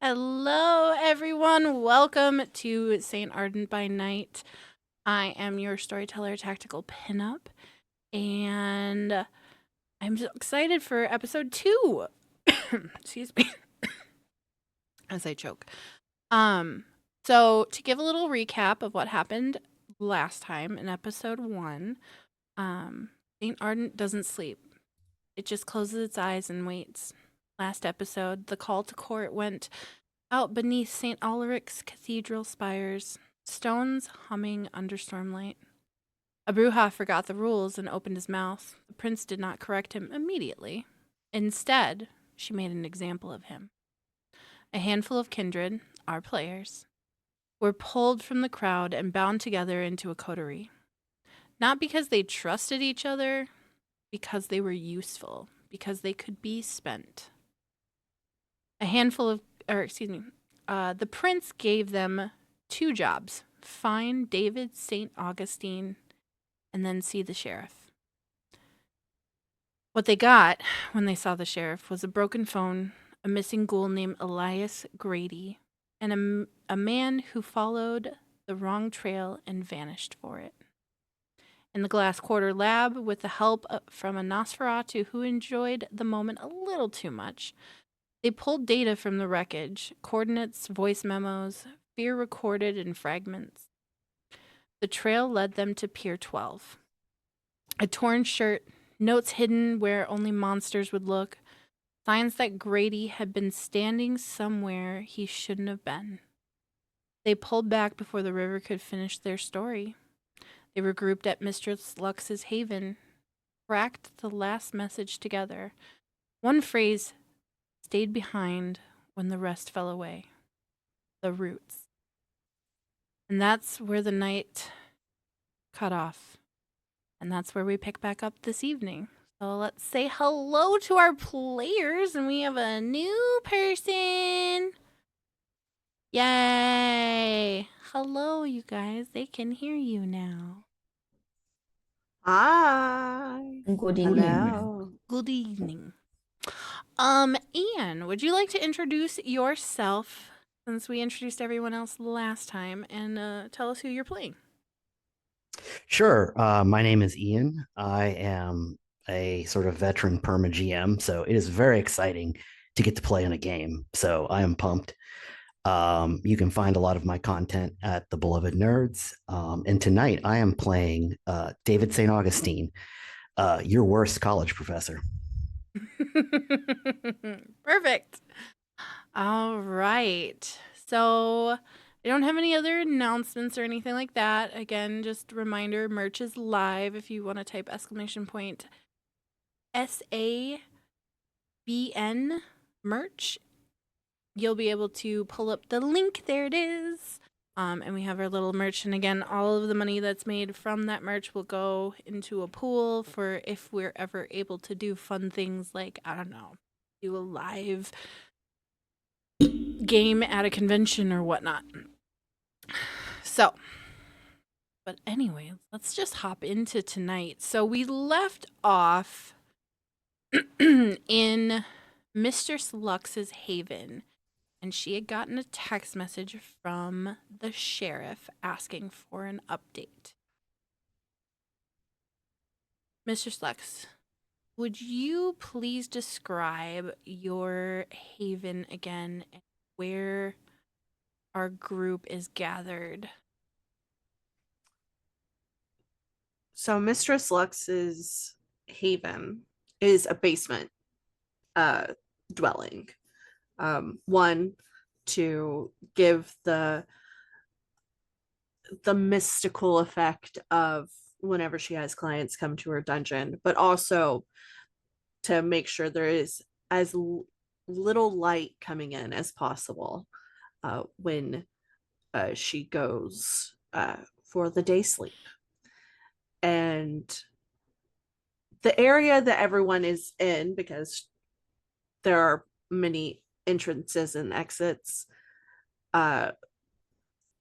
Hello, everyone. Welcome to St. Ardent by Night. I am your storyteller, Tactical Pinup, and I'm so excited for episode 2. Excuse me, as I choke. So to give a little recap of what happened last time in episode 1, St. Ardent doesn't sleep. It just closes its eyes and waits. Last episode, the call to court went out beneath St. Ulrich's cathedral spires, stones humming under stormlight. A Bruja forgot the rules and opened his mouth. The prince did not correct him immediately. Instead, she made an example of him. A handful of kindred, our players, were pulled from the crowd and bound together into a coterie. Not because they trusted each other, because they were useful, because they could be spent. The prince gave them 2 jobs: find David St. Augustine and then see the sheriff. What they got when they saw the sheriff was a broken phone, a missing ghoul named Elias Grady, and a man who followed the wrong trail and vanished for it. In the Glass Quarter lab, with the help from a Nosferatu who enjoyed the moment a little too much, they pulled data from the wreckage, coordinates, voice memos, fear recorded in fragments. The trail led them to Pier 12. A torn shirt, notes hidden where only monsters would look, signs that Grady had been standing somewhere he shouldn't have been. They pulled back before the river could finish their story. They regrouped at Mistress Lux's haven, cracked the last message together. One phrase stayed behind when the rest fell away. The roots. And that's where the night cut off. And that's where we pick back up this evening. So let's say hello to our players. And we have a new person. Yay. Hello, you guys. They can hear you now. Hi. Good evening. Hello. Good evening. Ian, would you like to introduce yourself, since we introduced everyone else last time, and tell us who you're playing? Sure. My name is Ian. I am a sort of veteran perma GM, so it is very exciting to get to play in a game. So I am pumped. You can find a lot of my content at the Beloved Nerds. And tonight I am playing David St. Augustine, your worst college professor. Perfect. All right. So I don't have any other announcements or anything like that. Again, just a reminder, merch is live if you want to type !SABN merch. You'll be able to pull up the link. There it is. And we have our little merch. And again, all of the money that's made from that merch will go into a pool for if we're ever able to do fun things like, I don't know, do a live game at a convention or whatnot. So, But anyway, let's just hop into tonight. So we left off in Mistress Lux's haven, and she had gotten a text message from the sheriff asking for an update. Mistress Lux, would you please describe your haven again and where our group is gathered? So Mistress Lux's haven is a basement dwelling. One, to give the mystical effect of whenever she has clients come to her dungeon, but also to make sure there is as little light coming in as possible when she goes for the day sleep. And the area that everyone is in, because there are many entrances and exits,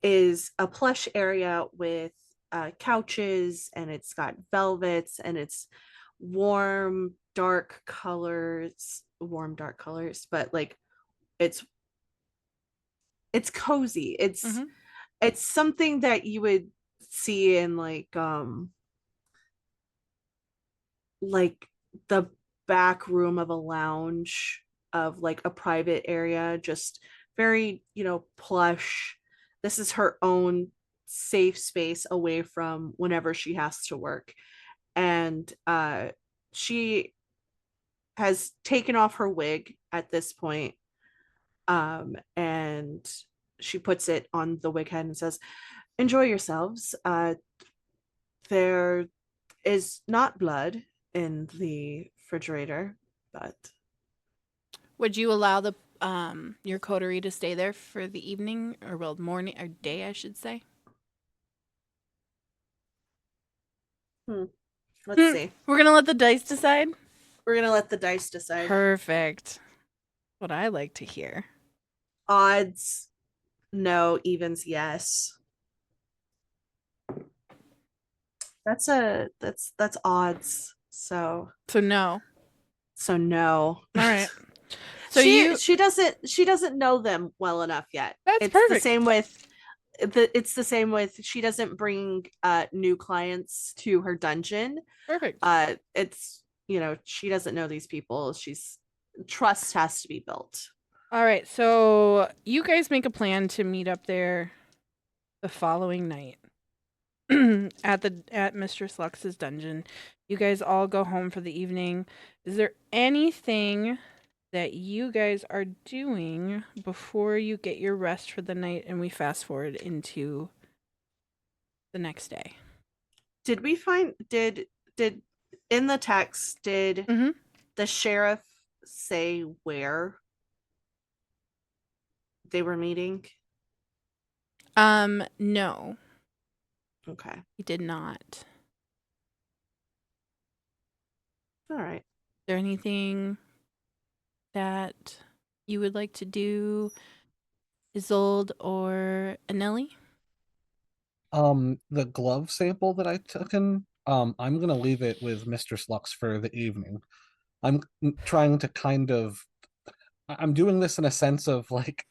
is a plush area with couches, and it's got velvets, and it's warm dark colors, but like it's cozy. It's something that you would see in like the back room of a lounge of like a private area, just very, plush. This is her own safe space away from whenever she has to work. And she has taken off her wig at this point, and she puts it on the wig head and says, enjoy yourselves. There is not blood in the refrigerator, but Would you allow the your coterie to stay there for the evening, or well, morning or day, I should say? let's see. We're gonna let the dice decide. We're gonna let the dice decide. Perfect. What I like to hear. Odds, no. Evens, yes. That's odds. So no. No. All right. So she doesn't know them well enough yet. That's it's perfect. it's the same with she doesn't bring new clients to her dungeon. Perfect. It's, she doesn't know these people. Trust has to be built. All right. So you guys make a plan to meet up there the following night at Mistress Lux's dungeon. You guys all go home for the evening. Is there anything that you guys are doing before you get your rest for the night and we fast forward into the next day? Did we find did in the text did the sheriff say where they were meeting? No. Okay. He did not. All right. Is there anything that you would like to do, Isolde or Anelli? The glove sample that I took in, I'm gonna leave it with Mistress Lux for the evening. I'm trying to I'm doing this in a sense of like,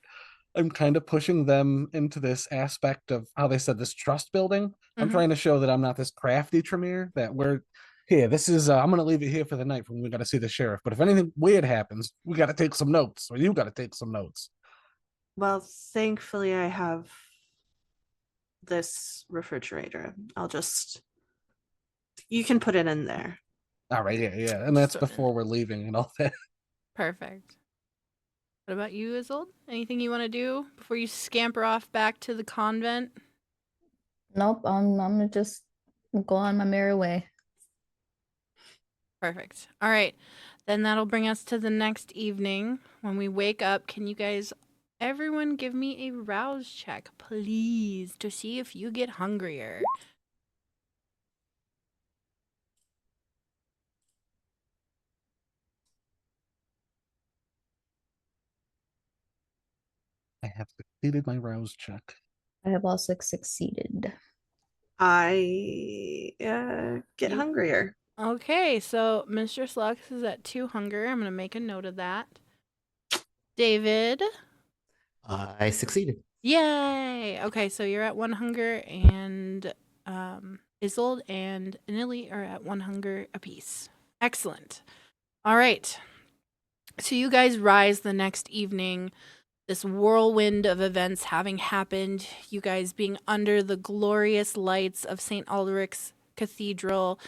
I'm kind of pushing them into this aspect of how they said this trust building. I'm trying to show that I'm not this crafty Tremere, that we're here. This is, I'm going to leave it here for the night when we got to see the sheriff. But if anything weird happens, we got to take some notes, or you got to take some notes. Well, thankfully I have this refrigerator. You can put it in there. All right, yeah. And that's before we're leaving and all that. Perfect. What about you, Isolde? Anything you want to do before you scamper off back to the convent? Nope, I'm gonna just go on my merry way. Perfect. All right. Then that'll bring us to the next evening. When we wake up, can you guys, everyone give me a rouse check, please, to see if you get hungrier? I have succeeded my rouse check. I have also succeeded. I get You- hungrier. Okay, so Mistress Lux is at 2 hunger. I'm going to make a note of that. David. I succeeded. Yay! Okay, so you're at 1 hunger, and Isolde and Anili are at 1 hunger apiece. Excellent. All right. So you guys rise the next evening, this whirlwind of events having happened, you guys being under the glorious lights of St. Alderic's Cathedral,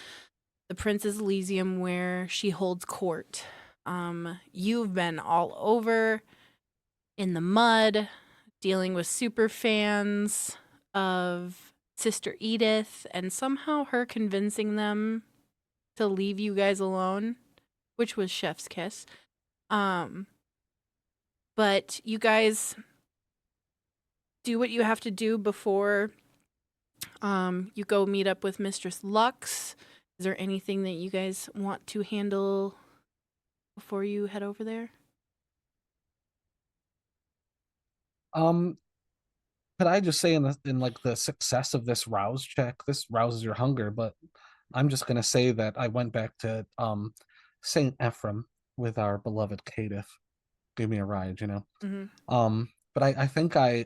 the Princess Elysium, where she holds court. You've been all over in the mud, dealing with super fans of Sister Edith, and somehow her convincing them to leave you guys alone, which was chef's kiss. But you guys do what you have to do before you go meet up with Mistress Lux. Is there anything that you guys want to handle before you head over there? Could I just say in like the success of this rouse check, this rouses your hunger, but I'm just gonna say that I went back to Saint Ephraim with our beloved Cadith. Gave me a ride, you know. Mm-hmm. But I think I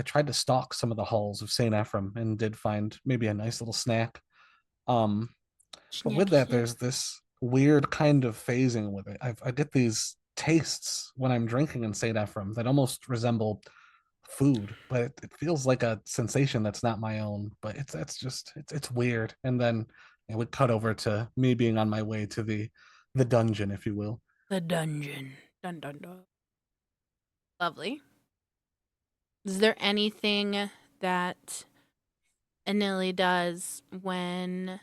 tried to stalk some of the halls of Saint Ephraim and did find maybe a nice little snack. But with that, there's this weird kind of phasing with it. I get these tastes when I'm drinking in Saint Ephraim that almost resemble food, but it feels like a sensation that's not my own. But it's weird. And then it would cut over to me being on my way to the dungeon, if you will. The dungeon. Dun dun dun. Lovely. Is there anything that Anili does when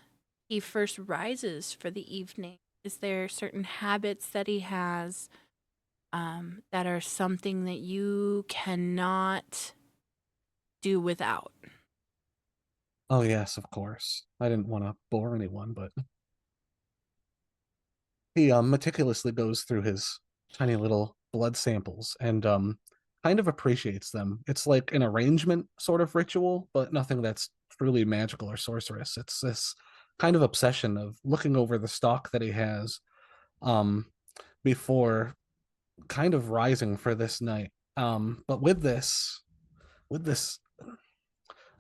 he first rises for the evening? Is there certain habits that he has that are something that you cannot do without? Oh yes, of course. I didn't want to bore anyone, but he meticulously goes through his tiny little blood samples and kind of appreciates them. It's like an arrangement sort of ritual, but nothing that's truly magical or sorcerous. It's this kind of obsession of looking over the stock that he has um before kind of rising for this night. But with this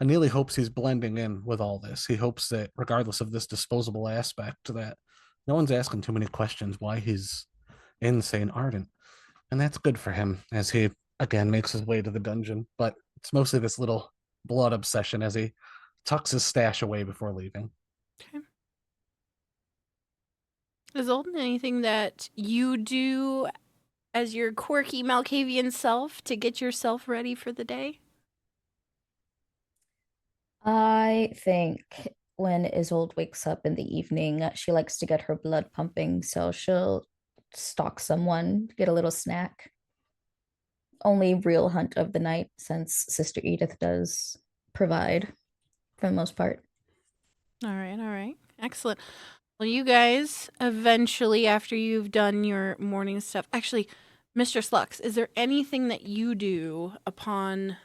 Anili hopes he's blending in with all this. He hopes that regardless of this disposable aspect, that no one's asking too many questions why he's in St. Ardent. And that's good for him as he again makes his way to the dungeon. But it's mostly this little blood obsession as he tucks his stash away before leaving. Okay. Is there anything that you do as your quirky Malkavian self to get yourself ready for the day? I think when Isolde wakes up in the evening, she likes to get her blood pumping, so she'll stalk someone, get a little snack. Only real hunt of the night, since Sister Edith does provide for the most part. All right. Excellent. Well, you guys, eventually, after you've done your morning stuff, actually, Mistress Lux, is there anything that you do upon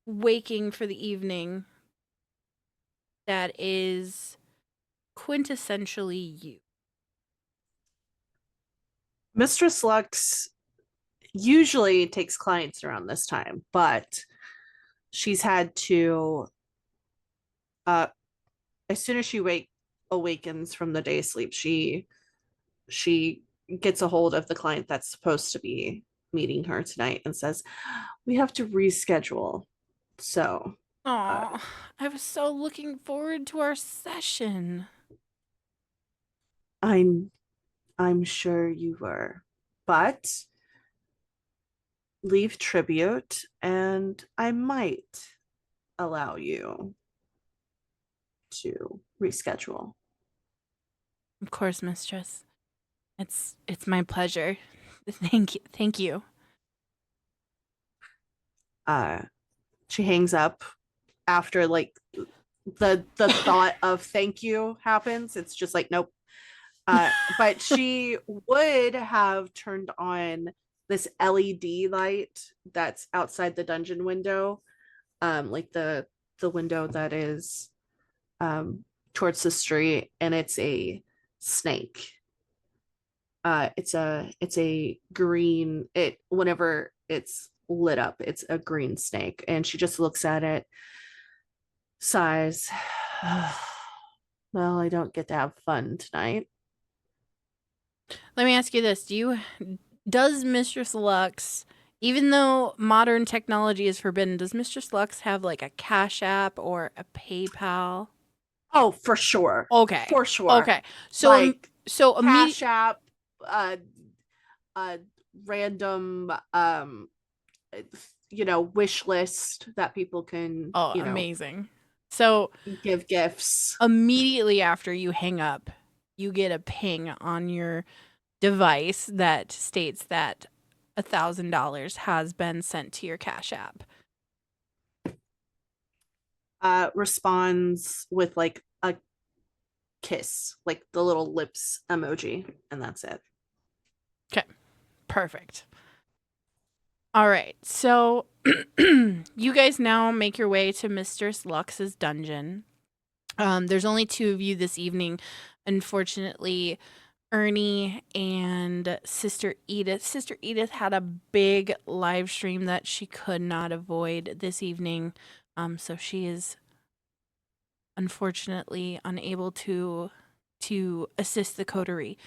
waking for the evening that is quintessentially you? Mistress Lux usually takes clients around this time, but she's had to as soon as she awakens from the day sleep, she gets a hold of the client that's supposed to be meeting her tonight and says, we have to reschedule. So Aw, I was so looking forward to our session. I'm sure you were, but leave tribute and I might allow you to reschedule. Of course, Mistress. It's my pleasure. Thank you. She hangs up after like the thought of thank you happens. It's just like nope. But she would have turned on this LED light that's outside the dungeon window, like the the window that is towards the street, and it's a snake. It's a green, it whenever it's lit up, it's a green snake, and she just looks at it, sighs. Well, I don't get to have fun tonight. Let me ask you this. Does Mistress Lux, even though modern technology is forbidden, does Mistress Lux have like a Cash App or a PayPal? Oh, for sure. Okay. For sure. Okay. So Like, so Cash immediately App, random wish list that people can amazing. So give gifts. immediately after you hang up, you get a ping on your device that states that $1,000 has been sent to your Cash App. Responds with like a kiss, like the little lips emoji, and that's it. Perfect. All right. So you guys now make your way to Mistress Lux's dungeon. There's only 2 of you this evening. Unfortunately, Ernie and Sister Edith. Sister Edith had a big live stream that she could not avoid this evening. So she is unfortunately unable to assist the coterie.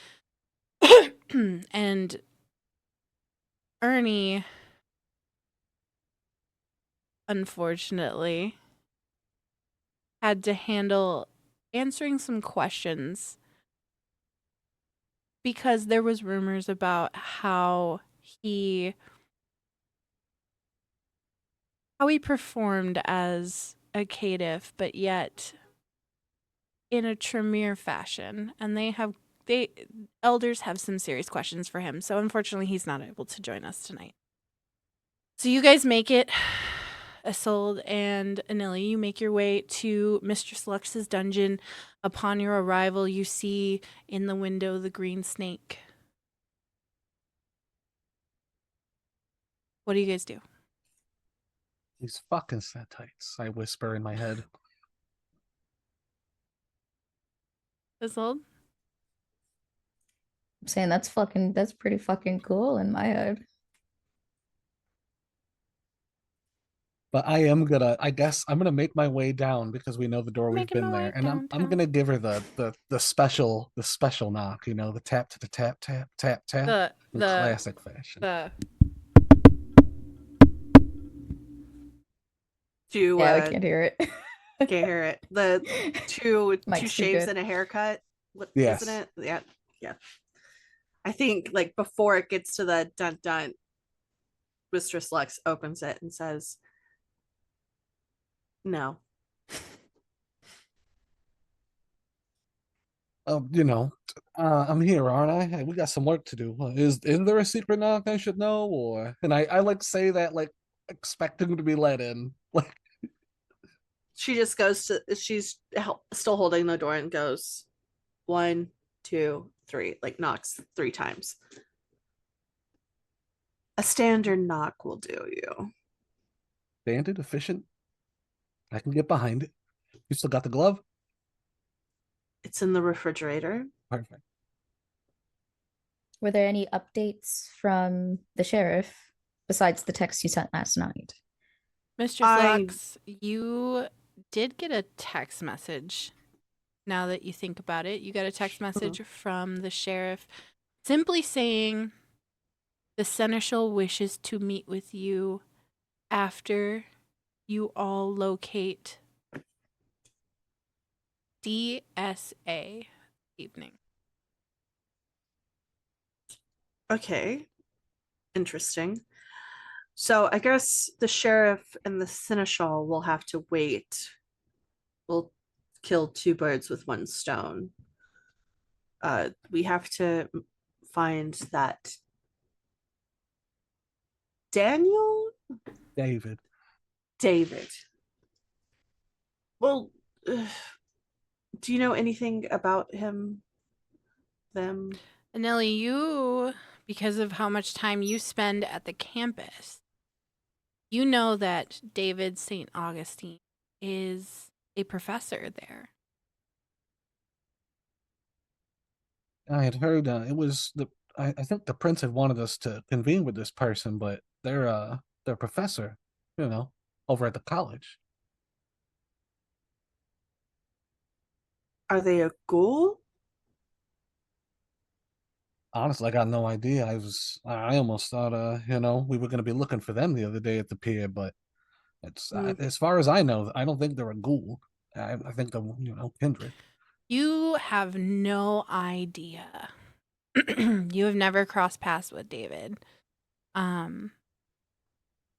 And Ernie, unfortunately, had to handle answering some questions because there was rumors about how he performed as a caitiff, but yet in a Tremere fashion, and elders have some serious questions for him. So unfortunately, he's not able to join us tonight. So you guys make it. Isolde and Anili, you make your way to Mistress Lux's dungeon. Upon your arrival, you see in the window the green snake. What do you guys do? These fucking setites, I whisper in my head. Isolde? I'm saying that's pretty fucking cool in my head. But I guess I'm gonna make my way down because we know the door we've Making been my there. way And I'm downtown. gonna give her the special knock, the tap to the tap, tap, tap, tap. In classic fashion. Yeah, I can't hear it. Can't hear it. The two Mike's too shaves good. and a haircut. Yes. Isn't it? Yeah. I think like before it gets to the dun dun, Mistress Lux opens it and says, "No." I'm here, aren't I? Hey, we got some work to do. Isn't there a secret knock I should know? And I like say that like expecting to be let in. Like She just goes to. She's still holding the door and goes, 1, 2, 3. Like knocks 3 times. A standard knock will do you. banded, efficient. I can get behind it. You still got the glove? It's in the refrigerator. Perfect. Were there any updates from the sheriff besides the text you sent last night? Mistress Lux, you did get a text message. Now that you think about it, you got a text message from the sheriff simply saying the Seneschal wishes to meet with you after you all locate DSA evening. Okay. Interesting. So I guess the sheriff and the Seneschal will have to wait. We'll kill 2 birds with 1 stone. We have to find that David. Well, do you know anything about him? Them? Nelly, you, because of how much time you spend at the campus, you know that David St. Augustine is a professor there. I had heard it was the. I think the prince had wanted us to convene with this person, but they're professor, over at the college. Are they a ghoul? Honestly, I got no idea. I almost thought, we were going to be looking for them the other day at the pier, but it's Mm. as far as I know, I don't think they're a ghoul. I think they're, kindred. You have no idea. You have never crossed paths with David.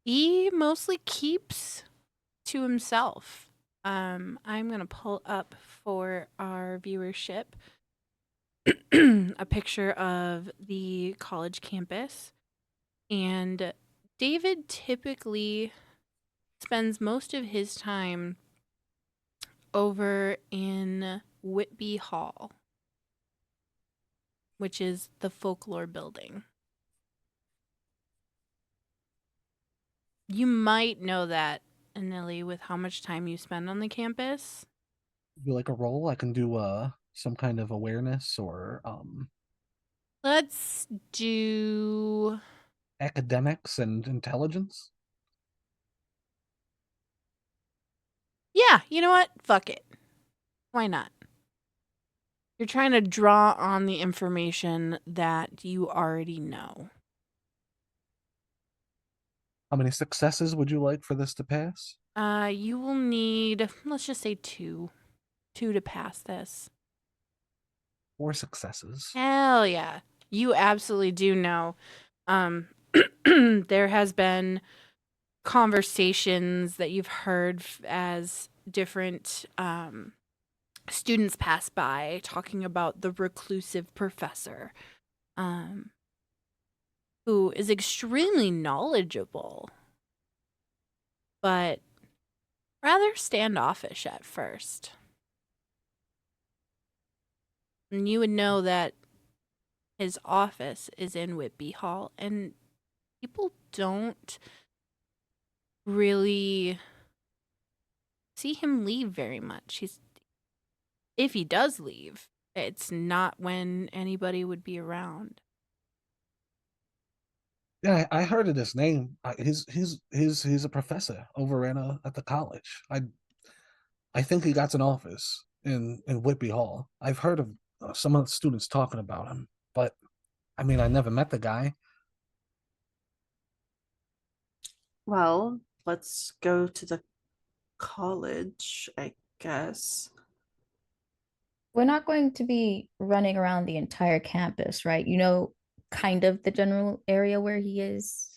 He mostly keeps to himself. I'm gonna pull up for our viewership a picture of the college campus, and David typically spends most of his time over in Whitby Hall, which is the folklore building. You might know that, Anili, with how much time you spend on the campus. Do like a roll, I can do some kind of awareness or Let's do. academics and intelligence. Yeah, you know what? Fuck it. Why not? You're trying to draw on the information that you already know. How many successes would you like for this to pass? You will need, let's just say 2. 2 to pass this. 4 successes. Hell yeah. You absolutely do know. There has been conversations that you've heard as different students pass by talking about the reclusive professor, who is extremely knowledgeable, but rather standoffish at first. And you would know that his office is in Whitby Hall, and people don't really see him leave very much. If he does leave, it's not when anybody would be around. Yeah, I heard of this name. He's a professor over at the college. I think he got an office in Whitby Hall. I've heard of some of the students talking about him, but I mean, I never met the guy. Well, let's go to the college, I guess. We're not going to be running around the entire campus, right? You know, kind of the general area where he is.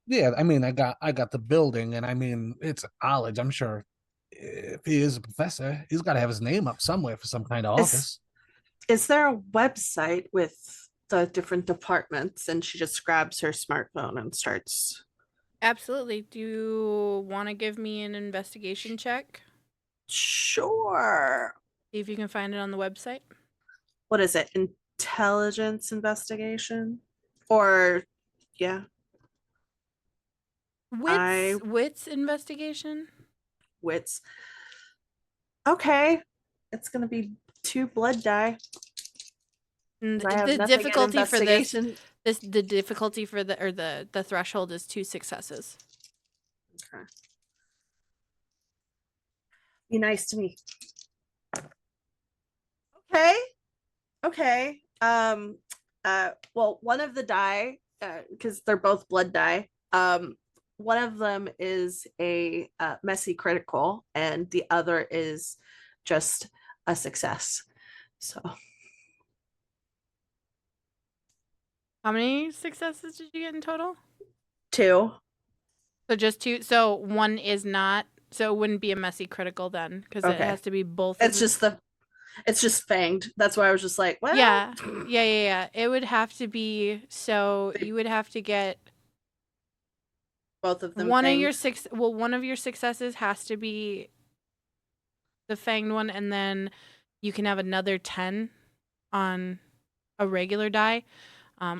Yeah, I mean, I got the building, and I mean, it's a college. I'm sure if he is a professor, he's got to have his name up somewhere for some kind of Is office. is there a website with the different departments? And she just grabs her smartphone and starts. Absolutely. Do you want to give me an investigation check? Sure. See if you can find it on the website. What is it? Intelligence investigation? Or yeah, Wits investigation? wits. Okay. It's gonna be 2 blood die. And 'Cause I have the nothing in difficulty for this, investigation. the difficulty for the threshold is 2 successes. Okay. Be nice to me. Okay. Well, one of the die, because they're both blood die, one of them is a messy critical, and the other is just a success. So How many successes did you get in total? 2. So just 2. So one is not. So it wouldn't be a messy critical then, because it Okay. has to be both. Of It's just fanged. That's why I was just like, well, Yeah. It would have to be. So you would have to get both of them one fanged. of your one of your successes has to be the fanged one, and then you can have another 10 on a regular die,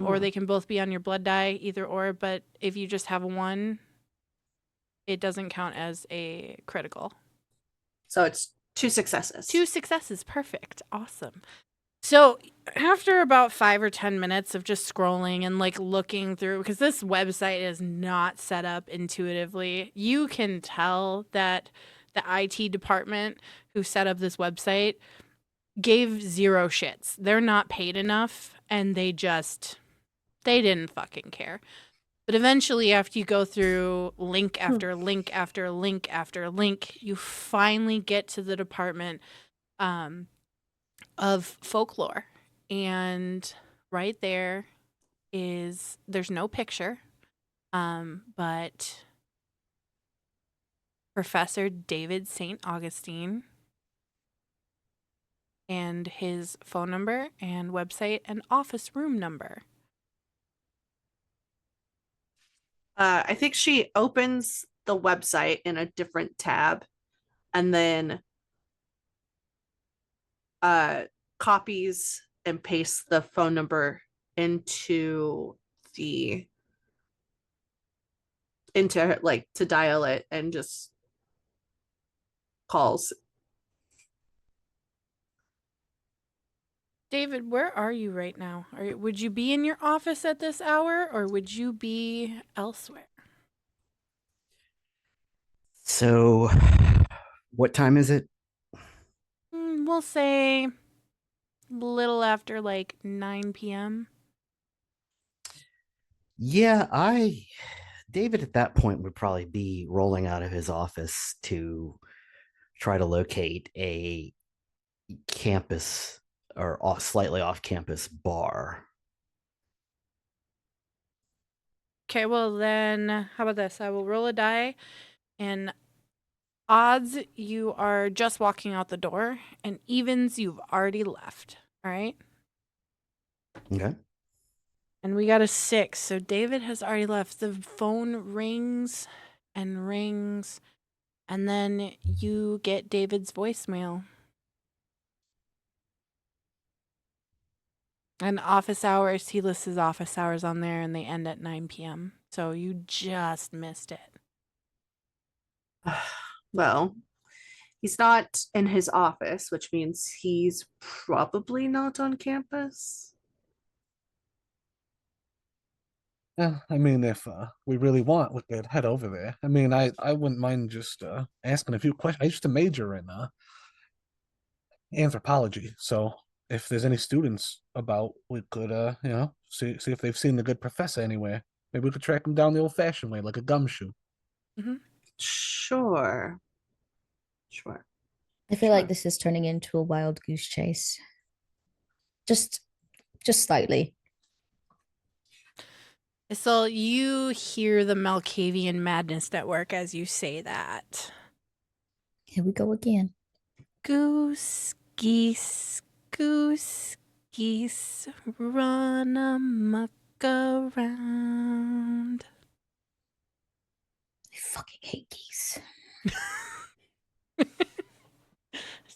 or they can both be on your blood die, either or. But if you just have one, it doesn't count as a critical. So it's 2 successes. 2 successes. Perfect. Awesome. So after about 5 or 10 minutes of just scrolling and like looking through, because this website is not set up intuitively, you can tell that the IT department who set up this website gave 0 shits. They're not paid enough and they didn't fucking care. But eventually, after you go through link after link after link after link, you finally get to the department of folklore. And right there's no picture, but Professor David St. Augustine and his phone number and website and office room number. I think she opens the website in a different tab and then copies and pastes the phone number into like to dial it and just calls. David, where are you right now? Would you be in your office at this hour or would you be elsewhere? So, what time is it? We'll say little after like 9 p.m. Yeah, David at that point would probably be rolling out of his office to try to locate a campus or slightly off campus bar. Okay, well then, how about this? I will roll a die, and odds you are just walking out the door, and evens you've already left. All right? Okay. And we got a 6, so David has already left. The phone rings and rings, and then you get David's voicemail. And office hours, he lists his office hours on there, and they end at 9 p.m. So you just missed it. Well, he's not in his office, which means he's probably not on campus. Yeah, I mean, if we really want, we could head over there. I mean, I wouldn't mind just asking a few questions. I used to major in anthropology, so if there's any students about, we could see if they've seen the good professor anywhere. Maybe we could track them down the old-fashioned way, like a gumshoe. Sure. I feel like this is turning into a wild goose chase. Just slightly. So you hear the Malkavian Madness Network as you say that. Here we go again. Goose, geese, run amok around. I fucking hate geese.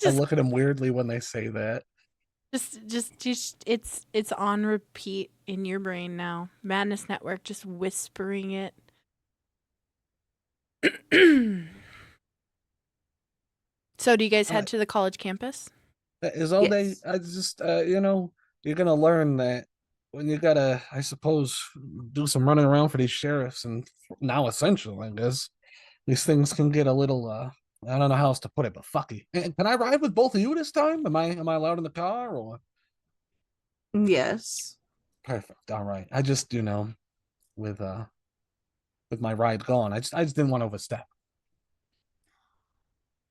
I look at them weirdly when they say that. Just it's on repeat in your brain now. Madness Network, just whispering it. So do you guys head to the college campus? That is all Yes. I just you're gonna learn that when you gotta, I suppose, do some running around for these sheriffs, and now essential, I guess, these things can get a little I don't know how else to put it, but fucky. And can I ride with both of you this time? Am I allowed in the car, or? Yes. Perfect. All right. I just, with my ride gone, I just didn't want to overstep.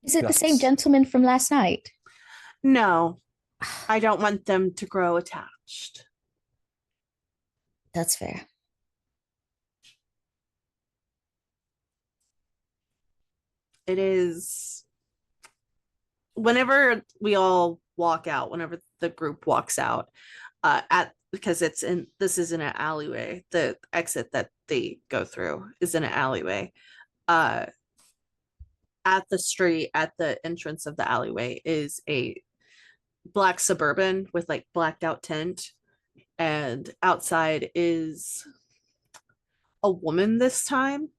Is it the same Yes. gentleman from last night? No, I don't want them to grow attached. That's fair. It is whenever we all walk out, whenever the group walks out, because this is in an alleyway. The exit that they go through is in an alleyway. At the street, at the entrance of the alleyway, is a black Suburban with like blacked out tint, and outside is a woman this time.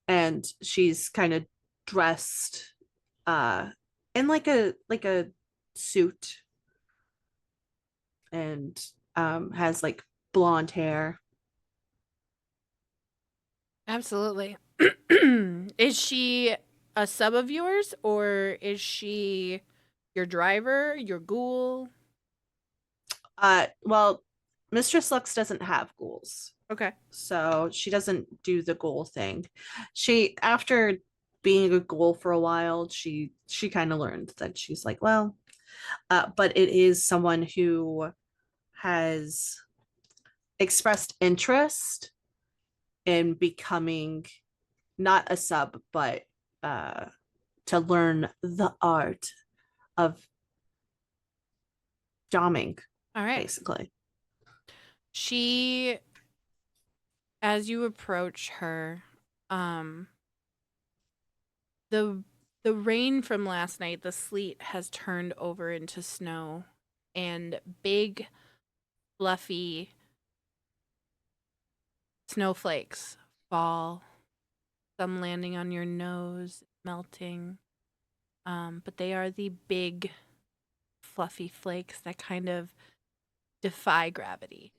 and she's kind of dressed in like a suit, and has like blonde hair. Absolutely. Is she a sub of yours, or is she your driver, your ghoul? Well, Mistress Lux doesn't have ghouls, Okay. so she doesn't do the ghoul thing. She, after being a ghoul for a while, she kind of learned that she's like, well, but it is someone who has expressed interest in becoming not a sub, but to learn the art of doming, All right. basically. She, as you approach her, the rain from last night, the sleet has turned over into snow, and big, fluffy snowflakes fall. Some landing on your nose, melting. But they are the big, fluffy flakes that kind of defy gravity.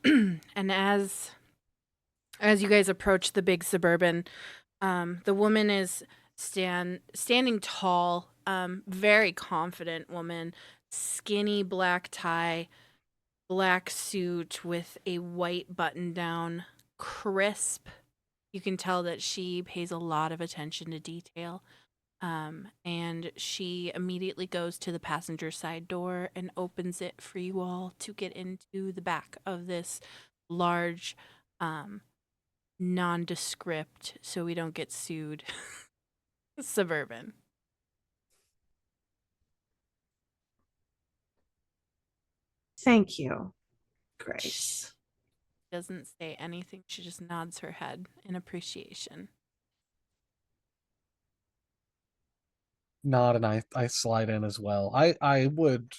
And as you guys approach the big suburban, the woman is standing tall, very confident woman, skinny black tie, black suit with a white button down, crisp. You can tell that she pays a lot of attention to detail. And she immediately goes to the passenger side door and opens it for you all to get into the back of this large, nondescript, so we don't get sued, suburban. Thank you, Grace. Doesn't say anything. She just nods her head in appreciation. Nod, and I slide in as well. I would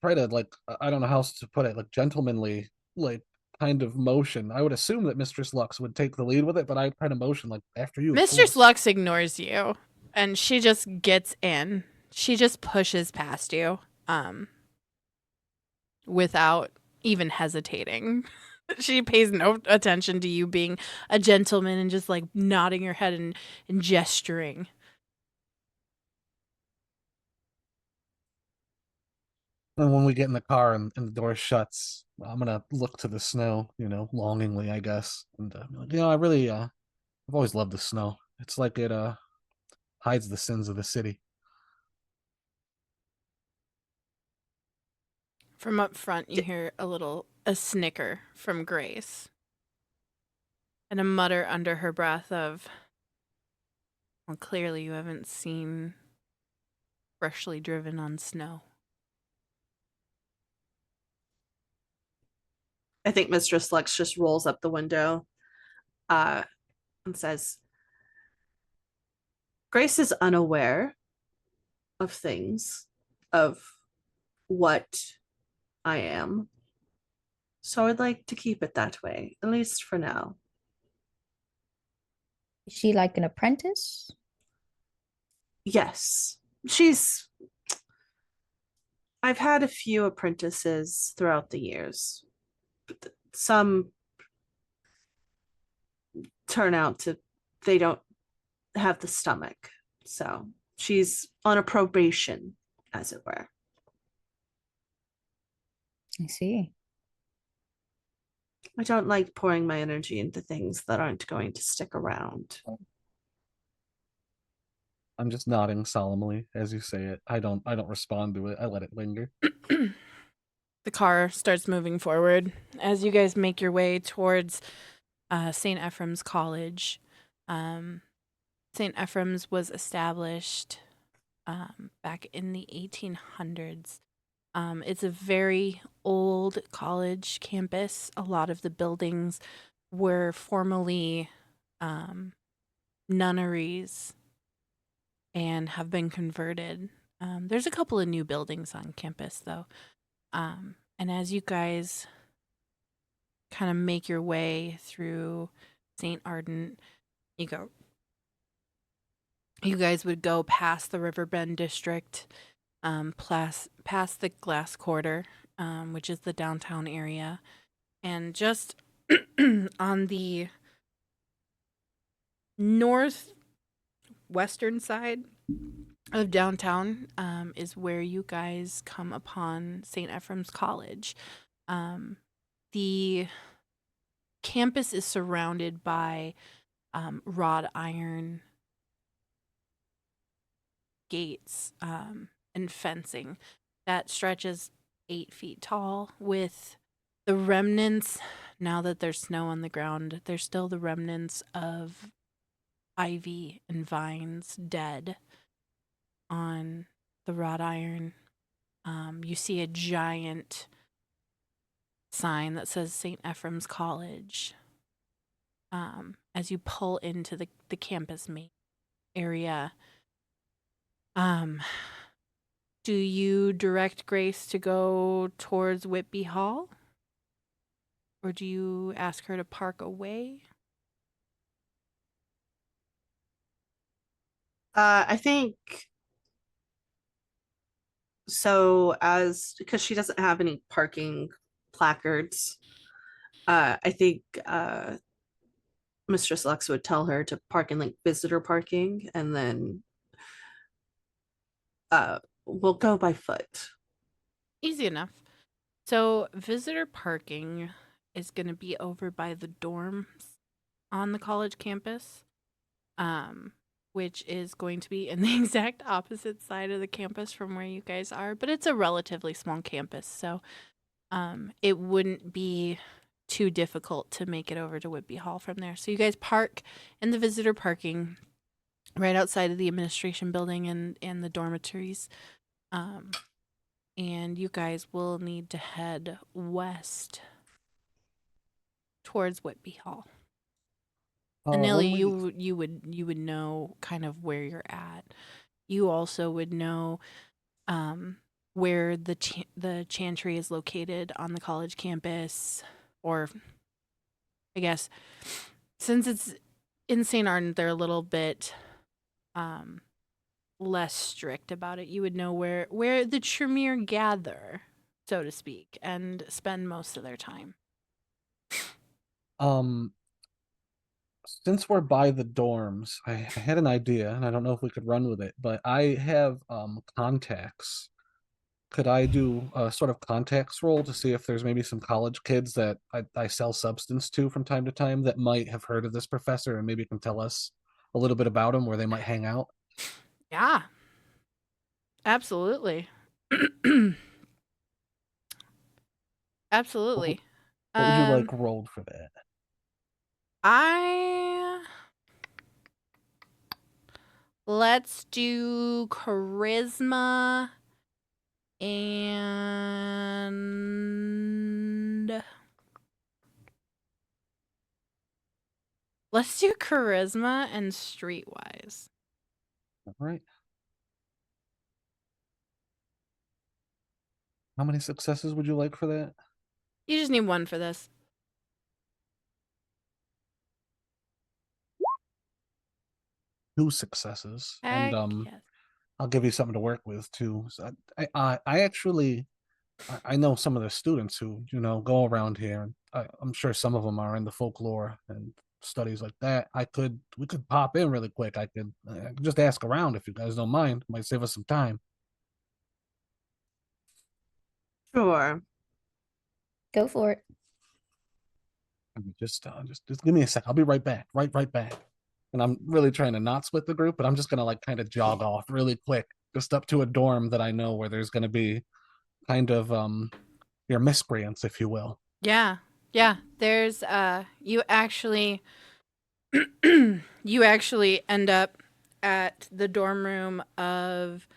try to, like, I don't know how else to put it, like gentlemanly, like kind of motion. I would assume that Mistress Lux would take the lead with it, but I'd try to motion like after you. Mistress Lux ignores you, and she just gets in. She just pushes past you, without even hesitating. She pays no attention to you being a gentleman and just like nodding your head and gesturing. And when we get in the car and the door shuts, I'm gonna look to the snow, longingly, I guess. And I really, I've always loved the snow. It's like it hides the sins of the city. From up front, you hear a snicker from Grace. And a mutter under her breath of, well, clearly you haven't seen freshly driven on snow. I think Mistress Lux just rolls up the window and says, Grace is unaware of things, of what I am. So I'd like to keep it that way, at least for now. Is she like an apprentice? Yes. I've had a few apprentices throughout the years. Some turn out to, they don't have the stomach. So she's on a probation, as it were. I see. I don't like pouring my energy into things that aren't going to stick around. I'm just nodding solemnly as you say it. I don't respond to it. I let it linger. The car starts moving forward as you guys make your way towards St. Ephraim's College. St. Ephraim's was established back in the 1800s. It's a very old college campus. A lot of the buildings were formerly nunneries and have been converted. There's a couple of new buildings on campus, though. And as you guys kind of make your way through St. Ardent, You guys would go past the Riverbend district, past the Glass Quarter, which is the downtown area, and just on the northwestern side of downtown is where you guys come upon St. Ephraim's College. The campus is surrounded by wrought iron gates and fencing that stretches 8 feet tall, with the remnants. Now that there's snow on the ground, there's still the remnants of ivy and vines dead on the wrought iron. You see a giant sign that says St. Ephraim's College as you pull into the campus main area. Do you direct Grace to go towards Whitby Hall? Or do you ask her to park away? I think so, as because she doesn't have any parking placards, I think Mistress Lux would tell her to park in like visitor parking, and then we'll go by foot. Easy enough. So visitor parking is going to be over by the dorms on the college campus, which is going to be in the exact opposite side of the campus from where you guys are. But it's a relatively small campus, so it wouldn't be too difficult to make it over to Whitby Hall from there. So you guys park in the visitor parking right outside of the administration building and the dormitories. And you guys will need to head west towards Whitby Hall. And Nelly, you would know kind of where you're at. You also would know where the chantry is located on the college campus, or I guess since it's in St. Ardent, they're a little bit less strict about it. You would know where the Tremere gather, so to speak, and spend most of their time. Since we're by the dorms, I had an idea, and I don't know if we could run with it, but I have contacts. Could I do a sort of contacts roll to see if there's maybe some college kids that I sell substance to from time to time that might have heard of this professor and maybe can tell us a little bit about him, where they might hang out? Yeah. Absolutely. Absolutely. What would you like rolled for that? Let's do charisma and let's do charisma and streetwise. All right. How many successes would you like for that? You just need one for this. 2 successes. Heck And yes. I'll give you something to work with too. So I actually I know some of the students who go around here. I'm sure some of them are in the folklore and studies like that. We could pop in really quick. I could just ask around if you guys don't mind. Might save us some time. Sure. Go for it. Just give me a sec. I'll be right back. Right back. And I'm really trying to not split the group, but I'm just gonna like kind of jog off really quick, just up to a dorm that I know where there's gonna be kind of your miscreants, if you will. Yeah. There's you actually end up at the dorm room of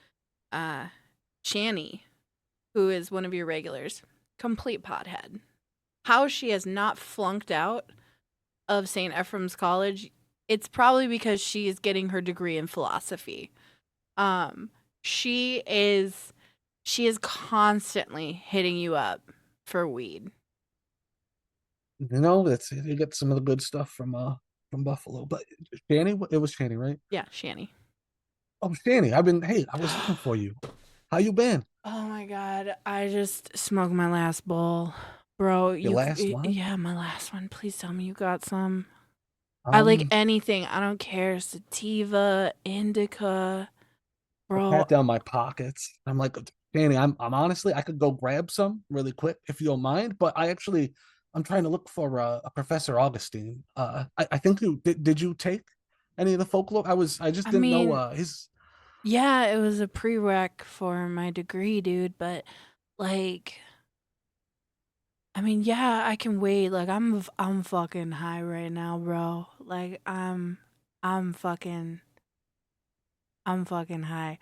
Shani, who is one of your regulars. Complete pothead. How she has not flunked out of St. Ephraim's College, it's probably because she is getting her degree in philosophy. She is constantly hitting you up for weed. You get some of the good stuff from from Buffalo, but Shanny, it was Shanny, right? Yeah, Shanny. Oh, Shanny, hey, I was looking for you. How you been? Oh my god, I just smoked my last bowl. Bro, Your last one? yeah, my last one. Please tell me you got some. I like anything. I don't care. Sativa, indica. I Bro, pat down my pockets. I'm like, Danny, I'm honestly, I could go grab some really quick if you don't mind, but I'm trying to look for a Professor Augustine. I think you did you take any of the folklore? I just I didn't know mean, his. yeah, it was a prereq for my degree, dude, but like I mean, yeah, I can wait. Like I'm fucking high right now, bro. Like I'm fucking I'm fucking high.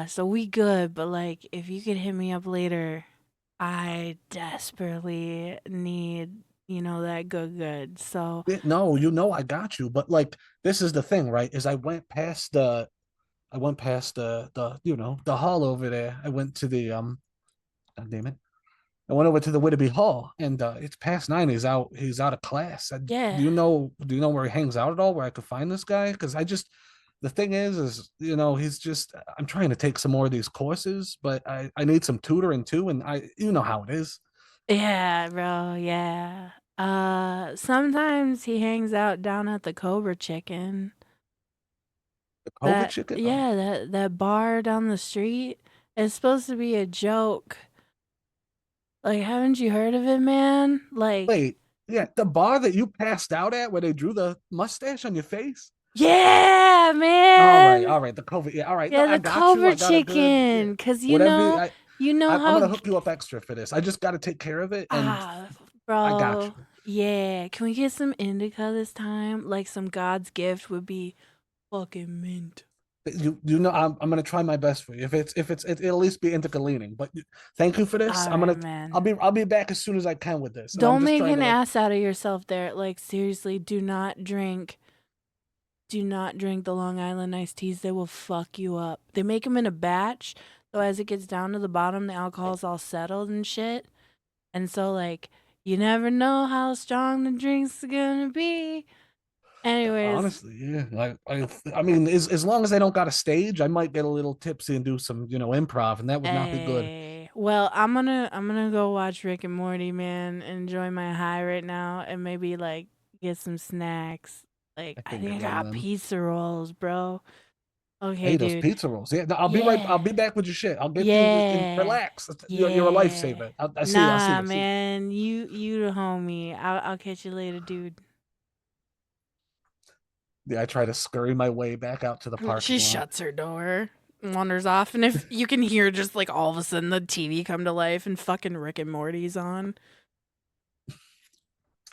So we good, but like if you could hit me up later, I desperately need, that good. So No, I got you, but like this is the thing, right? Is I went past the hall over there. I went to the God damn it. I went over to the Whitby Hall, and it's past 9. He's out of class. yeah. Do you know where he hangs out at all? Where I could find this guy? Because the thing is he's just. I'm trying to take some more of these courses, but I need some tutoring too, and you know how it is. Yeah, bro, yeah. Sometimes he hangs out down at the Cobra Chicken. The Cobra Chicken. Yeah, that bar down the street. It's supposed to be a joke. Like, haven't you heard of it, man? Like, Wait, yeah, the bar that you passed out at, where they drew the mustache on your face. yeah, man. All right, the COVID. Yeah, all right. No, Yeah, I the got you. Cobra I got a good. Yeah, Chicken, cause whatever. you know I'm how. gonna hook you up extra for this. I just got to take care of it, and Ah, I got bro. you. Yeah, can we get some indica this time? Like some God's gift would be fucking mint. You know I'm gonna try my best for you. It'll at least be indica leaning. But thank you for this. All right, man. I'll be back as soon as I can with this. And I'm Don't just make trying an to like ass out of yourself there. Like, seriously, do not drink. Do not drink the Long Island iced teas. They will fuck you up. They make them in a batch, so as it gets down to the bottom, the alcohol's all settled and shit. And so, like, you never know how strong the drink's gonna be. Anyways, honestly, yeah. I mean, as long as they don't got a stage, I might get a little tipsy and do some improv, and that would not be good. Well, I'm gonna go watch Rick and Morty, man. Enjoy my high right now, and maybe like get some snacks. Like I I can think I get one got then. pizza rolls, bro. Okay, Hey, those dude. pizza rolls. Yeah, no, I'll be right. Yeah. I'll be back with your shit. I'll get you. Yeah. Relax. You're a Yeah. lifesaver. I see. I see. Nah, I see. man. You the homie. I'll catch you later, dude. Yeah, I try to scurry my way back out to the parking She lot. shuts her door, wanders off, and if you can hear just like all of a sudden the TV come to life and fucking Rick and Morty's on.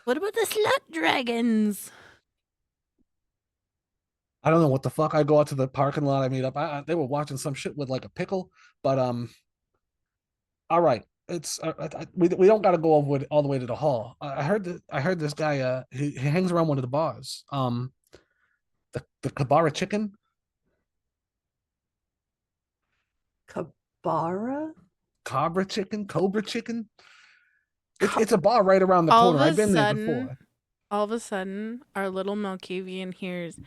What about the slut dragons? I don't know what the fuck. I go out to the parking lot. I meet up. They were watching some shit with like a pickle, but all right. It's we don't got to go all the way to the hall. I heard this guy. He hangs around one of the bars. The Cobra Chicken. Kabara? Cobra Chicken, Cobra Chicken. It's a bar right around the All corner. of I've a been there sudden, before. all of a sudden, our little Malkavian hears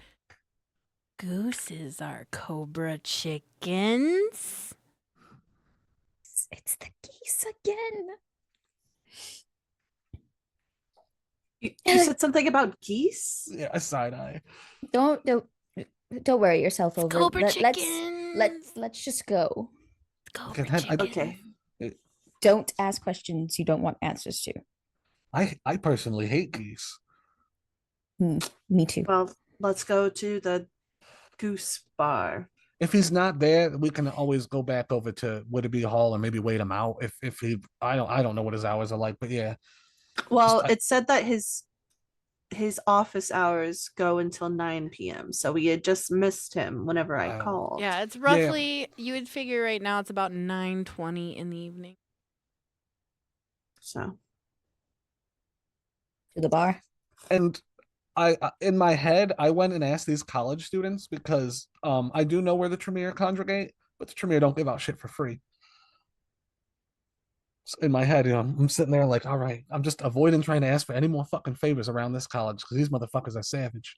gooses are Cobra chickens. It's the geese again. You said something about geese? Yeah, a side eye. Don't worry yourself over. Cobra Let's just go. Cobra Okay, chicken. Okay. Don't ask questions you don't want answers to. I personally hate geese. Me too. Well, let's go to the goose bar. If he's not there, we can always go back over to Whitby Hall and maybe wait him out. If he, I don't know what his hours are like, but yeah. Well, it said that his office hours go until 9 p.m. So we had just missed him whenever I called. Yeah, it's roughly, you would figure right now it's about 9:20 in the evening. So. To the bar. And I in my head, I went and asked these college students because I do know where the Tremere congregate, but the Tremere don't give out shit for free. In my head, I'm sitting there like, all right, I'm just avoiding trying to ask for any more fucking favors around this college because these motherfuckers are savage.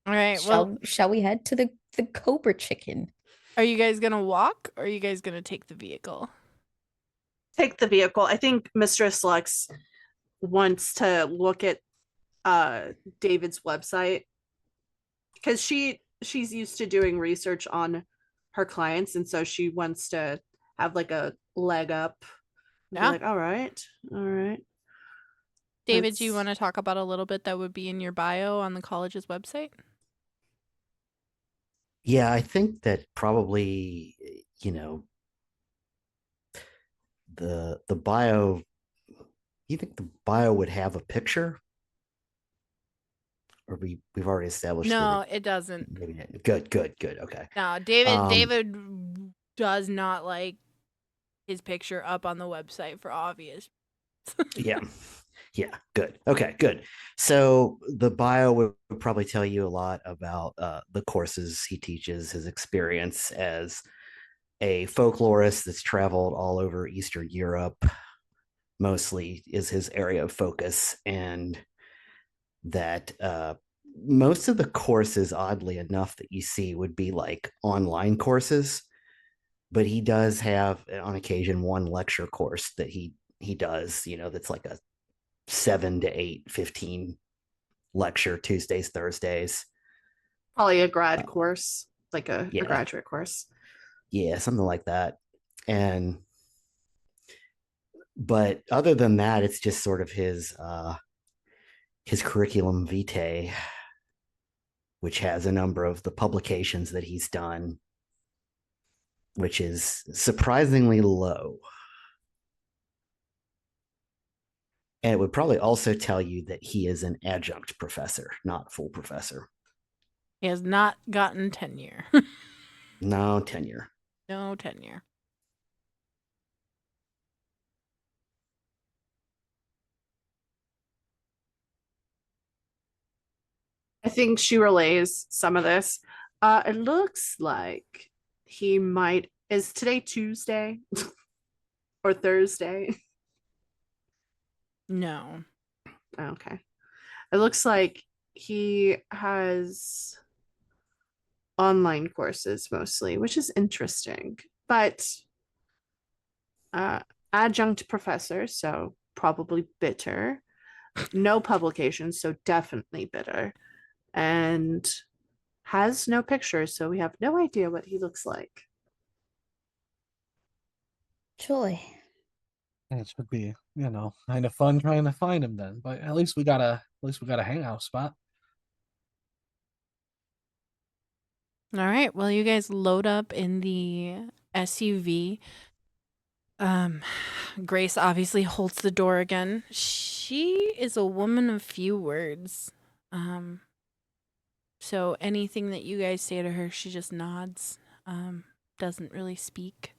All right. Well, Shall we head to the Cobra Chicken? are you guys gonna walk or are you guys gonna take the vehicle? Take the vehicle. I think Mistress Lux wants to look at David's website because she's used to doing research on her clients, and so she wants to have like a leg up. Be Yeah. like, all right. David, do you Let's- want to talk about a little bit that would be in your bio on the college's website? Yeah, I think that probably, the bio, you think the bio would have a picture? Or we've already established No, that it doesn't. maybe not. Good. Okay. No, David Um, David does not like his picture up on the website for obvious. Yeah. Good. Okay, good. So the bio would probably tell you a lot about the courses he teaches, his experience as a folklorist that's traveled all over Eastern Europe, mostly is his area of focus, and that most of the courses, oddly enough, that you see would be like online courses, but he does have on occasion one lecture course that he does, that's like a 7 to 8, 15 lecture Tuesdays, Thursdays. Probably a grad course, like a Yeah. graduate course. Yeah, something like that. But other than that, it's just sort of his curriculum vitae, which has a number of the publications that he's done, which is surprisingly low. And it would probably also tell you that he is an adjunct professor, not full professor. He has not gotten tenure. No tenure. No tenure. I think she relays some of this. It looks like he might. Is today Tuesday or Thursday? No. Okay. It looks like he has online courses mostly, which is interesting. But adjunct professor, so probably bitter. No publications, so definitely bitter. And has no pictures, so we have no idea what he looks like. Joy. It should be, kind of fun trying to find him then. But at least we got a hangout spot. All right. Well, you guys load up in the SUV. Grace obviously holds the door again. She is a woman of few words. So anything that you guys say to her, she just nods. Doesn't really speak.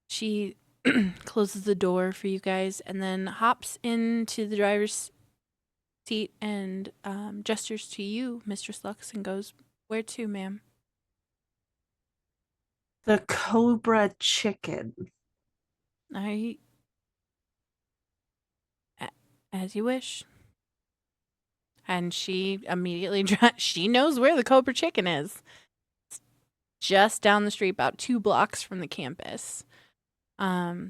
She closes the door for you guys and then hops into the driver's seat and gestures to you, Mistress Lux, and goes, "Where to, ma'am?" The Cobra Chicken. As you wish. And she immediately she knows where the Cobra Chicken is. It's just down the street, about 2 blocks from the campus.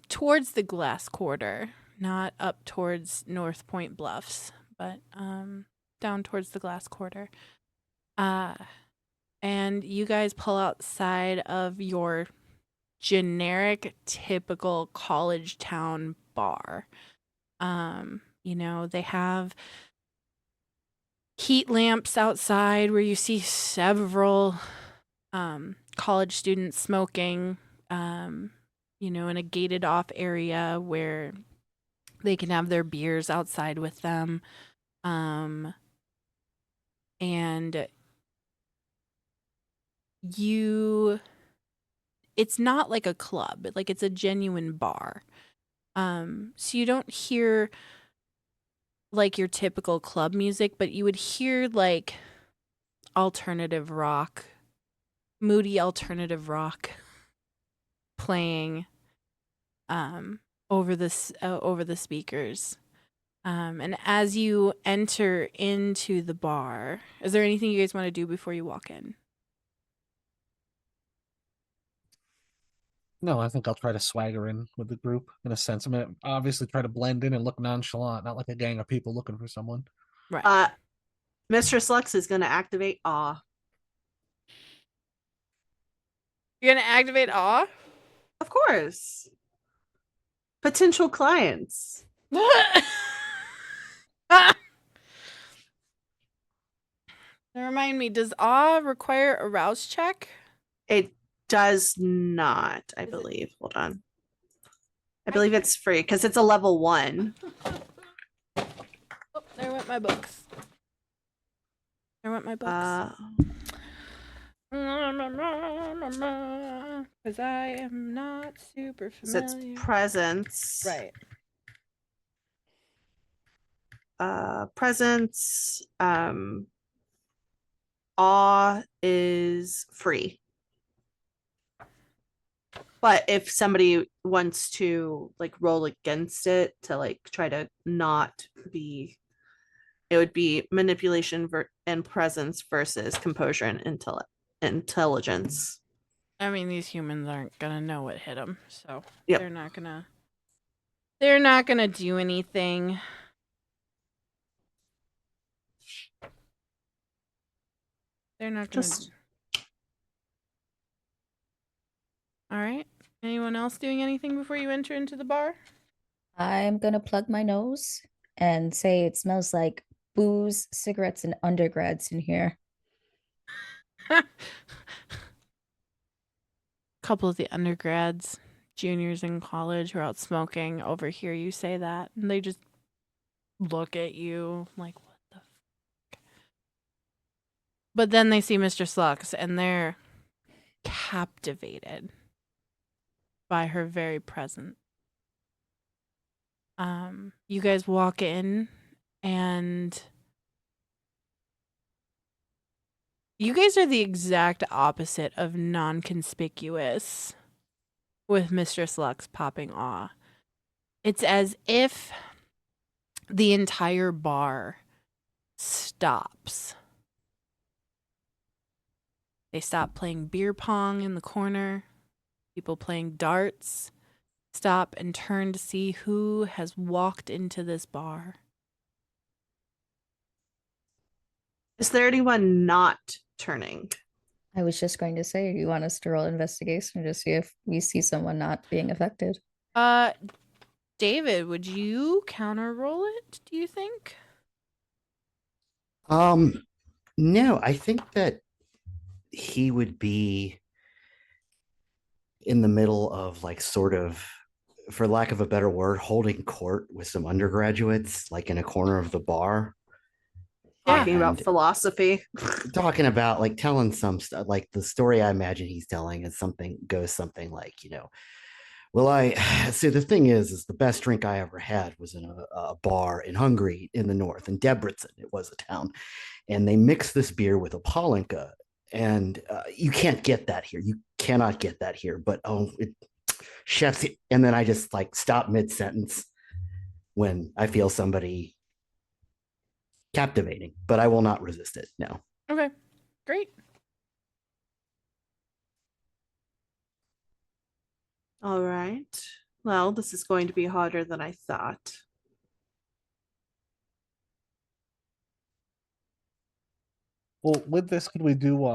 Towards the Glass Quarter, not up towards North Point Bluffs, but down towards the Glass Quarter. And you guys pull outside of your generic, typical college town bar. They have heat lamps outside where you see several college students smoking, in a gated off area where they can have their beers outside with them. And it's not like a club, like it's a genuine bar. So you don't hear like your typical club music, but you would hear like alternative rock, moody alternative rock playing over the speakers. And as you enter into the bar, is there anything you guys want to do before you walk in? No, I think I'll try to swagger in with the group in a sense. I'm gonna obviously try to blend in and look nonchalant, not like a gang of people looking for someone. Right. Mistress Lux is going to activate awe. You're gonna activate awe? Of course. Potential clients. Remind me, does awe require a rouse check? It does not, I Is it- believe. Hold on. I believe it's free because it's a level 1. Oh, there went my books. There went my books. Because I am not super So it's familiar. presence. Right. Presence. Awe is free. But if somebody wants to like roll against it to like try to not be, it would be manipulation and presence versus composure and intelligence. I mean, these humans aren't gonna know what hit them, so Yep. they're not gonna do anything. They're not gonna. Just All right. Anyone else doing anything before you enter into the bar? I'm gonna plug my nose and say it smells like booze, cigarettes, and undergrads in here. Couple of the undergrads, juniors in college who are out smoking overhear you say that, and they just look at you like, what the fuck? But then they see Mr. Slux, and they're captivated by her very presence. You guys walk in, and you guys are the exact opposite of non-conspicuous with Mistress Lux popping awe. It's as if the entire bar stops. They stop playing beer pong in the corner. People playing darts stop and turn to see who has walked into this bar. is there anyone not turning? I was just going to say, you want us to roll investigation to see if we see someone not being affected? David, would you counter roll it, do you think? No, I think that he would be in the middle of like sort of, for lack of a better word, holding court with some undergraduates, like in a corner of the bar. Talking about And philosophy. talking about like telling some stuff, like the story I imagine he's telling is something like, well, so the thing is the best drink I ever had was in a bar in Hungary in the north, in Debrecen. It was a town, and they mixed this beer with a Palinka, and you can't get that here. You cannot get that here. But chefs, and then I just like stop mid sentence when I feel somebody captivating, but I will not resist it. No. Okay, great. All right. Well, this is going to be harder than I thought. Well, with this, could we do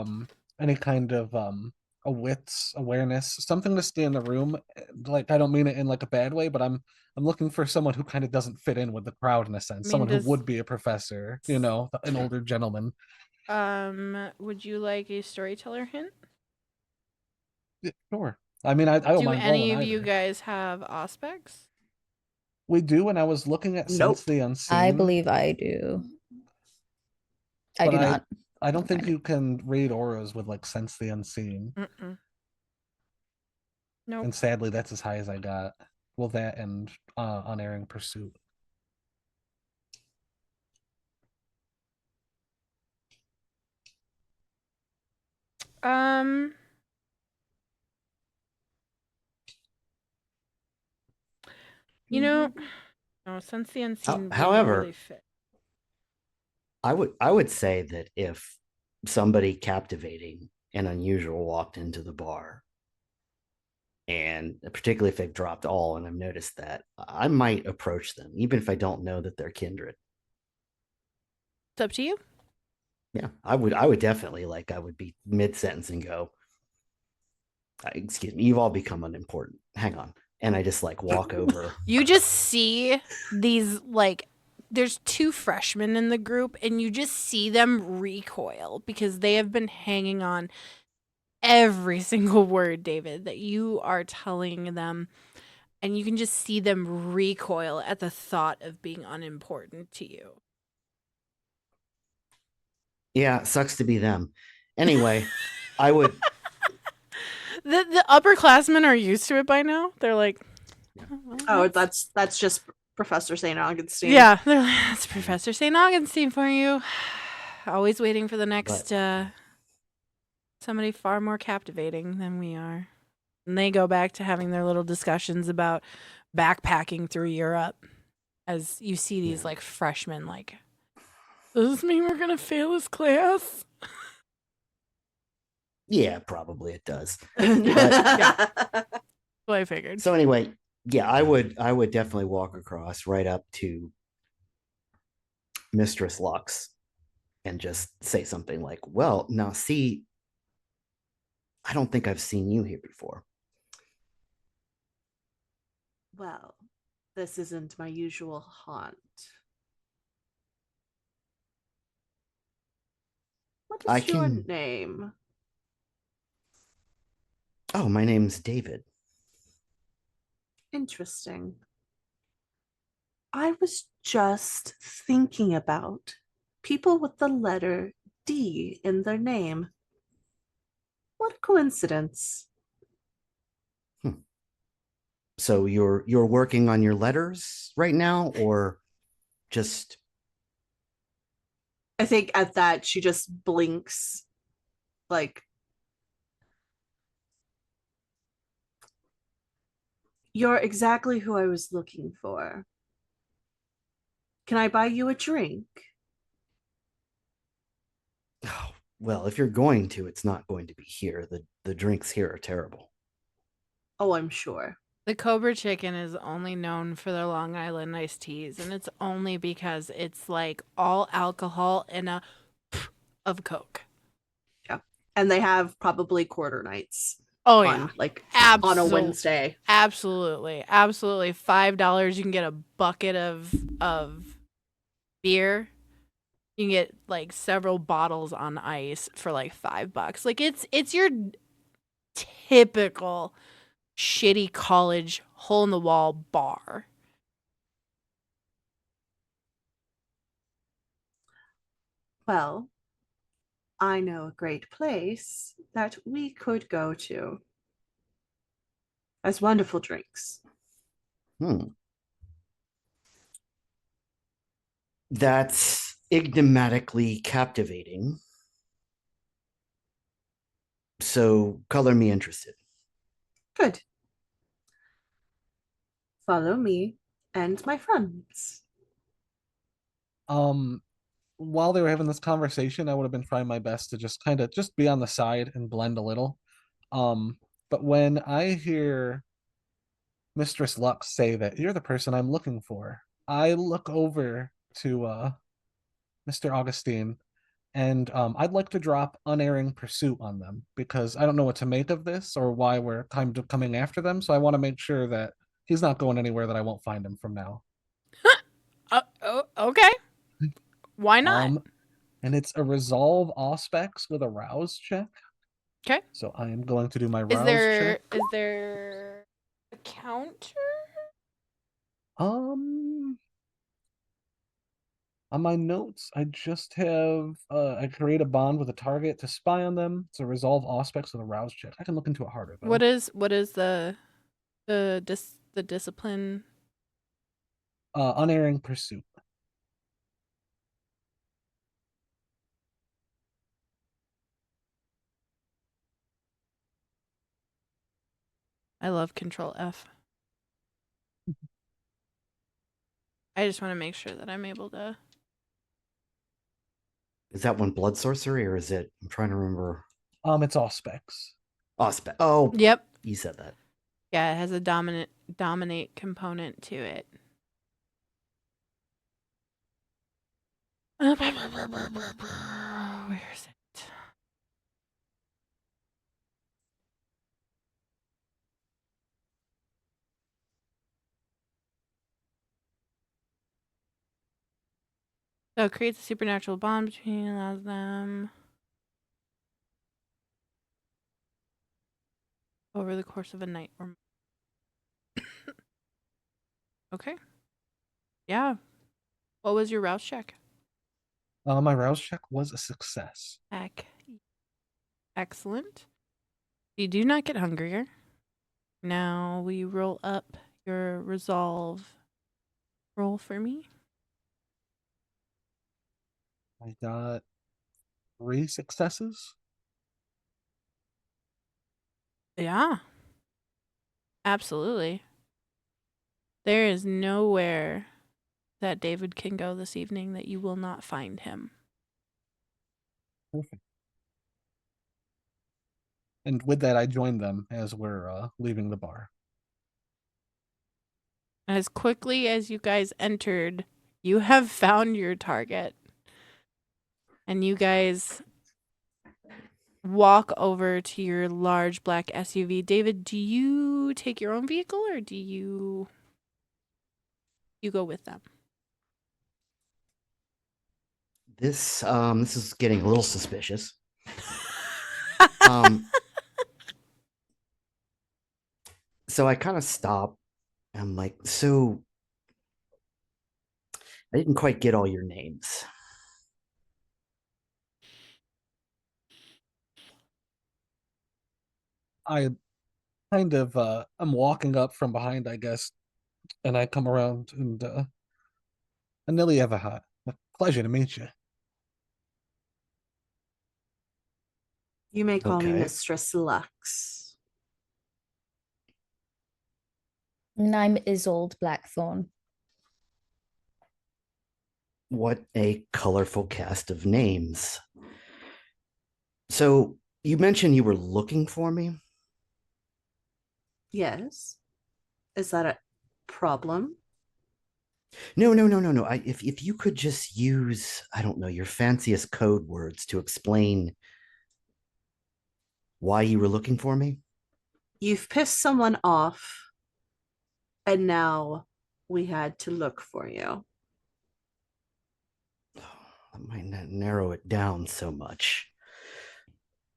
any kind of a wits awareness, something to stay in the room? Like, I don't mean it in like a bad way, but I'm looking for someone who kind of doesn't fit in with the crowd in a sense. mean, Someone who does- would be a professor, an older gentleman. Would you like a storyteller hint? Yeah, sure. I mean, I don't Do mind any rolling of you either. guys have aspects? We do, and I was looking at Nope. Sense the Unseen. I believe I do. I But do not. I don't think Fine. you can read auras with like Sense the Unseen. Mm-mm. Nope. And sadly, that's as high as I got. Well, that and Unerring Pursuit. Um, you know, no, sense the unseen wouldn't However, really fit. I would say that if somebody captivating and unusual walked into the bar, and particularly if they've dropped all, and I've noticed that, I might approach them, even if I don't know that they're kindred. It's up to you. Yeah, I would definitely I would be mid sentence and go, excuse me, you've all become unimportant. Hang on. And I just walk over. You just see these there's two freshmen in the group, and you just see them recoil because they have been hanging on every single word, David, that you are telling them, and you can just see them recoil at the thought of being unimportant to you. Yeah, sucks to be them. Anyway, I would. The upperclassmen are used to it by now. They're like, Oh, that's just Professor St. Augustine. Yeah, they're like, that's Professor St. Augustine for you. Always waiting for the next somebody far more captivating than we are. And they go back to having their little discussions about backpacking through Europe as you see these freshmen does this mean we're going to fail this class? Yeah, probably it does. That's what I figured. So anyway, yeah, I would definitely walk across right up to Mistress Lux and just say something like, well, now see, I don't think I've seen you here before. Well, this isn't my usual haunt. What is your name? Oh, my name's David. Interesting. I was just thinking about people with the letter D in their name. What coincidence. So you're working on your letters right now, or just? I think at that she just blinks you're exactly who I was looking for. Can I buy you a drink? Oh, well, if you're going to, it's not going to be here. The drinks here are terrible. Oh, I'm sure. The Cobra Chicken is only known for their Long Island iced teas, and it's only because it's all alcohol and a of Coke. Yeah. And they have probably quarter nights. Oh, yeah. On a Wednesday. Absolutely. Absolutely. $5, you can get a bucket of beer. You can get several bottles on ice for $5. It's your typical shitty college hole in the wall bar. Well, I know a great place that we could go to. Has wonderful drinks. That's enigmatically captivating. So color me interested. Good. Follow me and my friends. While they were having this conversation, I would have been trying my best to just kind of just be on the side and blend a little. But when I hear Mistress Lux say that you're the person I'm looking for, I look over to Mr. Augustine, and I'd like to drop unerring pursuit on them because I don't know what to make of this or why we're kind of coming after them. So I want to make sure that he's not going anywhere that I won't find him from now. Okay. Why not? And it's a resolve aspects with a rouse check. Okay. So I am going to do my rouse check. Is there a counter? On my notes, I just have I create a bond with a target to spy on them. It's a resolve aspects with a rouse check. I can look into it harder though. What is the discipline? Unerring pursuit. I love Control F. I just want to make sure that I'm able to. Is that one blood sorcery or is it? I'm trying to remember. It's all specs. Oh, Yep. you said that. Yeah, it has a dominate component to it. Where is it? So it creates a supernatural bond between allows them over the course of a night or okay. Yeah. What was your rouse check? My rouse check was a success. Excellent. You do not get hungrier. Now we roll up your resolve. Roll for me. I got 3 successes. Yeah. Absolutely. There is nowhere that David can go this evening that you will not find him. Perfect. And with that, I joined them as we're leaving the bar. As quickly as you guys entered, you have found your target. And you guys walk over to your large black SUV. David, do you take your own vehicle or do you go with them? This is getting a little suspicious. So I kind of stop. I'm like, so I didn't quite get all your names. I kind of I'm walking up from behind, I guess, and I come around and Anili Everhart. Pleasure to meet you. You may call me Okay. Mistress Lux. And I'm Isolde Blackthorn. What a colorful cast of names. So you mentioned you were looking for me? Yes. Is that a problem? No. If you could just use, I don't know, your fanciest code words to explain why you were looking for me. You've pissed someone off, and now we had to look for you. That might not narrow it down so much.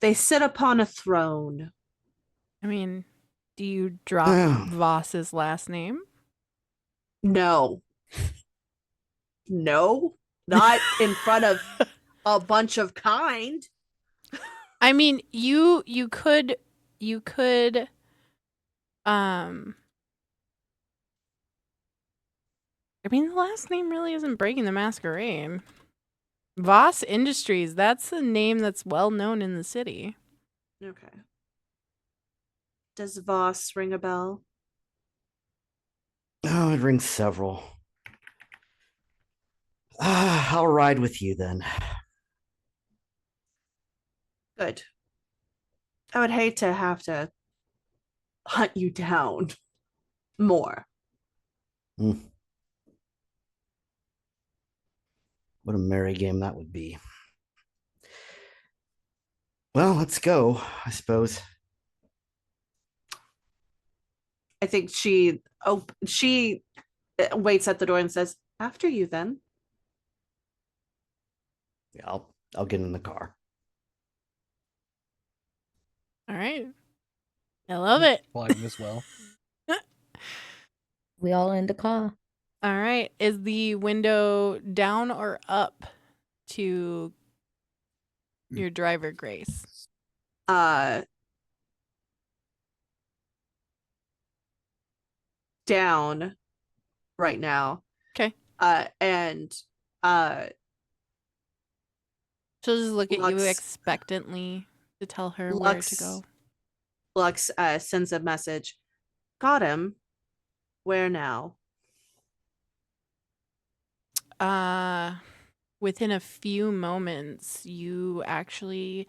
They sit upon a throne. I mean, do you drop Voss's last name? No. No, not in front of a bunch of kind. I mean, you could I mean, the last name really isn't breaking the Masquerade. Voss Industries, that's a name that's well known in the city. Okay. Does Voss ring a bell? Oh, it rings several. I'll ride with you then. Good. I would hate to have to hunt you down more. What a merry game that would be. Well, let's go, I suppose. I think she waits at the door and says, "After you then." Yeah, I'll get in the car. All right. I love it. Flying as well. We all in the car. All right. Is the window down or up to your driver, Grace? Down right now. Okay. And She'll just look at you Lux- expectantly to tell her where to go. Lux sends a message. Got him. Where now? Within a few moments, you actually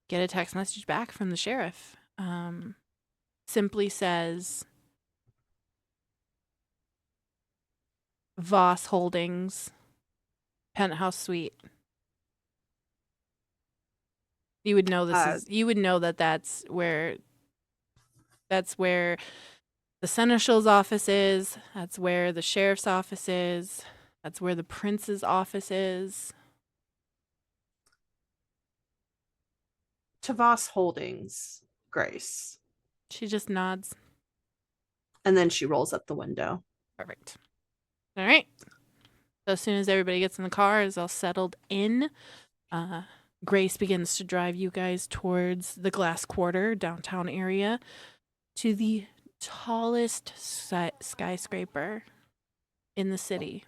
get a text message back from the sheriff. Simply says, Voss Holdings, penthouse suite. You would know you would know that that's where the Seneschal's office is. That's where the sheriff's office is. That's where the prince's office is. To Voss Holdings, Grace. She just nods. And then she rolls up the window. Perfect. All right. So as soon as everybody gets in the car, is all settled in, Grace begins to drive you guys towards the Glass Quarter downtown area to the tallest skyscraper in the city.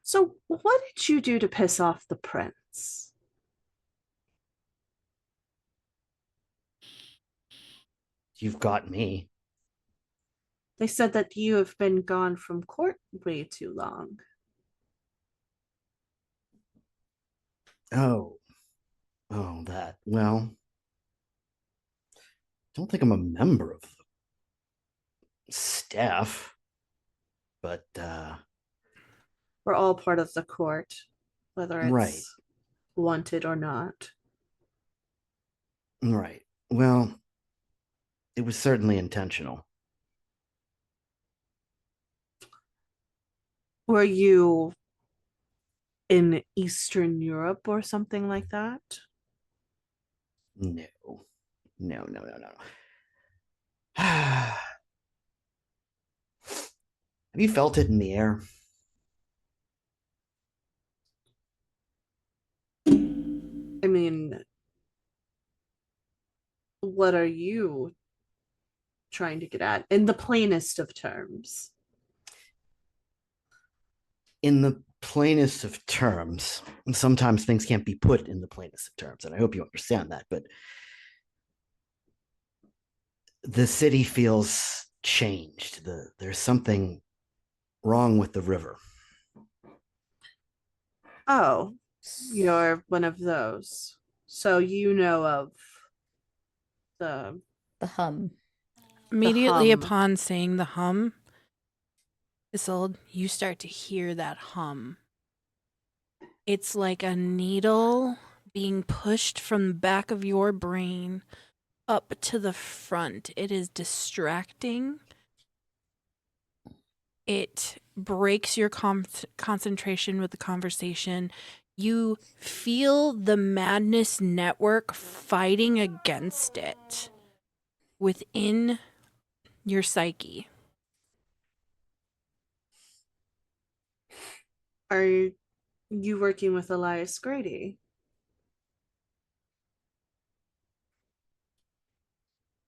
So what did you do to piss off the prince? You've got me. They said that you have been gone from court way too long. Oh, that. Well, don't think I'm a member of the staff, but We're all part of the court, whether it's right. wanted or not. Right. Well, it was certainly intentional. Were you in Eastern Europe or something like that? No. Have you felt it in the air? I mean, what are you trying to get at in the plainest of terms? In the plainest of terms, and sometimes things can't be put in the plainest of terms, and I hope you understand that, but the city feels changed. There's something wrong with the river. Oh, you're one of those. So you know of the The hum. Immediately hum. upon saying the hum, Isolde, you start to hear that hum. It's like a needle being pushed from the back of your brain up to the front. It is distracting. It breaks your concentration with the conversation. You feel the madness network fighting against it within your psyche. Are you working with Elias Grady?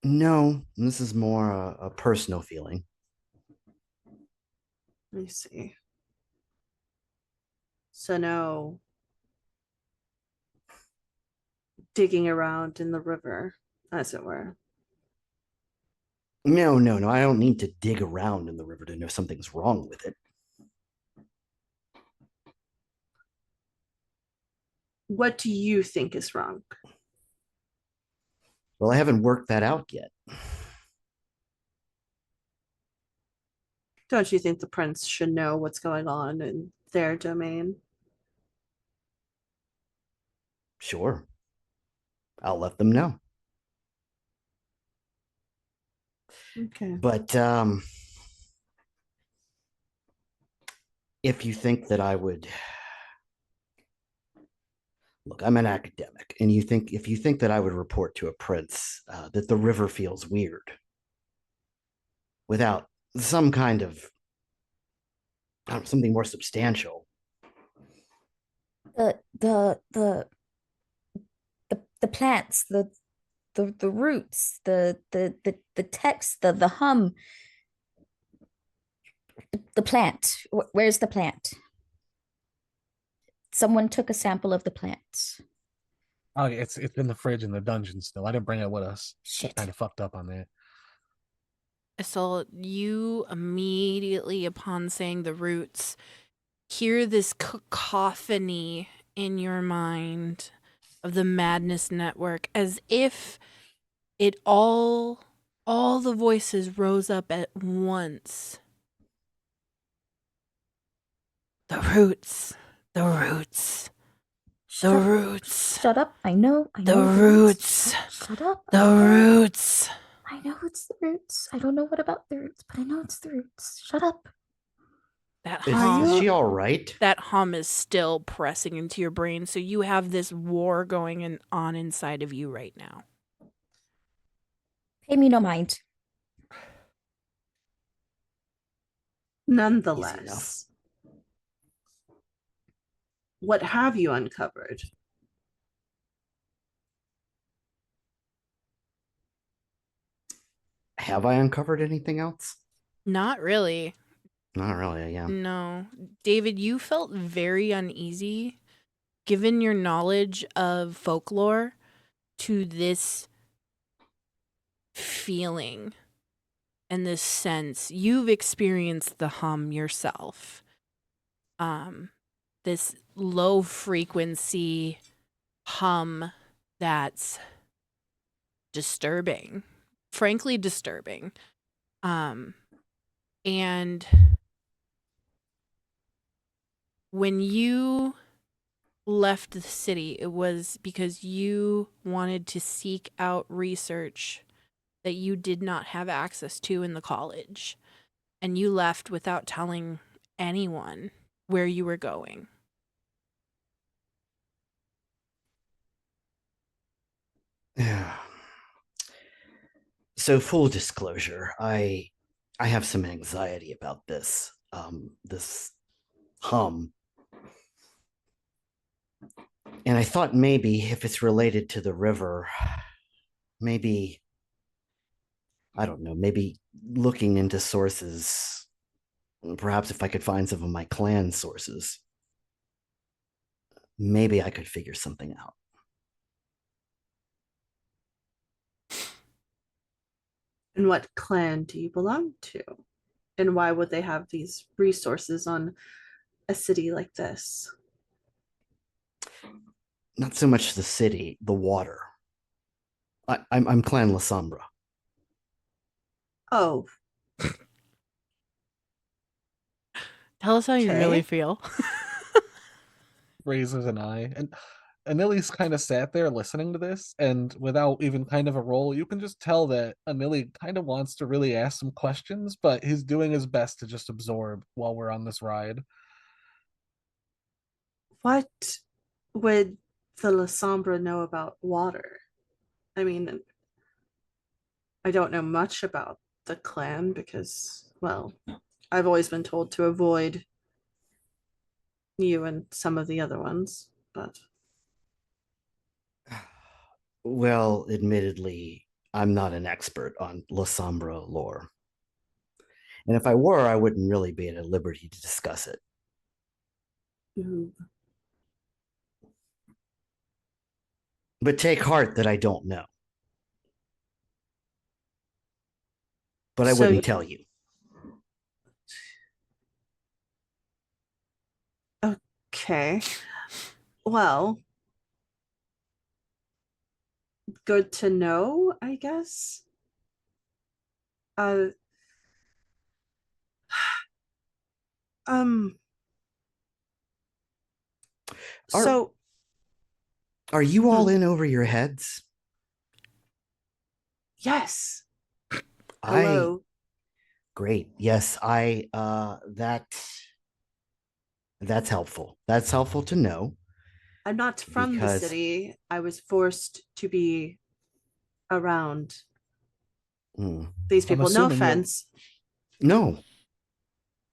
No, this is more a personal feeling. Let me see. So no digging around in the river, as it were. No. I don't need to dig around in the river to know something's wrong with it. What do you think is wrong? Well, I haven't worked that out yet. Don't you think the prince should know what's going on in their domain? Sure. I'll let them know. Okay. But if you think that I would look, I'm an academic, and if you think that I would report to a prince that the river feels weird without some kind of something more substantial. The plants, the roots, the text, the hum, the plant. Where's the plant? Someone took a sample of the plants. Oh, it's in the fridge in the dungeon still. I didn't bring it with us. Shit. Kind of fucked up on that. So you immediately, upon saying the roots, hear this cacophony in your mind of the Madness Network, as if it all the voices rose up at once. The roots, the roots, the Shut up. roots, Shut up. I know. the it's roots, Shut up. the roots. I know it's the roots. I don't know what about the roots, but I know it's the roots. Shut up. That Is, hum, is she all right? that hum is still pressing into your brain, so you have this war going on inside of you right now. Pay me no mind. Nonetheless, what have you uncovered? Have I uncovered anything else? Not really. Not really, yeah. No. David, you felt very uneasy given your knowledge of folklore to this feeling and this sense. You've experienced the hum yourself. This low frequency hum that's disturbing. Frankly disturbing. And when you left the city, it was because you wanted to seek out research that you did not have access to in the college. And you left without telling anyone where you were going. Yeah. So full disclosure, I have some anxiety about this. This hum. And I thought maybe if it's related to the river, maybe I don't know, maybe looking into sources, perhaps if I could find some of my clan sources, maybe I could figure something out. And what clan do you belong to? And why would they have these resources on a city like this? Not so much the city, the water. I'm Clan Lasombra. Oh, Tell us how you really Okay. feel. Raises an eye. And Anili's kind of sat there listening to this, and without even kind of a roll, you can just tell that Anili kind of wants to really ask some questions, but he's doing his best to just absorb while we're on this ride. what would the Lasombra know about water? I mean, I don't know much about the clan because, well, I've always been told to avoid you and some of the other ones, but Well, admittedly, I'm not an expert on Lasombra lore. And if I were, I wouldn't really be at liberty to discuss it. ooh, But take heart that I don't know. But I So- wouldn't tell you. okay. Well, good to know, I guess. Uh, um, Are- so Are you all Hmm. in over your heads? yes. I Hello. Great. Yes, I that's helpful. That's helpful to know I'm not from the because city. I was forced to be around hmm, these I'm people. No assuming you're offense. no,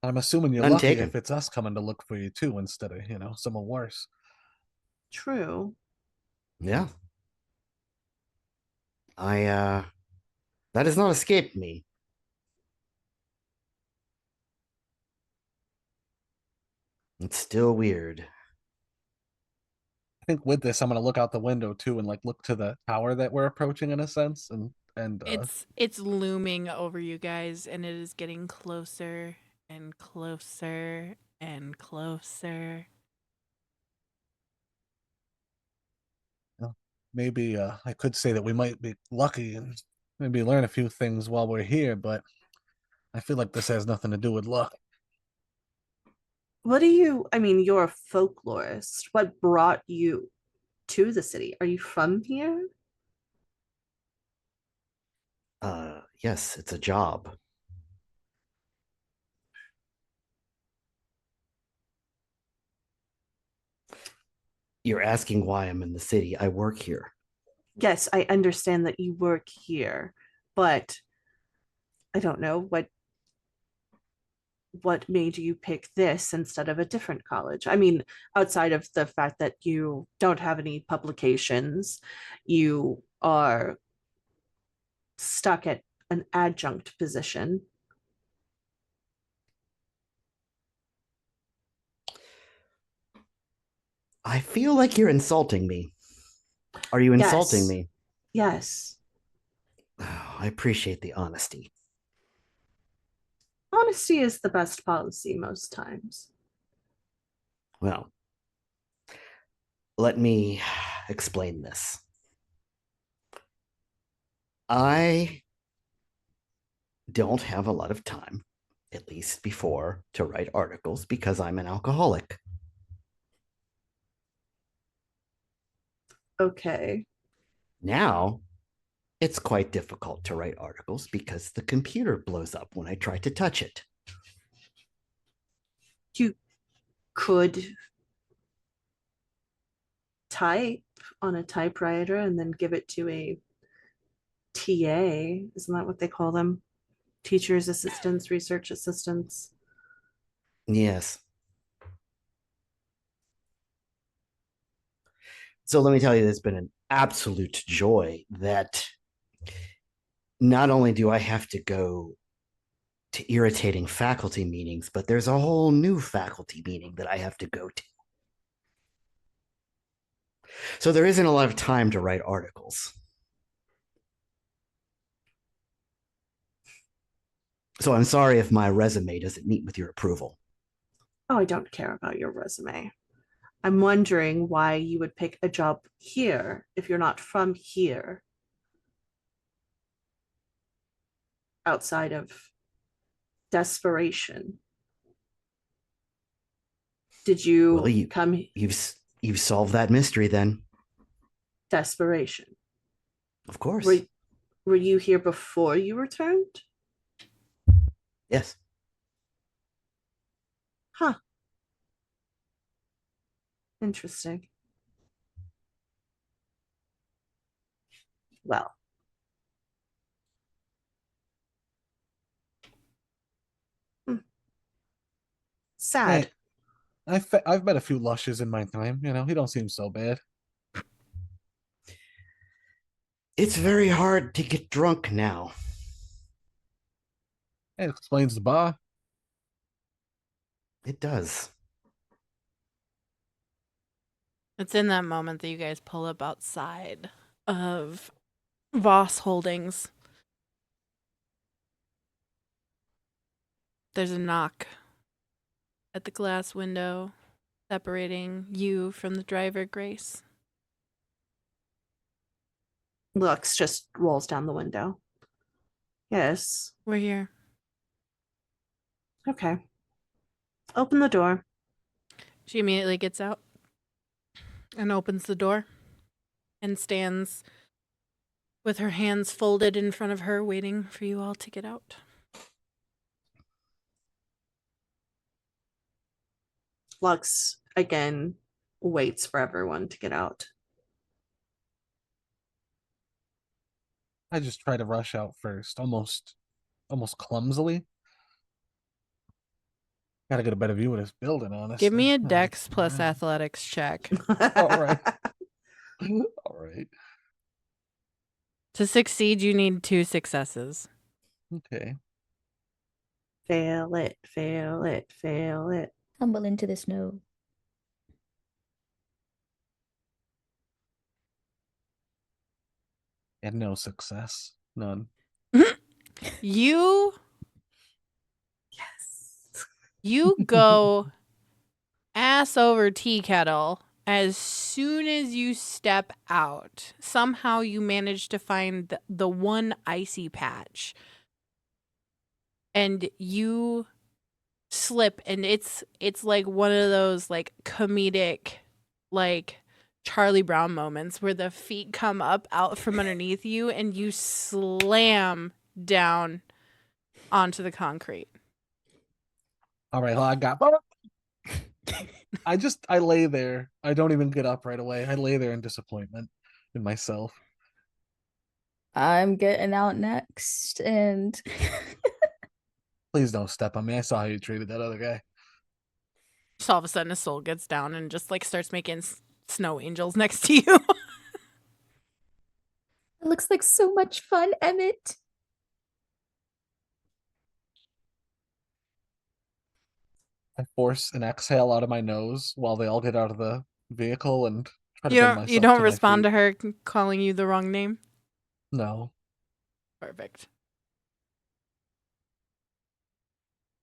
I'm assuming you're none lucky taken. if it's us coming to look for you too, instead of, someone worse. True. Yeah. I that has not escaped me. It's still weird. I think with this, I'm gonna look out the window too and like look to the tower that we're approaching in a sense, and It's looming over you guys, and it is getting closer and closer and closer. maybe I could say that we might be lucky and maybe learn a few things while we're here, but I feel like this has nothing to do with luck. What do you, I mean, you're a folklorist. What brought you to the city? Are you from here? Yes, it's a job. You're asking why I'm in the city. I work here. Yes, I understand that you work here, but I don't know what made you pick this instead of a different college. I mean, outside of the fact that you don't have any publications, you are stuck at an adjunct position. I feel like you're insulting me. Are you insulting Yes. me? Yes. Oh, I appreciate the honesty. Honesty is the best policy most times. Well, let me explain this. I don't have a lot of time, at least before, to write articles because I'm an alcoholic. Okay. Now, it's quite difficult to write articles because the computer blows up when I try to touch it. You could type on a typewriter and then give it to a TA. Isn't that what they call them? Teachers' assistants, research assistants. Yes. So let me tell you, it's been an absolute joy that not only do I have to go to irritating faculty meetings, but there's a whole new faculty meeting that I have to go to. So there isn't a lot of time to write articles. So I'm sorry if my resume doesn't meet with your approval. Oh, I don't care about your resume. I'm wondering why you would pick a job here if you're not from here, outside of desperation. Did Well, you come you've solved that mystery then. desperation? Of course. Were you here before you returned? Yes. Huh. Interesting. Well, sad. Hey, I've met a few lushes in my time. You know, he don't seem so bad. It's very hard to get drunk now. It explains the bar. It does. It's in that moment that you guys pull up outside of Voss Holdings. There's a knock at the glass window separating you from the driver, Grace. Lux just rolls down the window. Yes. We're here. Okay. Open the door. She immediately gets out and opens the door and stands with her hands folded in front of her, waiting for you all to get out. Lux again waits for everyone to get out. I just try to rush out first, almost clumsily. Gotta get a better view of this building, honestly. Give me a Dex plus athletics check. All right. All right. To succeed, you need 2 successes. Okay. Fail it, fail it, fail it. Tumble into the snow. And no success. None. You Yes. you go ass over tea kettle as soon as you step out. Somehow you manage to find the one icy patch. And you slip, and it's like one of those like comedic like Charlie Brown moments where the feet come up out from underneath you and you slam down onto the concrete. All right, well, I got. I lay there. I don't even get up right away. I lay there in disappointment in myself. I'm getting out next, and Please don't step on me. I saw how you treated that other guy. Just all of a sudden, a soul gets down and just like starts making snow angels next to you. it looks like so much fun, Emmett. I force an exhale out of my nose while they all get out of the vehicle and try to You bring don't myself to my respond feet. to her calling you the wrong name. No. Perfect.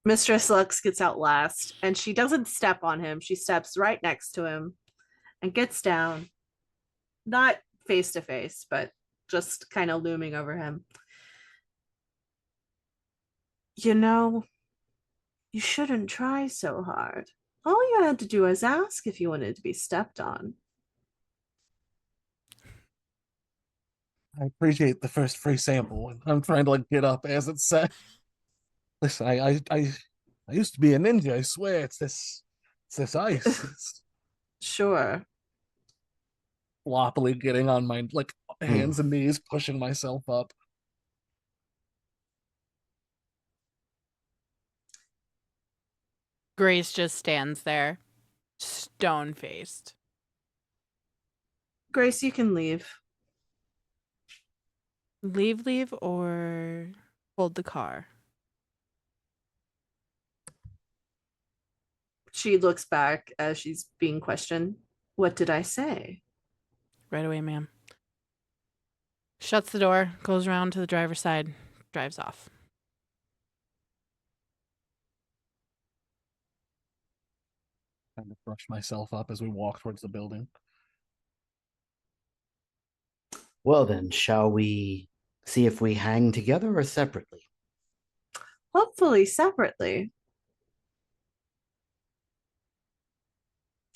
Mistress Lux gets out last, and she doesn't step on him. She steps right next to him and gets down, not face to face, but just kind of looming over him. You know, you shouldn't try so hard. All you had to do was ask if you wanted to be stepped on. I appreciate the first free sample. I'm trying to like get up as it's said. Listen, I used to be a ninja. I swear, it's this ice. It's Sure. floppily getting on my like hands and knees, pushing myself up. Grace just stands there, stone faced. Grace, you can leave. Leave, or hold the car? She looks back as she's being questioned. What did I say? Right away, ma'am. Shuts the door, goes around to the driver's side, drives off. Trying to brush myself up as we walk towards the building. Well, then, shall we see if we hang together or separately? Hopefully separately.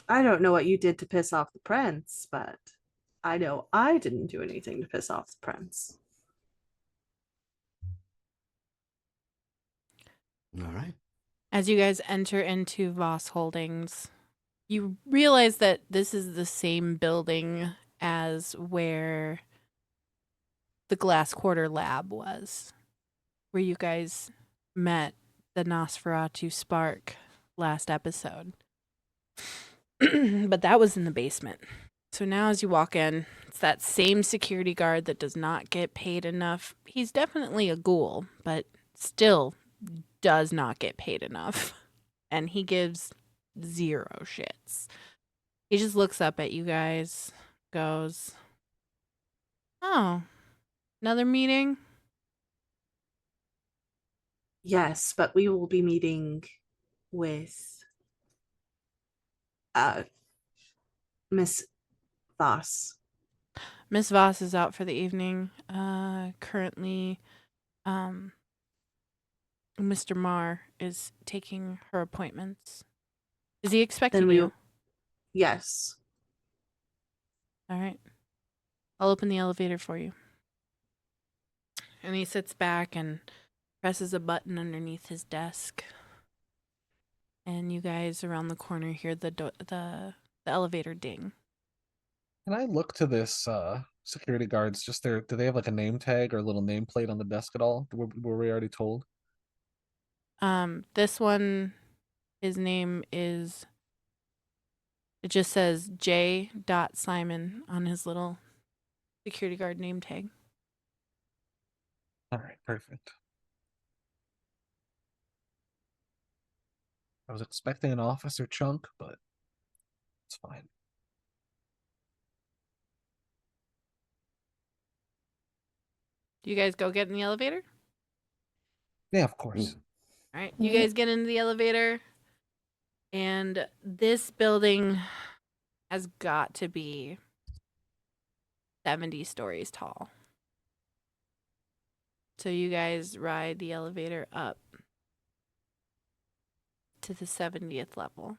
I don't know what you did to piss off the prince, but I know I didn't do anything to piss off the prince. All right. As you guys enter into Voss Holdings, you realize that this is the same building as where the Glass Quarter Lab was, where you guys met the Nosferatu Spark last episode. But that was in the basement. So now as you walk in, it's that same security guard that does not get paid enough. He's definitely a ghoul, but still does not get paid enough. And he gives zero shits. He just looks up at you guys, goes, "Oh, another meeting?" Yes, but we will be meeting with Miss Voss. Miss Voss is out for the evening. Currently, Mr. Marr is taking her appointments. Is he expecting Then we you? Yes. All right. I'll open the elevator for you. And he sits back and presses a button underneath his desk. And you guys around the corner hear the elevator ding. Can I look to this security guards? Just there, do they have like a name tag or a little nameplate on the desk at all? Were we already told? This one, his name is, it just says J. Simon on his little security guard name tag. All right, perfect. I was expecting an officer chunk, but it's fine. Do you guys go get in the elevator? Yeah, of course. All right. You Yep. guys get into the elevator, and this building has got to be 70 stories tall. So you guys ride the elevator up to the 70th level.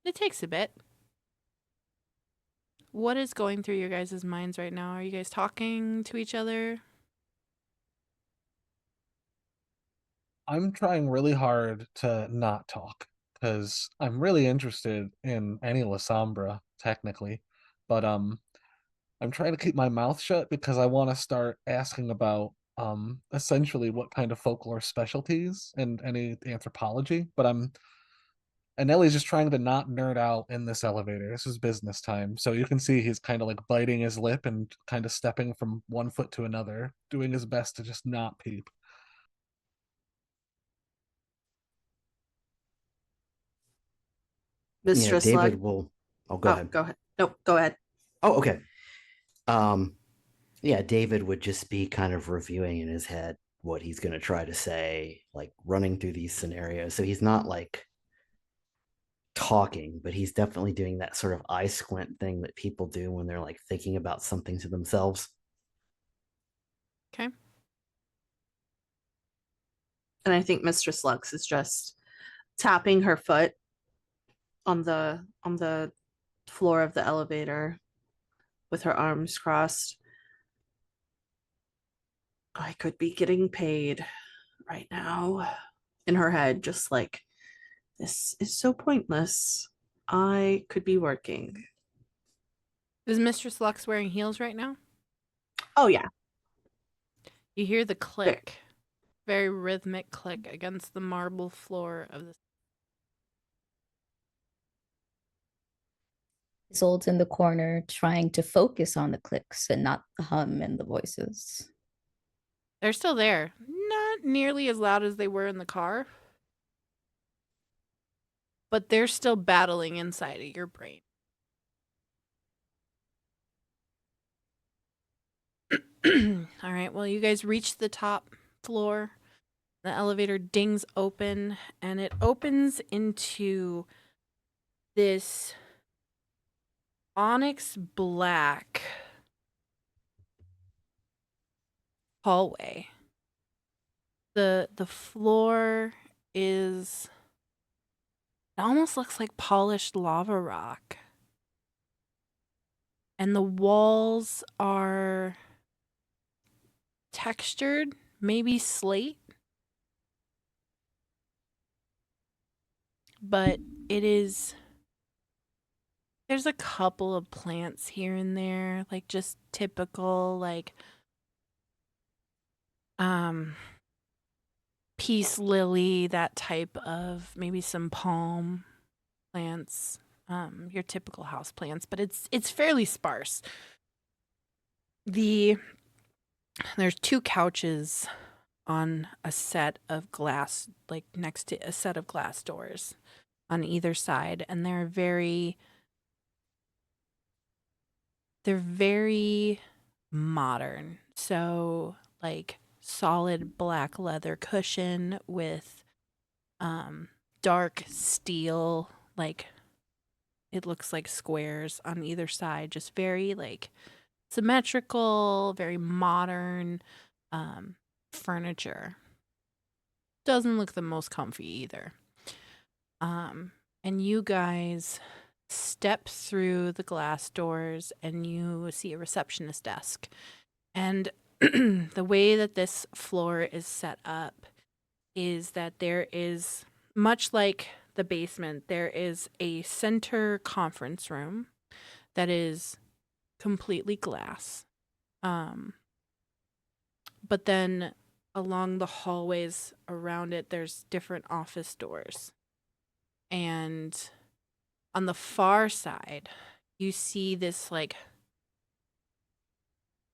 It takes a bit. What is going through your guys' minds right now? Are you guys talking to each other? I'm trying really hard to not talk because I'm really interested in any Lasombra, technically. But I'm trying to keep my mouth shut because I want to start asking about essentially what kind of folklore specialties and any anthropology. But and Ellie's just trying to not nerd out in this elevator. This is business time. So you can see he's kind of like biting his lip and kind of stepping from one foot to another, doing his best to just not peep. Yeah, Mistress David Slug. will. Oh, go Oh, ahead. go ahead. Nope, go ahead. Oh, okay. Yeah, David would just be kind of reviewing in his head what he's going to try to say, like running through these scenarios. So he's not like talking, but he's definitely doing that sort of eye squint thing that people do when they're like thinking about something to themselves. Okay. And I think Mistress Lux is just tapping her foot on the floor of the elevator with her arms crossed. I could be getting paid right now. In her head, just like, this is so pointless. I could be working. Is Mistress Lux wearing heels right now? Oh yeah. You hear the click, very rhythmic click against the marble floor of the. Isolde's in the corner trying to focus on the clicks and not the hum and the voices. They're still there. Not nearly as loud as they were in the car, but they're still battling inside of your brain. All right, well, you guys reach the top floor. The elevator dings open, and it opens into this onyx black hallway. The floor is, it almost looks like polished lava rock. And the walls are textured, maybe slate. But it is, there's a couple of plants here and there, like just typical, like peace lily, that type of, maybe some palm plants, your typical house plants, but it's fairly sparse. There's 2 couches on a set of glass, like next to a set of glass doors on either side, and they're very modern. So like solid black leather cushion with dark steel, like it looks like squares on either side, just very like symmetrical, very modern furniture. Doesn't look the most comfy either. And you guys step through the glass doors and you see a receptionist desk. And the way that this floor is set up is that there is, much like the basement, there is a center conference room that is completely glass. But then along the hallways around it, there's different office doors. And on the far side, you see this like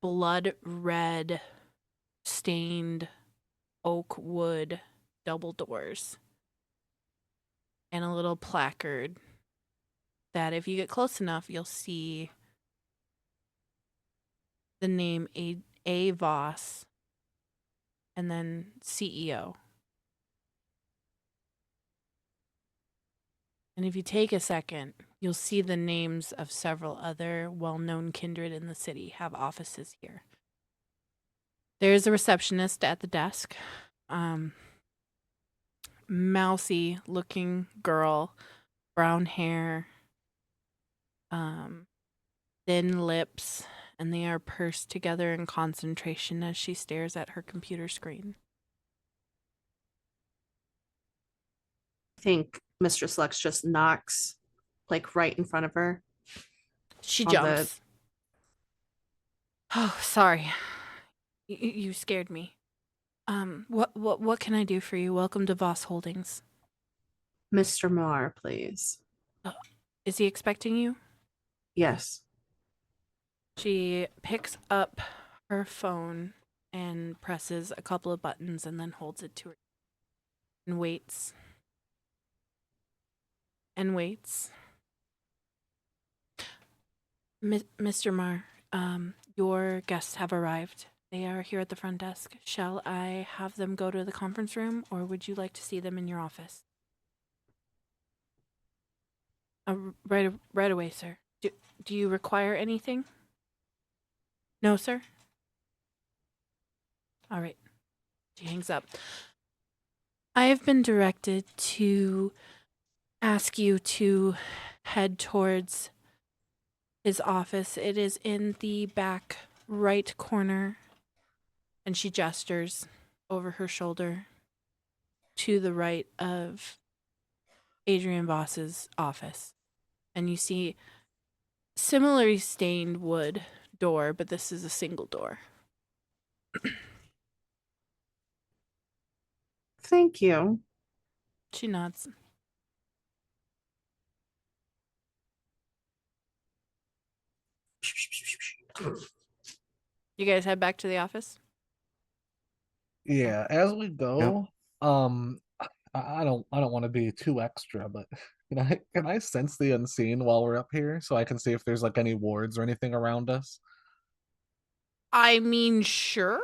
blood red stained oak wood double doors and a little placard that if you get close enough, you'll see the name A. Voss, and then CEO. And if you take a second, you'll see the names of several other well-known kindred in the city have offices here. There's a receptionist at the desk. Mousy looking girl, brown hair, thin lips, and they are pursed together in concentration as she stares at her computer screen. I think Mistress Lux just knocks like right in front of her. She On the- jumps. Oh, sorry. You scared me. What can I do for you? Welcome to Voss Holdings. Mr. Marr, please. Is he expecting you? Yes. She picks up her phone and presses a couple of buttons and then holds it to her and waits. And waits. Mr. Marr, your guests have arrived. They are here at the front desk. Shall I have them go to the conference room, or would you like to see them in your office? Right away, sir. Do you require anything? No, sir? All right. She hangs up. I have been directed to ask you to head towards his office. It is in the back right corner. And she gestures over her shoulder to the right of Adrian Voss's office. And you see similarly stained wood door, but this is a single door. Thank you. She nods. You guys head back to the office? Yeah, as we go, I don't want to be too extra, but can I sense the unseen while we're up here so I can see if there's like any wards or anything around us? I mean, sure.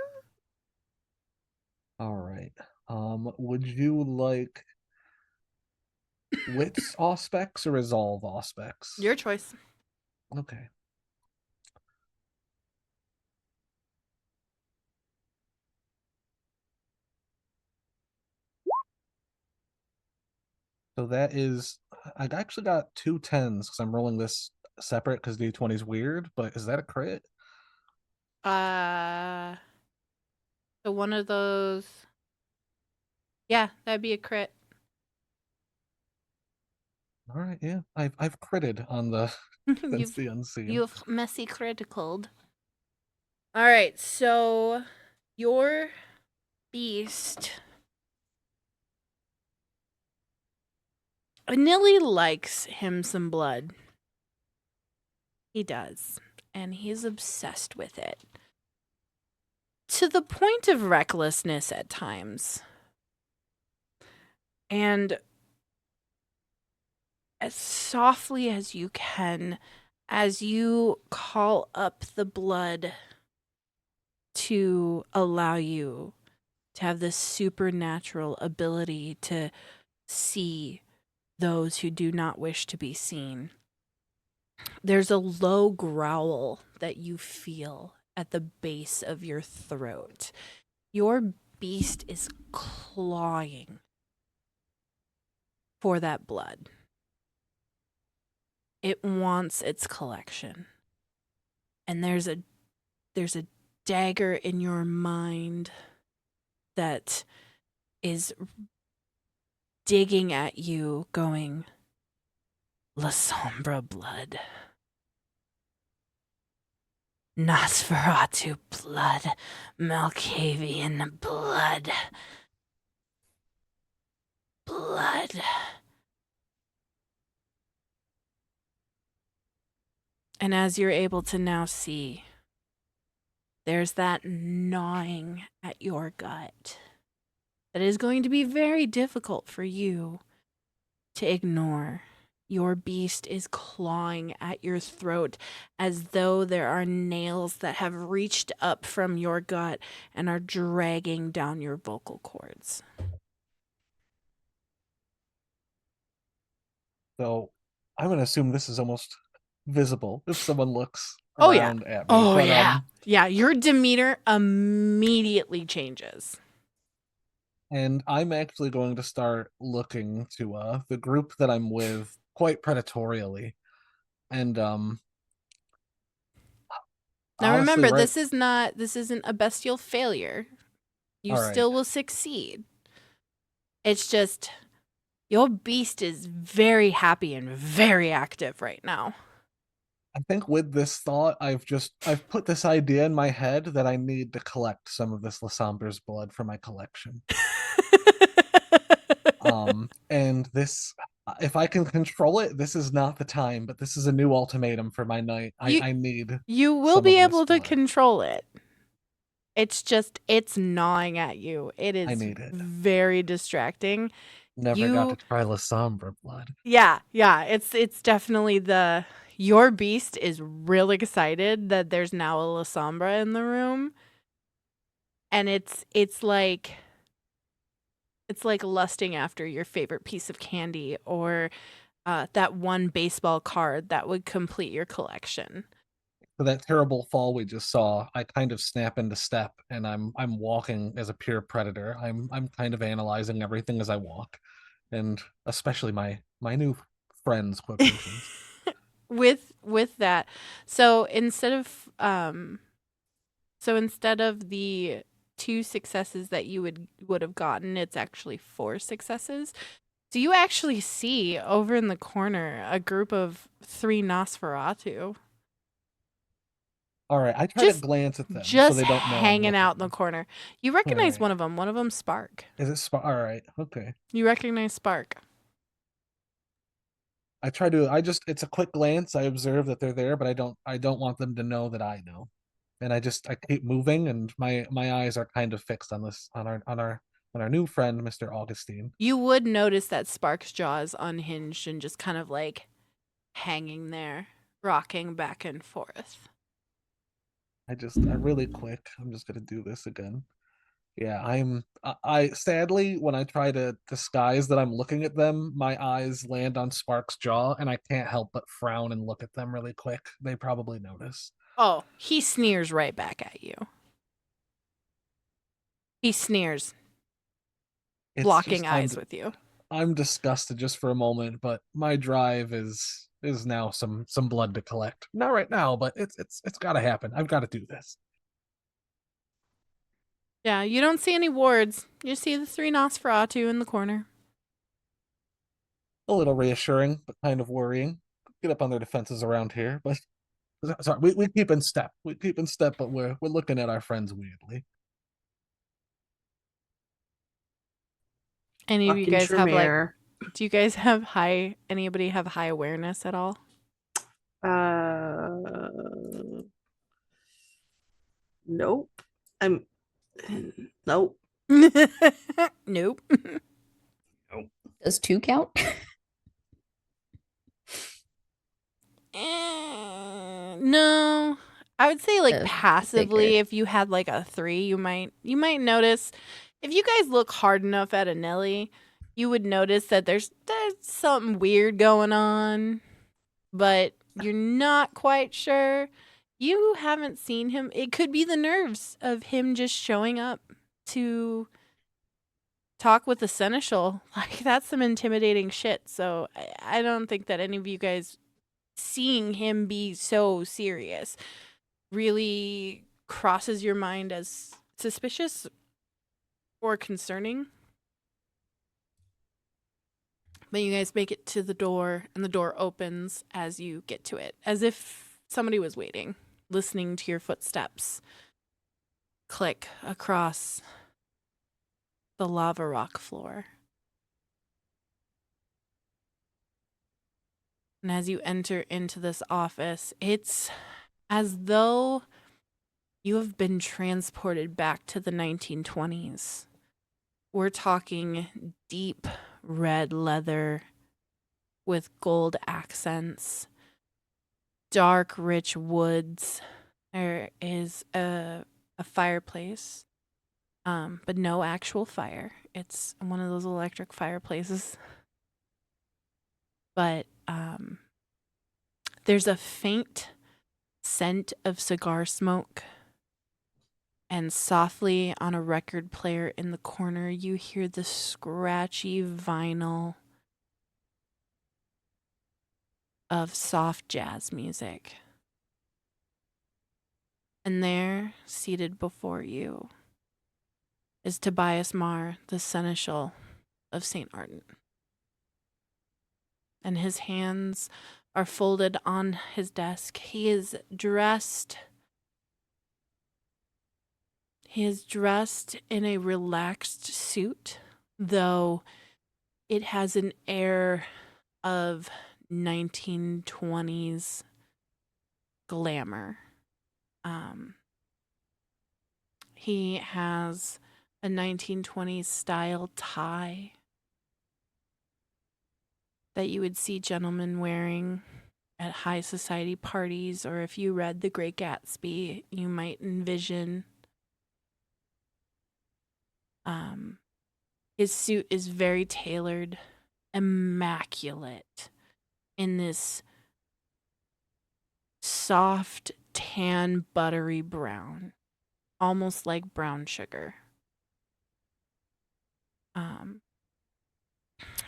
All right. Would you like wits aspects or resolve aspects? Your choice. Okay. So that is, I actually got 2 10s because I'm rolling this separate because D20 is weird, but is that a crit? So one of those. Yeah, that'd be a crit. All right, yeah. I've critted on the sense the unseen. You've messy criticaled. All right, so your beast Nilly likes him some blood. He does, and he's obsessed with it. To the point of recklessness at times. And as softly as you can, as you call up the blood to allow you to have this supernatural ability to see those who do not wish to be seen. There's a low growl that you feel at the base of your throat. Your beast is clawing for that blood. It wants its collection. And there's a dagger in your mind that is digging at you, going, Lasombra blood. Nosferatu blood. Malkavian blood. Blood. And as you're able to now see, there's that gnawing at your gut that is going to be very difficult for you to ignore Your beast is clawing at your throat as though there are nails that have reached up from your gut and are dragging down your vocal cords. So I'm gonna assume this is almost visible if someone looks Oh, yeah. around at me. Oh, But yeah. Yeah, your demeanor immediately changes. and I'm actually going to start looking to the group that I'm with quite predatorially. And Now honestly, remember, right. this isn't a bestial failure. You All right. still will succeed. It's just your beast is very happy and very active right now. I think with this thought, I've put this idea in my head that I need to collect some of this Lasombra's blood for my collection. And this, if I can control it, this is not the time, but this is a new ultimatum for my night. I need You will some be of this able to blood. control it. It's just, it's gnawing at you. It is need it. very distracting. Never got to try Lasombra blood. Yeah. It's definitely your beast is really excited that there's now a Lasombra in the room. And it's like lusting after your favorite piece of candy or that one baseball card that would complete your collection. For that terrible fall we just saw, I kind of snap into step, and I'm walking as a pure predator. I'm kind of analyzing everything as I walk, and especially my new friends' quotations. with that, so instead of the 2 successes that you would have gotten, it's actually 4 successes. So you actually see over in the corner a group of 3 Nosferatu. All right, I try to glance at them just so they don't know I'm hanging looking. out in the corner. You recognize right. one of them. One of them, Spark. Is it Spark? All right, okay. You recognize Spark. I try to. It's a quick glance. I observe that they're there, but I don't want them to know that I know. And I keep moving, and my eyes are kind of fixed on our new friend, Mr. Augustine. You would notice that Spark's jaw is unhinged and just kind of like hanging there, rocking back and forth. I really quick. I'm just gonna do this again. Yeah, I sadly, when I try to disguise that I'm looking at them, my eyes land on Spark's jaw, and I can't help but frown and look at them really quick. They probably notice. Oh, he sneers right back at you. He sneers, blocking eyes with you. I'm disgusted just for a moment, but my drive is now some blood to collect. Not right now, but it's got to happen. I've got to do this. Yeah, you don't see any wards. You see the 3 Nosferatu in the corner. A little reassuring, but kind of worrying. Get up on their defenses around here, but sorry, we keep in step. We keep in step, but we're looking at our friends weirdly. Any of you guys have do you guys have anybody have high awareness at all? Nope. Nope. Nope. Does 2 count? No. I would say like I passively, figured. if you had like a 3, you might notice. If you guys look hard enough at a Nelly, you would notice that there's something weird going on, but you're not quite sure. You haven't seen him. It could be the nerves of him just showing up to talk with the Seneschal. Like, that's some intimidating shit. So I don't think that any of you guys seeing him be so serious really crosses your mind as suspicious or concerning. But you guys make it to the door, and the door opens as you get to it, as if somebody was waiting, listening to your footsteps click across the lava rock floor. And as you enter into this office, it's as though you have been transported back to the 1920s. We're talking deep red leather with gold accents, dark, rich woods. There is a fireplace, but no actual fire. It's one of those electric fireplaces. But there's a faint scent of cigar smoke. And softly on a record player in the corner, you hear the scratchy vinyl of soft jazz music. And there, seated before you, is Tobias Marr, the Seneschal of St. Ardent. And his hands are folded on his desk. He is dressed in a relaxed suit, though it has an air of 1920s glamour. He has a 1920s style tie that you would see gentlemen wearing at high society parties, or if you read The Great Gatsby, you might envision. His suit is very tailored, immaculate, in this soft, tan, buttery brown, almost like brown sugar.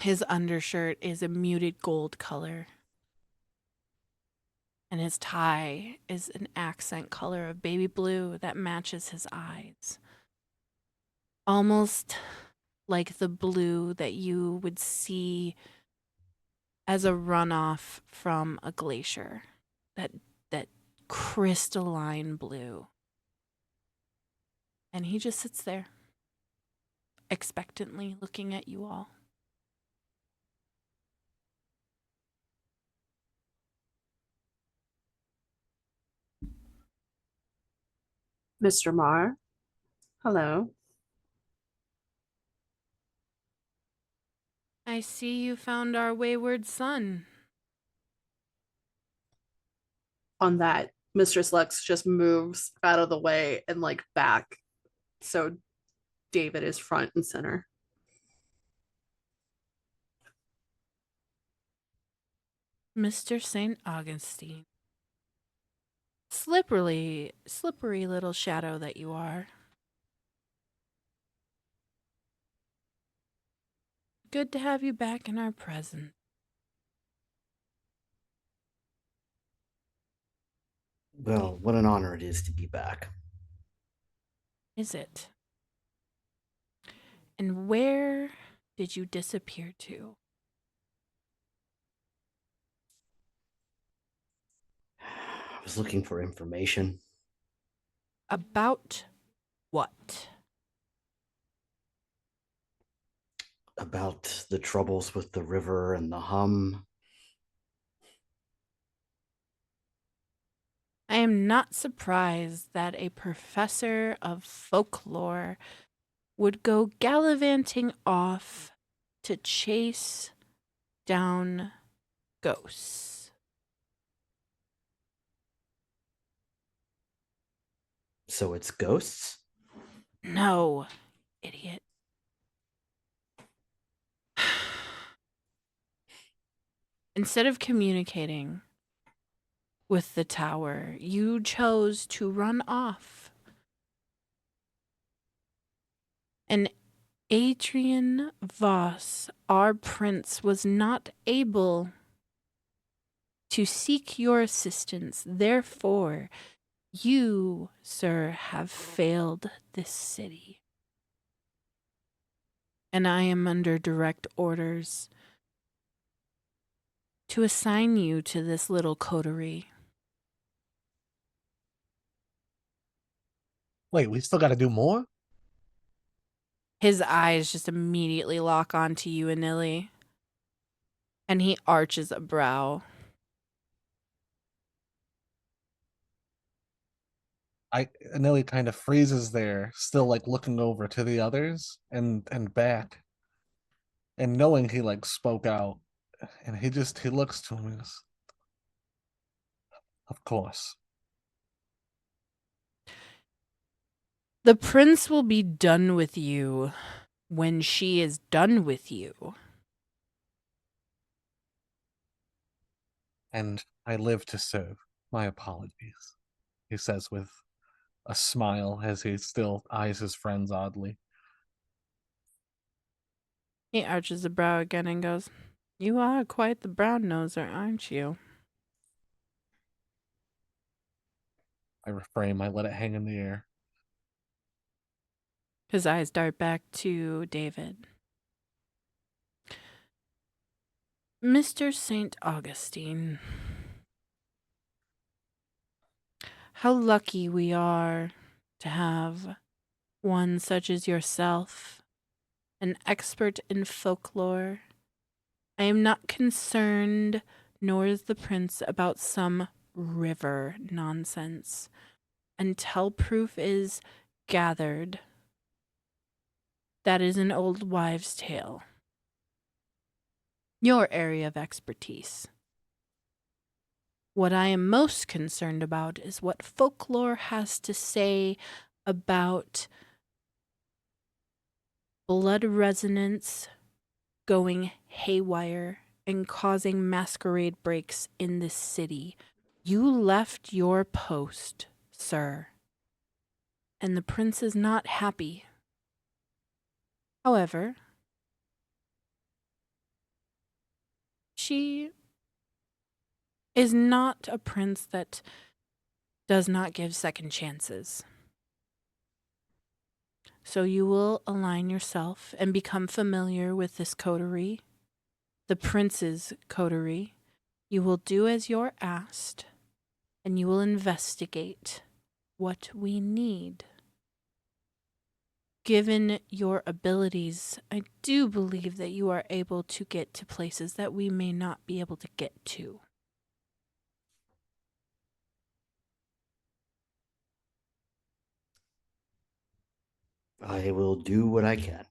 His undershirt is a muted gold color, and his tie is an accent color of baby blue that matches his eyes. Almost like the blue that you would see as a runoff from a glacier. That crystalline blue. And he just sits there, expectantly looking at you all. Mr. Marr, hello. I see you found our wayward son. On that, Mistress Lux just moves out of the way and like back, so David is front and center. Mr. St. Augustine. Slippery little shadow that you are. Good to have you back in our presence. Well, what an honor it is to be back. Is it? And where did you disappear to? I was looking for information. About what? About the troubles with the river and the hum. I am not surprised that a professor of folklore would go gallivanting off to chase down ghosts. So it's ghosts? No, idiot. Instead of communicating with the tower, you chose to run off. And Adrian Voss, our prince, was not able to seek your assistance. Therefore, you, sir, have failed this city. And I am under direct orders to assign you to this little coterie. Wait, we still got to do more? His eyes just immediately lock onto you, Anili. And he arches a brow. Anili kind of freezes there, still like looking over to the others and back. And knowing he like spoke out, And he looks to me and goes, of course. The prince will be done with you when she is done with you. And I live to serve. My apologies, he says with a smile as he still eyes his friends oddly. He arches a brow again and goes, "You are quite the brown noser, aren't you?" I refrain, I let it hang in the air. His eyes dart back to David. Mr. St. Augustine, how lucky we are to have one such as yourself, an expert in folklore. I am not concerned, nor is the prince, about some river nonsense. Until proof is gathered, that is an old wives' tale. Your area of expertise. What I am most concerned about is what folklore has to say about blood resonance going haywire and causing masquerade breaks in this city. You left your post, sir, and the prince is not happy. However, she is not a prince that does not give second chances. So you will align yourself and become familiar with this coterie, the prince's coterie. You will do as you're asked, and you will investigate what we need. Given your abilities, I do believe that you are able to get to places that we may not be able to get to. I will do what I can.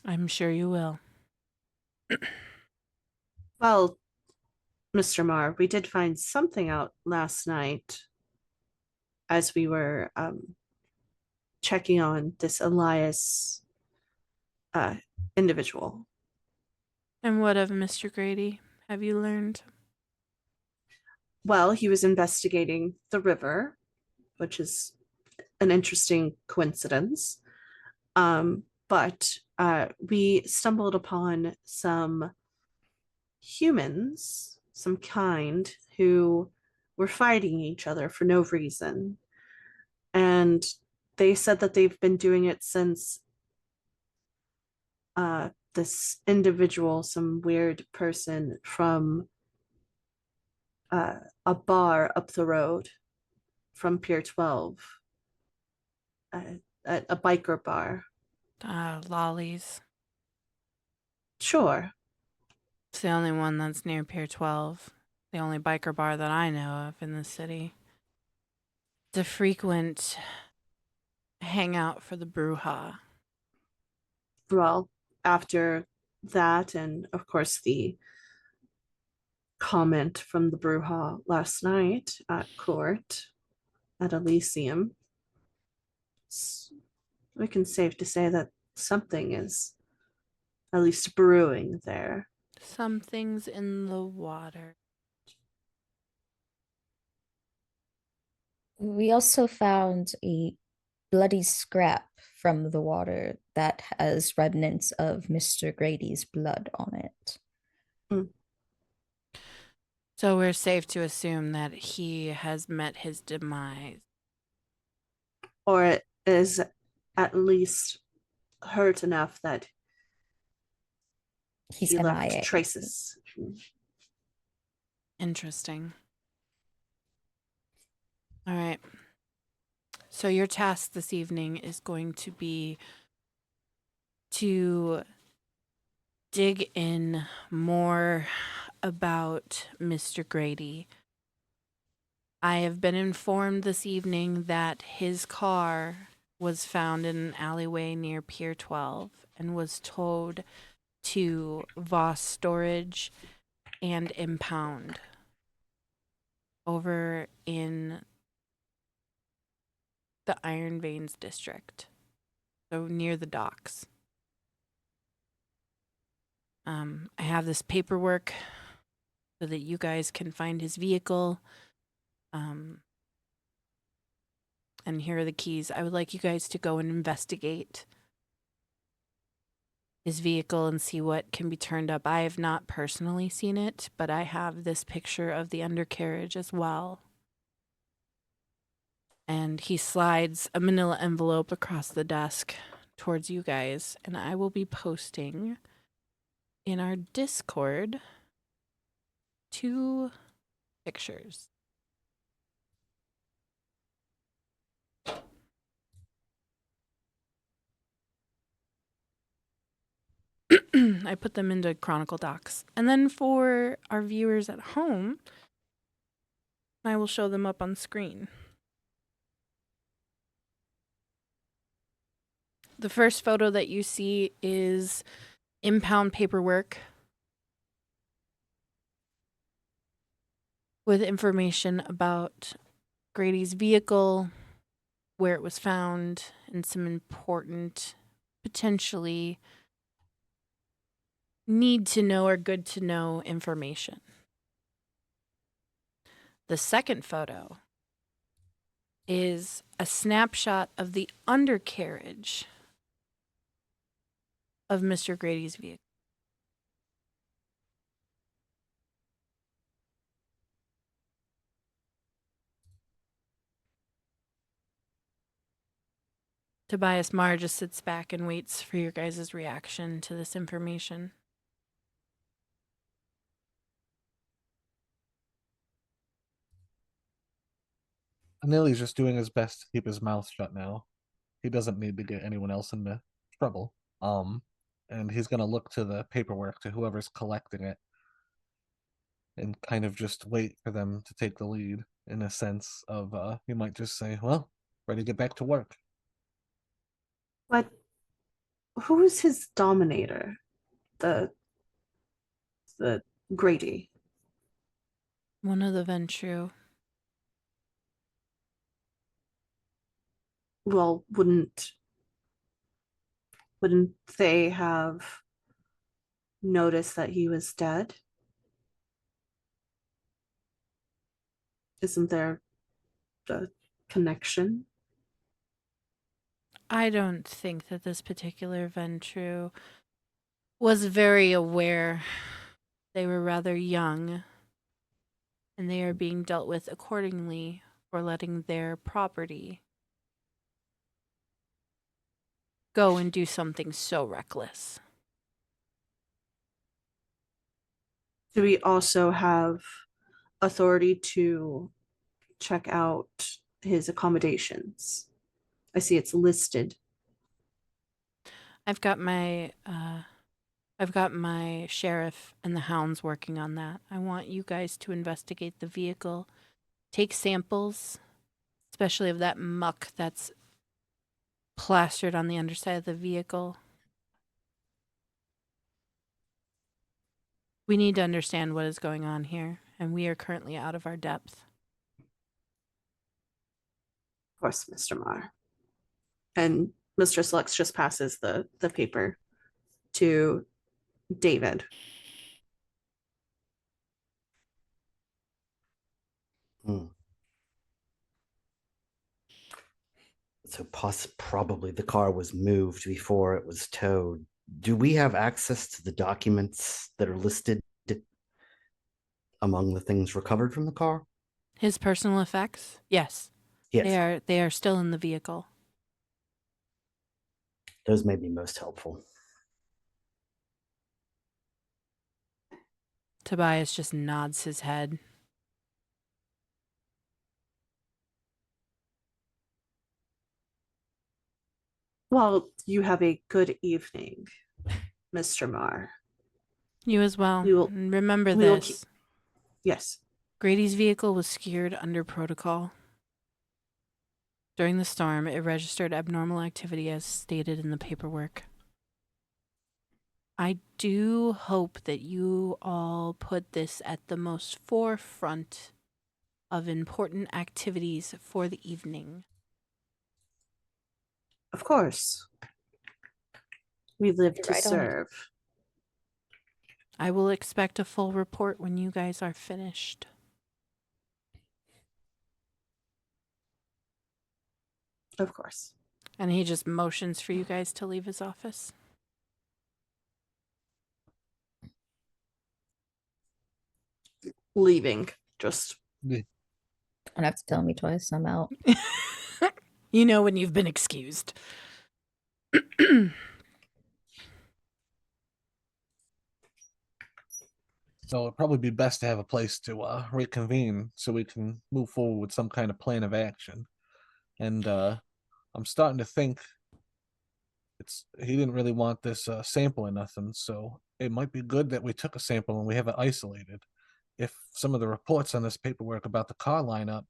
I'm sure you will. Well, Mr. Marr, we did find something out last night as we were checking on this Elias individual. And what of Mr. Grady? Have you learned? Well, he was investigating the river, which is an interesting coincidence. But we stumbled upon some humans, some kind, who were fighting each other for no reason. And they said that they've been doing it since this individual, some weird person from a bar up the road from Pier 12, a biker bar. Lollies. Sure. It's the only one that's near Pier 12. The only biker bar that I know of in the city. It's a frequent hangout for the Bruja. Well, after that, and of course, the comment from the Bruja last night at court at Elysium, we can safe to say that something is at least brewing there. Something's in the water. We also found a bloody scrap from the water that has remnants of Mr. Grady's blood on it. So we're safe to assume that he has met his demise. Or it is at least hurt enough that He's he left MIA. traces. Interesting. All right. So your task this evening is going to be to dig in more about Mr. Grady. I have been informed this evening that his car was found in an alleyway near Pier 12 and was towed to Voss Storage and Impound over in the Iron Veins district, so near the docks. I have this paperwork so that you guys can find his vehicle. And here are the keys. I would like you guys to go and investigate his vehicle and see what can be turned up. I have not personally seen it, but I have this picture of the undercarriage as well. And he slides a manila envelope across the desk towards you guys, and I will be posting in our Discord 2 pictures. I put them into Chronicle Docs. And then for our viewers at home, I will show them up on screen. The first photo that you see is impound paperwork with information about Grady's vehicle, where it was found, and some important, potentially need to know or good to know information. The second photo is a snapshot of the undercarriage of Mr. Grady's vehicle. Tobias Marr just sits back and waits for your guys' reaction to this information. Anili's just doing his best to keep his mouth shut now. He doesn't need to get anyone else into trouble. And he's gonna look to the paperwork, to whoever's collecting it, and kind of just wait for them to take the lead, in a sense of he might just say, well, ready to get back to work. But who is his dominator? The Grady. One of the Ventrue. Well, wouldn't they have noticed that he was dead? Isn't there a connection? I don't think that this particular Ventrue was very aware. They were rather young, and they are being dealt with accordingly for letting their property go and do something so reckless. Do we also have authority to check out his accommodations? I see it's listed. I've got my sheriff and the hounds working on that. I want you guys to investigate the vehicle, take samples, especially of that muck that's plastered on the underside of the vehicle. We need to understand what is going on here, and we are currently out of our depth. Of course, Mr. Marr. And Mr. Slux just passes the paper to David. So probably the car was moved before it was towed. Do we have access to the documents that are listed among the things recovered from the car? His personal effects? Yes. Yes. They are still in the vehicle. Those may be most helpful. Tobias just nods his head. Well, you have a good evening, Mr. Marr. You as well. We will- And remember we will this. Yes. Grady's vehicle was secured under protocol. During the storm, it registered abnormal activity as stated in the paperwork. I do hope that you all put this at the most forefront of important activities for the evening. Of course. We live You're to right on it. serve. I will expect a full report when you guys are finished. Of course. And he just motions for you guys to leave his office. Leaving. Just Don't have to tell me twice. I'm out. You know when you've been excused. So it'd probably be best to have a place to reconvene so we can move forward with some kind of plan of action. And I'm starting to think he didn't really want this sample or nothing, so it might be good that we took a sample and we have it isolated. If some of the reports on this paperwork about the car lineup,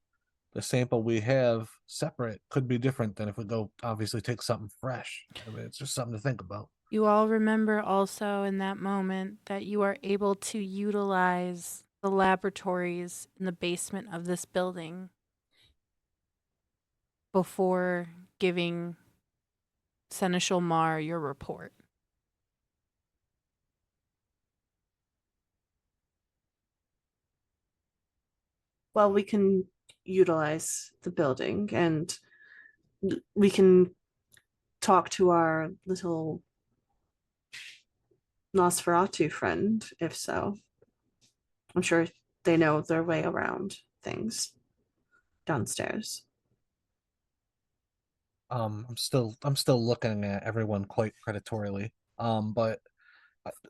the sample we have separate could be different than if we go obviously take something fresh. I mean, it's just something to think about. You all remember also in that moment that you are able to utilize the laboratories in the basement of this building before giving Seneschal Marr your report. well, we can utilize the building and we can talk to our little Nosferatu friend, if so. I'm sure they know their way around things downstairs. I'm still looking at everyone quite predatorily. But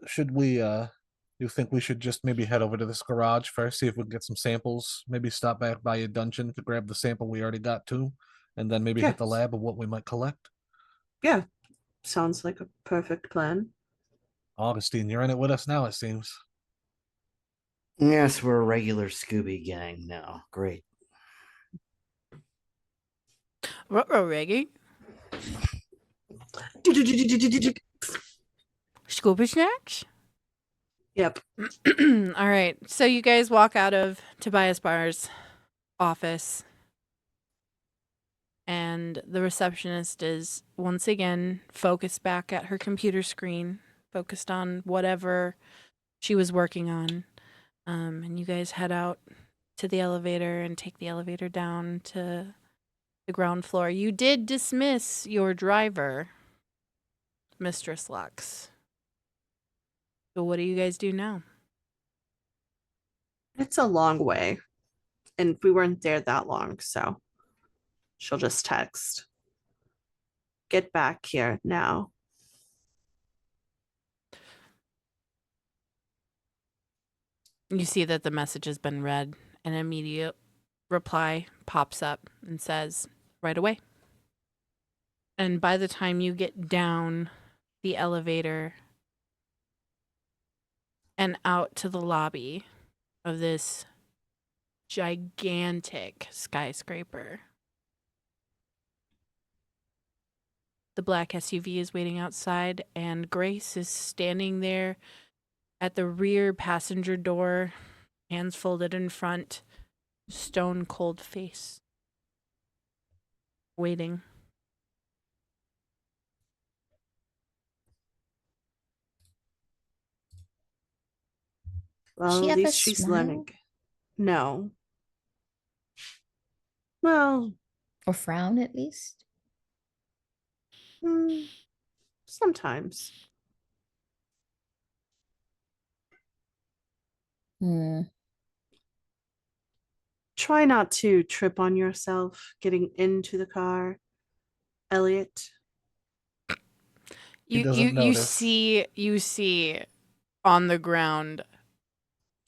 should we you think we should just maybe head over to this garage first, see if we can get some samples, maybe stop back by a dungeon to grab the sample we already got too, and then maybe hit the Yes. lab of what we might collect? Yeah, sounds like a perfect plan. Augustine, you're in it with us now, it seems. Yes, we're a regular Scooby gang now. Great. Ruh-roh, Reggie. Scooby snacks? Yep. All right. So you guys walk out of Tobias Marr's office, and the receptionist is once again focused back at her computer screen, focused on whatever she was working on. And you guys head out to the elevator and take the elevator down to the ground floor. You did dismiss your driver, Mistress Lux. So what do you guys do now? It's a long way. And we weren't there that long, so she'll just text. Get back here now. You see that the message has been read. An immediate reply pops up and says, right away. And by the time you get down the elevator and out to the lobby of this gigantic skyscraper, the black SUV is waiting outside, and Grace is standing there at the rear passenger door, hands folded in front, stone cold face, waiting. Well, She at have a least she's smile? learning. No. Well, Or frown at least? sometimes. Hmm. Try not to trip on yourself getting into the car, Elliot. He doesn't notice. You see on the ground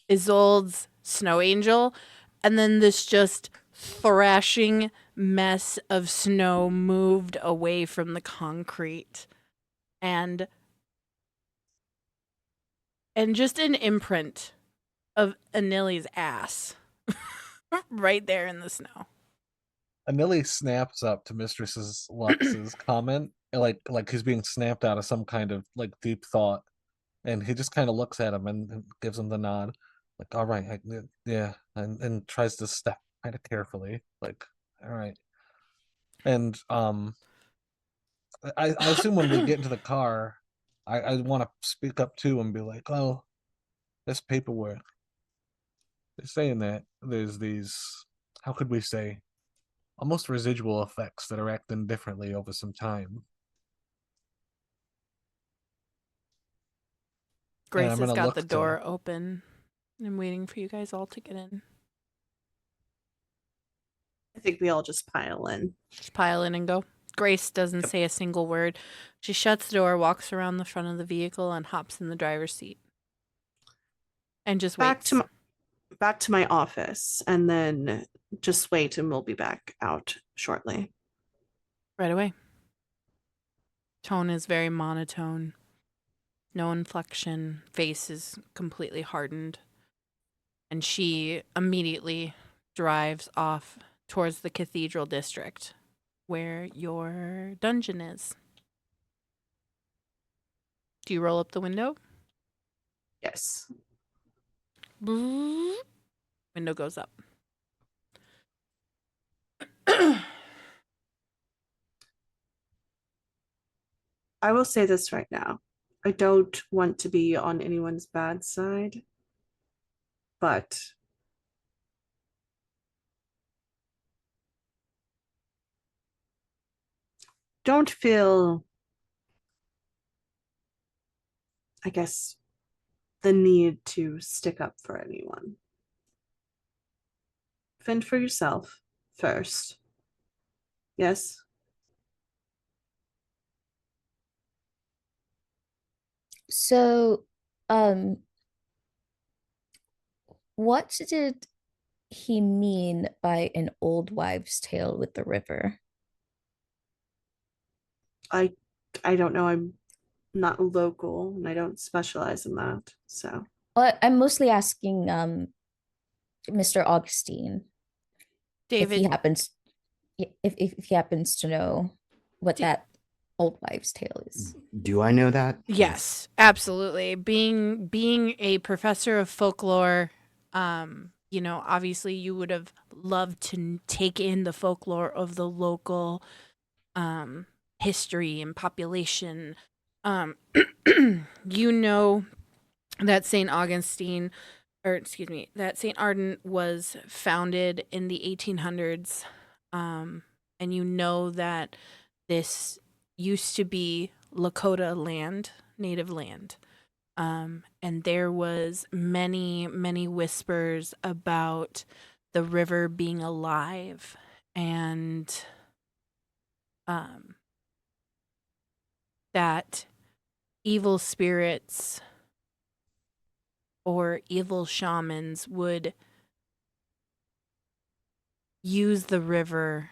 Isolde's snow angel, and then this just thrashing mess of snow moved away from the concrete, and just an imprint of Anili's ass right there in the snow. Anili snaps up to Mistress Lux's comment, like he's being snapped out of some kind of like deep thought, And he just kind of looks at him and gives him the nod, like, all right, yeah, and tries to step kind of carefully, like, all right. And I assume when we get into the car, I want to speak up too and be like, oh, this paperwork. They're saying that there's these, how could we say, almost residual effects that are acting differently over some time. And Grace I'm has gonna got look the to door open and waiting for you guys all to get in. I think we all just pile in. Just pile in and go. Grace doesn't Yep. say a single word. She shuts the door, walks around the front of the vehicle, and hops in the driver's seat. And just waits. Back to my office, and then just wait, and we'll be back out shortly. Right away. Tone is very monotone. No inflection. Face is completely hardened. And she immediately drives off towards the cathedral district where your dungeon is. Do you roll up the window? Yes. Window goes up. I will say this right now. I don't want to be on anyone's bad side, but don't feel, I guess, the need to stick up for anyone. Fend for yourself first. Yes? So, um, what did he mean by an old wives' tale with the river? I don't know. I'm not local and I don't specialize in that. So I'm mostly asking Mr. Augustine if he David, happens if he happens to know what Do- that old wives' tale is. Do I know that? yes, absolutely. Being a professor of folklore, obviously you would have loved to take in the folklore of the local history and population. Um, you know that St. Augustine, or excuse me, that St. Ardent was founded in the 1800s. And you know that this used to be Lakota land, native land. And there was many, many whispers about the river being alive and that evil spirits or evil shamans would use the river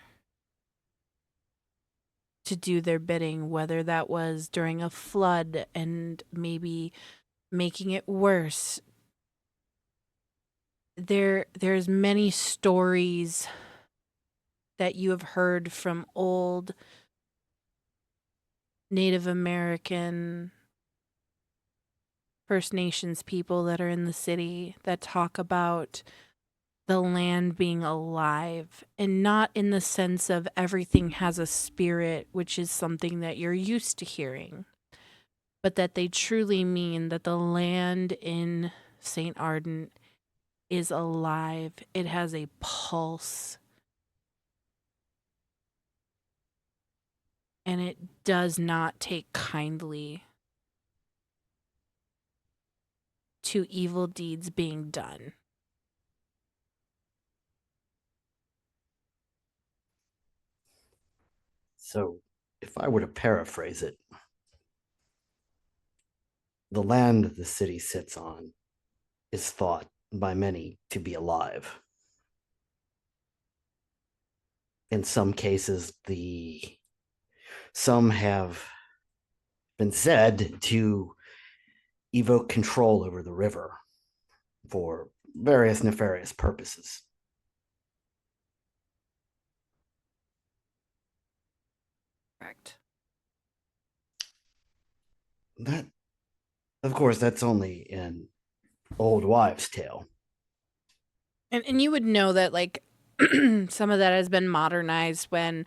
to do their bidding, whether that was during a flood and maybe making it worse. There's many stories that you have heard from old Native American First Nations people that are in the city that talk about the land being alive, and not in the sense of everything has a spirit, which is something that you're used to hearing, but that they truly mean that the land in St. Ardent is alive. It has a pulse. And it does not take kindly to evil deeds being done. So, if I were to paraphrase it, the land the city sits on is thought by many to be alive. In some cases, some have been said to evoke control over the river for various nefarious purposes. Correct. That Of course, that's only an old wives' tale. And you would know that like some of that has been modernized when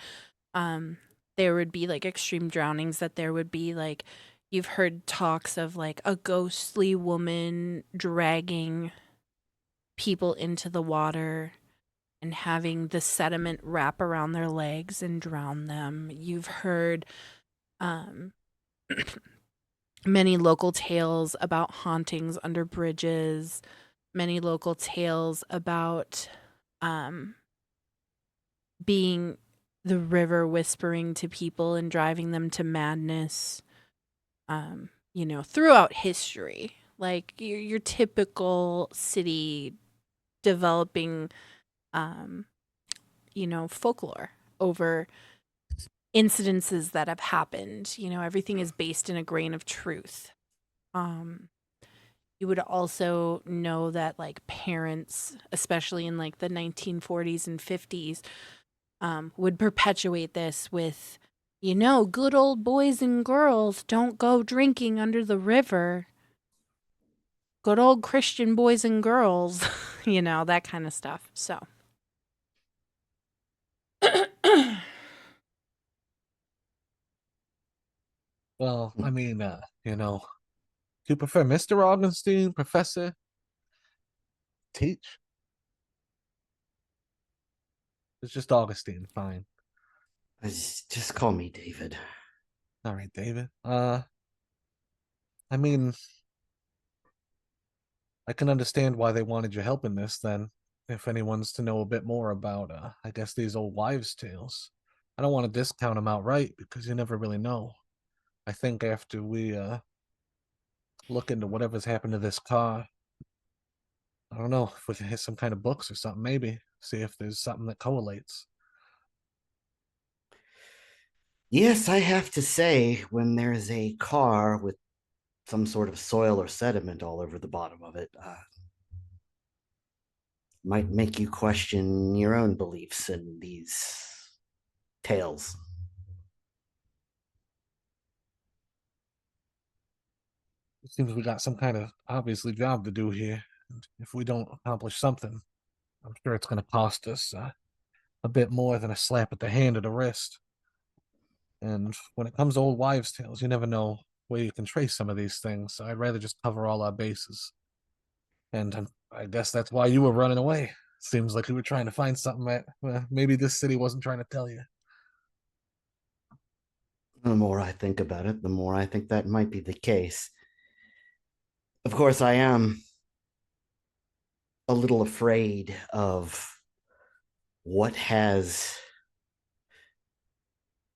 there would be like extreme drownings, that there would be like you've heard talks of like a ghostly woman dragging people into the water and having the sediment wrap around their legs and drown them. You've heard many local tales about hauntings under bridges, many local tales about being the river whispering to people and driving them to madness, throughout history. Like your typical city developing, folklore over incidences that have happened. Everything is based in a grain of truth. You would also know that like parents, especially in like the 1940s and 50s, would perpetuate this with, good old boys and girls don't go drinking under the river. Good old Christian boys and girls, that kind of stuff. So. Well, I mean, do you prefer Mr. Augustine, Professor? Teach? It's just Augustine, fine. Just call me David. All right, David. I mean, I can understand why they wanted your help in this then. If anyone's to know a bit more about, I guess these old wives' tales. I don't want to discount them outright because you never really know. I think after we look into whatever's happened to this car, I don't know if we can hit some kind of books or something. Maybe see if there's something that correlates. Yes, I have to say, when there's a car with some sort of soil or sediment all over the bottom of it, might make you question your own beliefs in these tales. It seems we got some kind of obviously job to do here. And if we don't accomplish something, I'm sure it's going to cost us a bit more than a slap at the hand or the wrist. And when it comes to old wives' tales, you never know where you can trace some of these things. So I'd rather just cover all our bases. And I guess that's why you were running away. Seems like you were trying to find something that maybe this city wasn't trying to tell you. The more I think about it, the more I think that might be the case. Of course, I am a little afraid of what has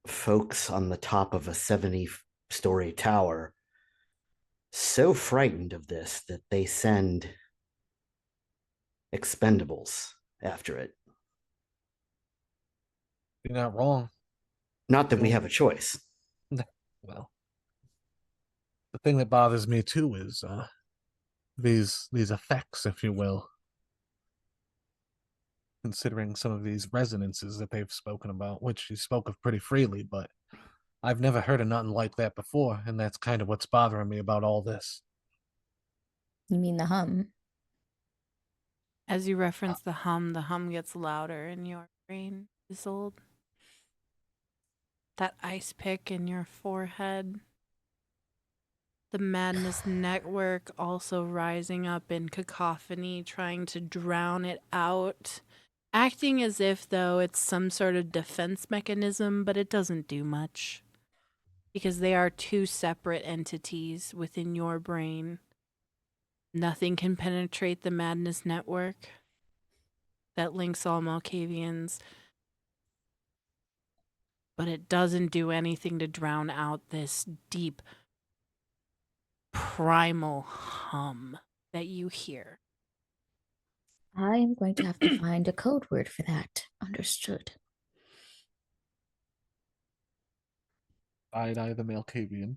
folks on the top of a 70-story tower so frightened of this that they send expendables after it. You're not wrong. Not that we have a choice. Well, the thing that bothers me too is these effects, if you will. Considering some of these resonances that they've spoken about, which he spoke of pretty freely, but I've never heard of nothing like that before, and that's kind of what's bothering me about all this. You mean the hum? As you reference the hum gets louder in your brain, Isolde. That ice pick in your forehead. The madness network also rising up in cacophony, trying to drown it out. Acting as if, though, it's some sort of defense mechanism, but it doesn't do much. Because they are two separate entities within your brain. Nothing can penetrate the madness network that links all Malkavians. But it doesn't do anything to drown out this deep, primal hum that you hear. I am going to have to find a code word for that. Understood. I'd the Malkavian.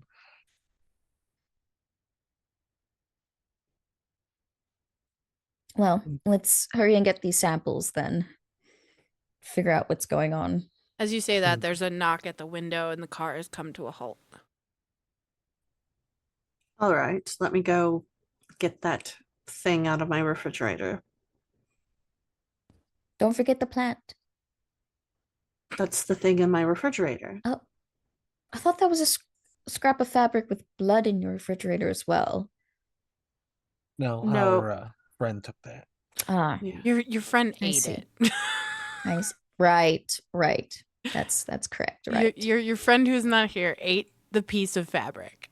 Well, let's hurry and get these samples then. Figure out what's going on. As you say that, there's a knock at the window and the car has come to a halt. All right, let me go get that thing out of my refrigerator. Don't forget the plant. That's the thing in my refrigerator. Oh, I thought that was a scrap of fabric with blood in your refrigerator as well. No, No. our friend took that. Ah, Yeah. Your friend I ate see. it. nice. Right, right. That's correct. Right. Your friend who's not here ate the piece of fabric.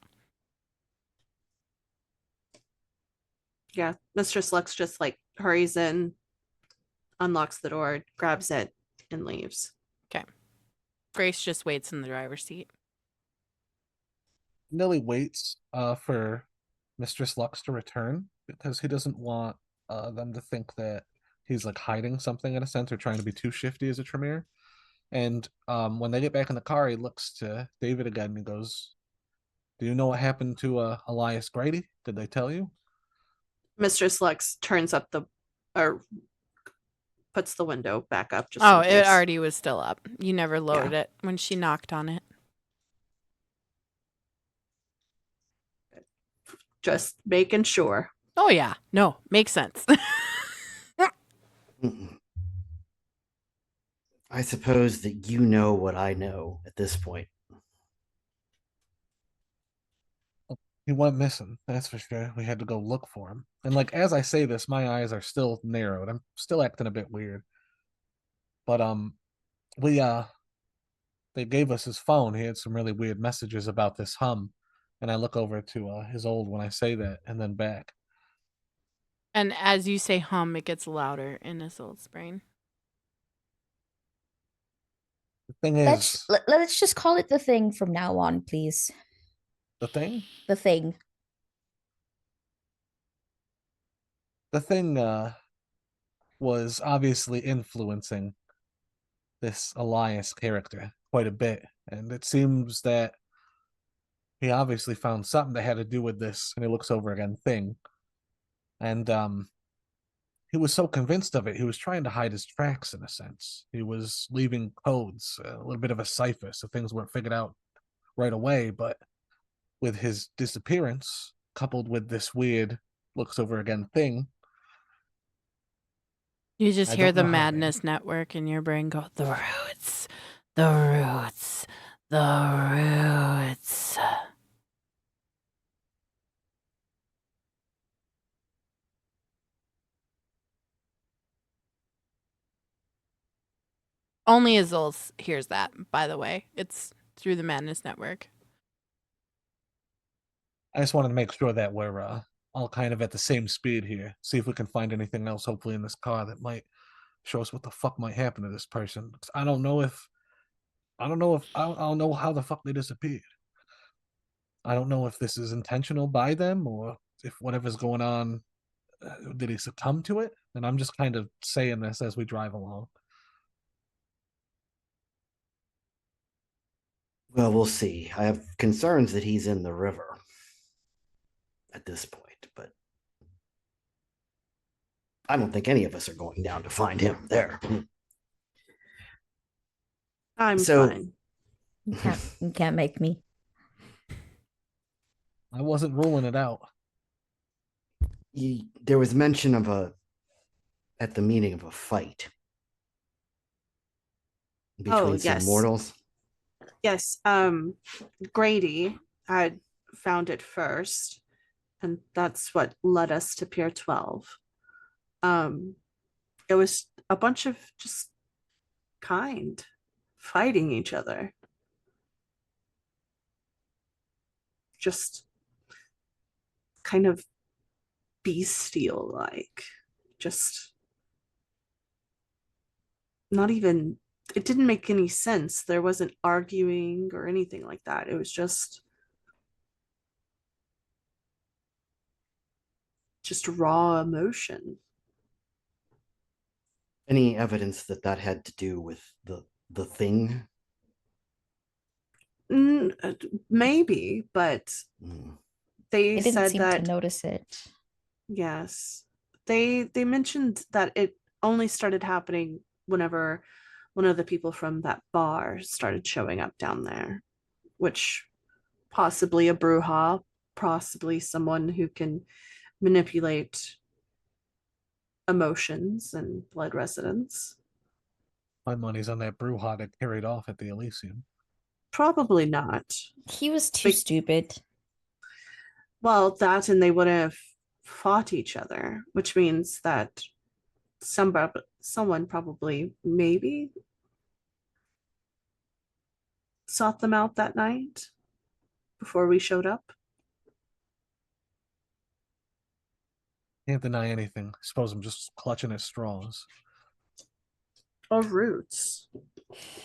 Yeah, Mistress Lux just like hurries in, unlocks the door, grabs it, and leaves. Grace just waits in the driver's seat. Nilly waits for Mistress Lux to return because he doesn't want them to think that he's like hiding something in a sense or trying to be too shifty as a Tremere. And when they get back in the car, he looks to David again and he goes, "Do you know what happened to Elias Grady? Did they tell you?" Mistress Lux turns up or puts the window back up just Oh, in it case. already was still up. You never lowered it when she knocked on it. Just making sure. Oh yeah. No, makes sense. Mm-mm. I suppose that you know what I know at this point. He went missing, that's for sure. We had to go look for him. And like as I say this, my eyes are still narrowed. I'm still acting a bit weird. But we they gave us his phone. He had some really weird messages about this hum. And I look over to his old when I say that and then back. And as you say hum, it gets louder in Isolde's brain. The thing Let's is, let's just call it the thing from now on, please. the thing The thing. the thing was obviously influencing this Elias character quite a bit. And it seems that he obviously found something that had to do with this, and he looks over again, thing. And he was so convinced of it, he was trying to hide his tracks in a sense. He was leaving codes, a little bit of a cipher, so things weren't figured out right away. But with his disappearance, coupled with this weird looks over again thing, You just I hear don't the know how, man. madness network in your brain go, the roots, the roots, the roots. Only Azul hears that, by the way. It's through the madness network. I just wanted to make sure that we're all kind of at the same speed here. See if we can find anything else, hopefully, in this car that might show us what the fuck might happen to this person. 'Cause I don't know I don't know how the fuck they disappeared. I don't know if this is intentional by them or if whatever's going on, did he succumb to it? And I'm just kind of saying this as we drive along. Well, we'll see. I have concerns that he's in the river at this point, but I don't think any of us are going down to find him there. I'm So- fine. You can't make me. I wasn't ruling it out. There was mention of at the meeting of a fight between some yes. mortals. Yes, Grady had found it first, and that's what led us to Pier 12. It was a bunch of just kind fighting each other. Just kind of bestial like. Just not even, it didn't make any sense. There wasn't arguing or anything like that. It was just raw emotion. Any evidence that had to do with the thing? Maybe, but Mm. they I didn't said seem that to notice it. yes, they mentioned that it only started happening whenever one of the people from that bar started showing up down there, which possibly a Bruja, possibly someone who can manipulate emotions and blood residents. My money's on that Brujah that carried off at the Elysium. Probably not. He was too But- stupid. Well, that and they would have fought each other, which means that someone probably maybe sought them out that night before we showed up. Can't deny anything. I suppose I'm just clutching at straws. Or roots.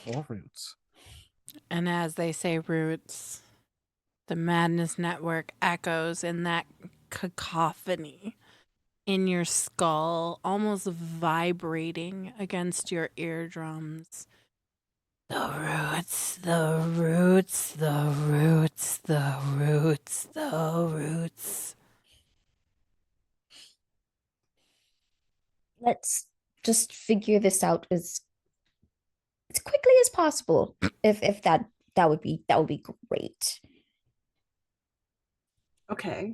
Or roots. And as they say, roots, the Madness Network echoes in that cacophony in your skull, almost vibrating against your eardrums. The roots, the roots, the roots, the roots, the roots. Let's just figure this out as quickly as possible. If that would be great. Okay.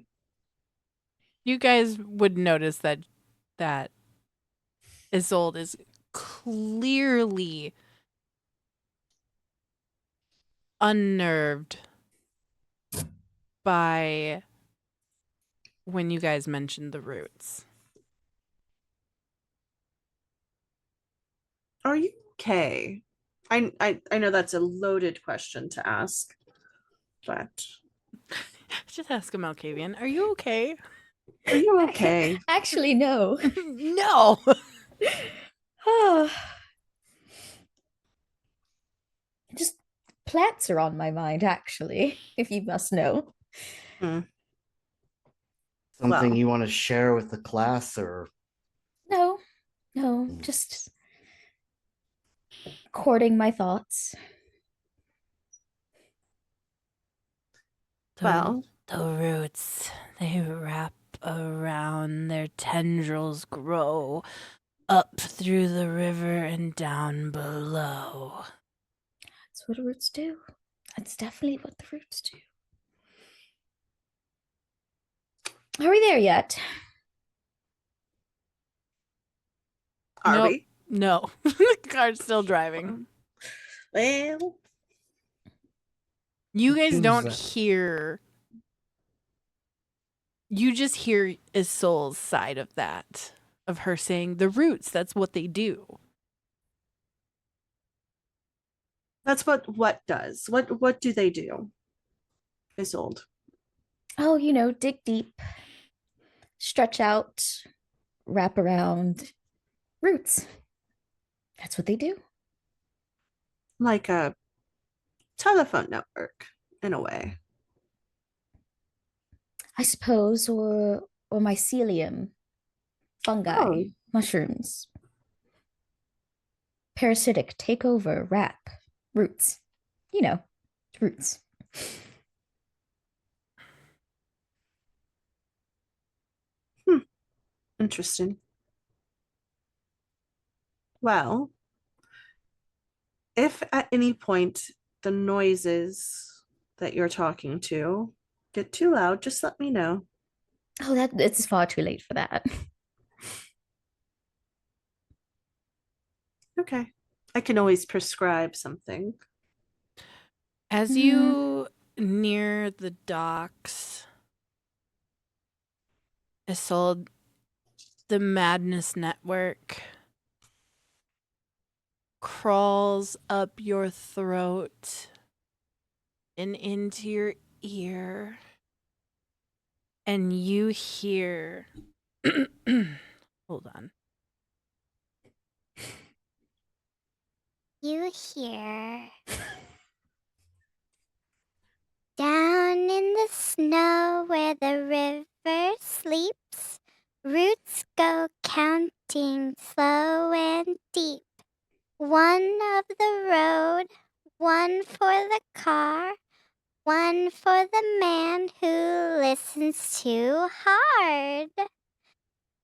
You guys would notice that Isolde is clearly unnerved by when you guys mentioned the roots. Are you okay? I know that's a loaded question to ask, but Just ask him, Malkavian, are you okay? are you okay? Actually, no. No. Just plants are on my mind, actually, if you must know. Something Well. you want to share with the class, or No, just courting my thoughts. Well. The roots, they wrap around, their tendrils grow up through the river and down below. That's what roots do. That's definitely what the roots do. Are we there yet? Are Nope. we? No. The car's still driving. Well, You guys Seems don't that- hear. You just hear Isolde's side of that, of her saying the roots, that's what they do. that's what does. What do they do? Isolde. Oh, dig deep, stretch out, wrap around. Roots. That's what they do. Like a telephone network, in a way. I suppose, or mycelium, fungi, Oh. mushrooms. Parasitic, take over, wrap, roots. Roots. Interesting. Well, if at any point the noises that you're talking to get too loud, just let me know. Oh, it's far too late for that. Okay. I can always prescribe something. As you near the docks, Isolde, the Madness Network crawls up your throat and into your ear, and you hear. Hold on. You hear down in the snow where the river sleeps, roots go counting slow and deep. One of the road, one for the car, one for the man who listens too hard.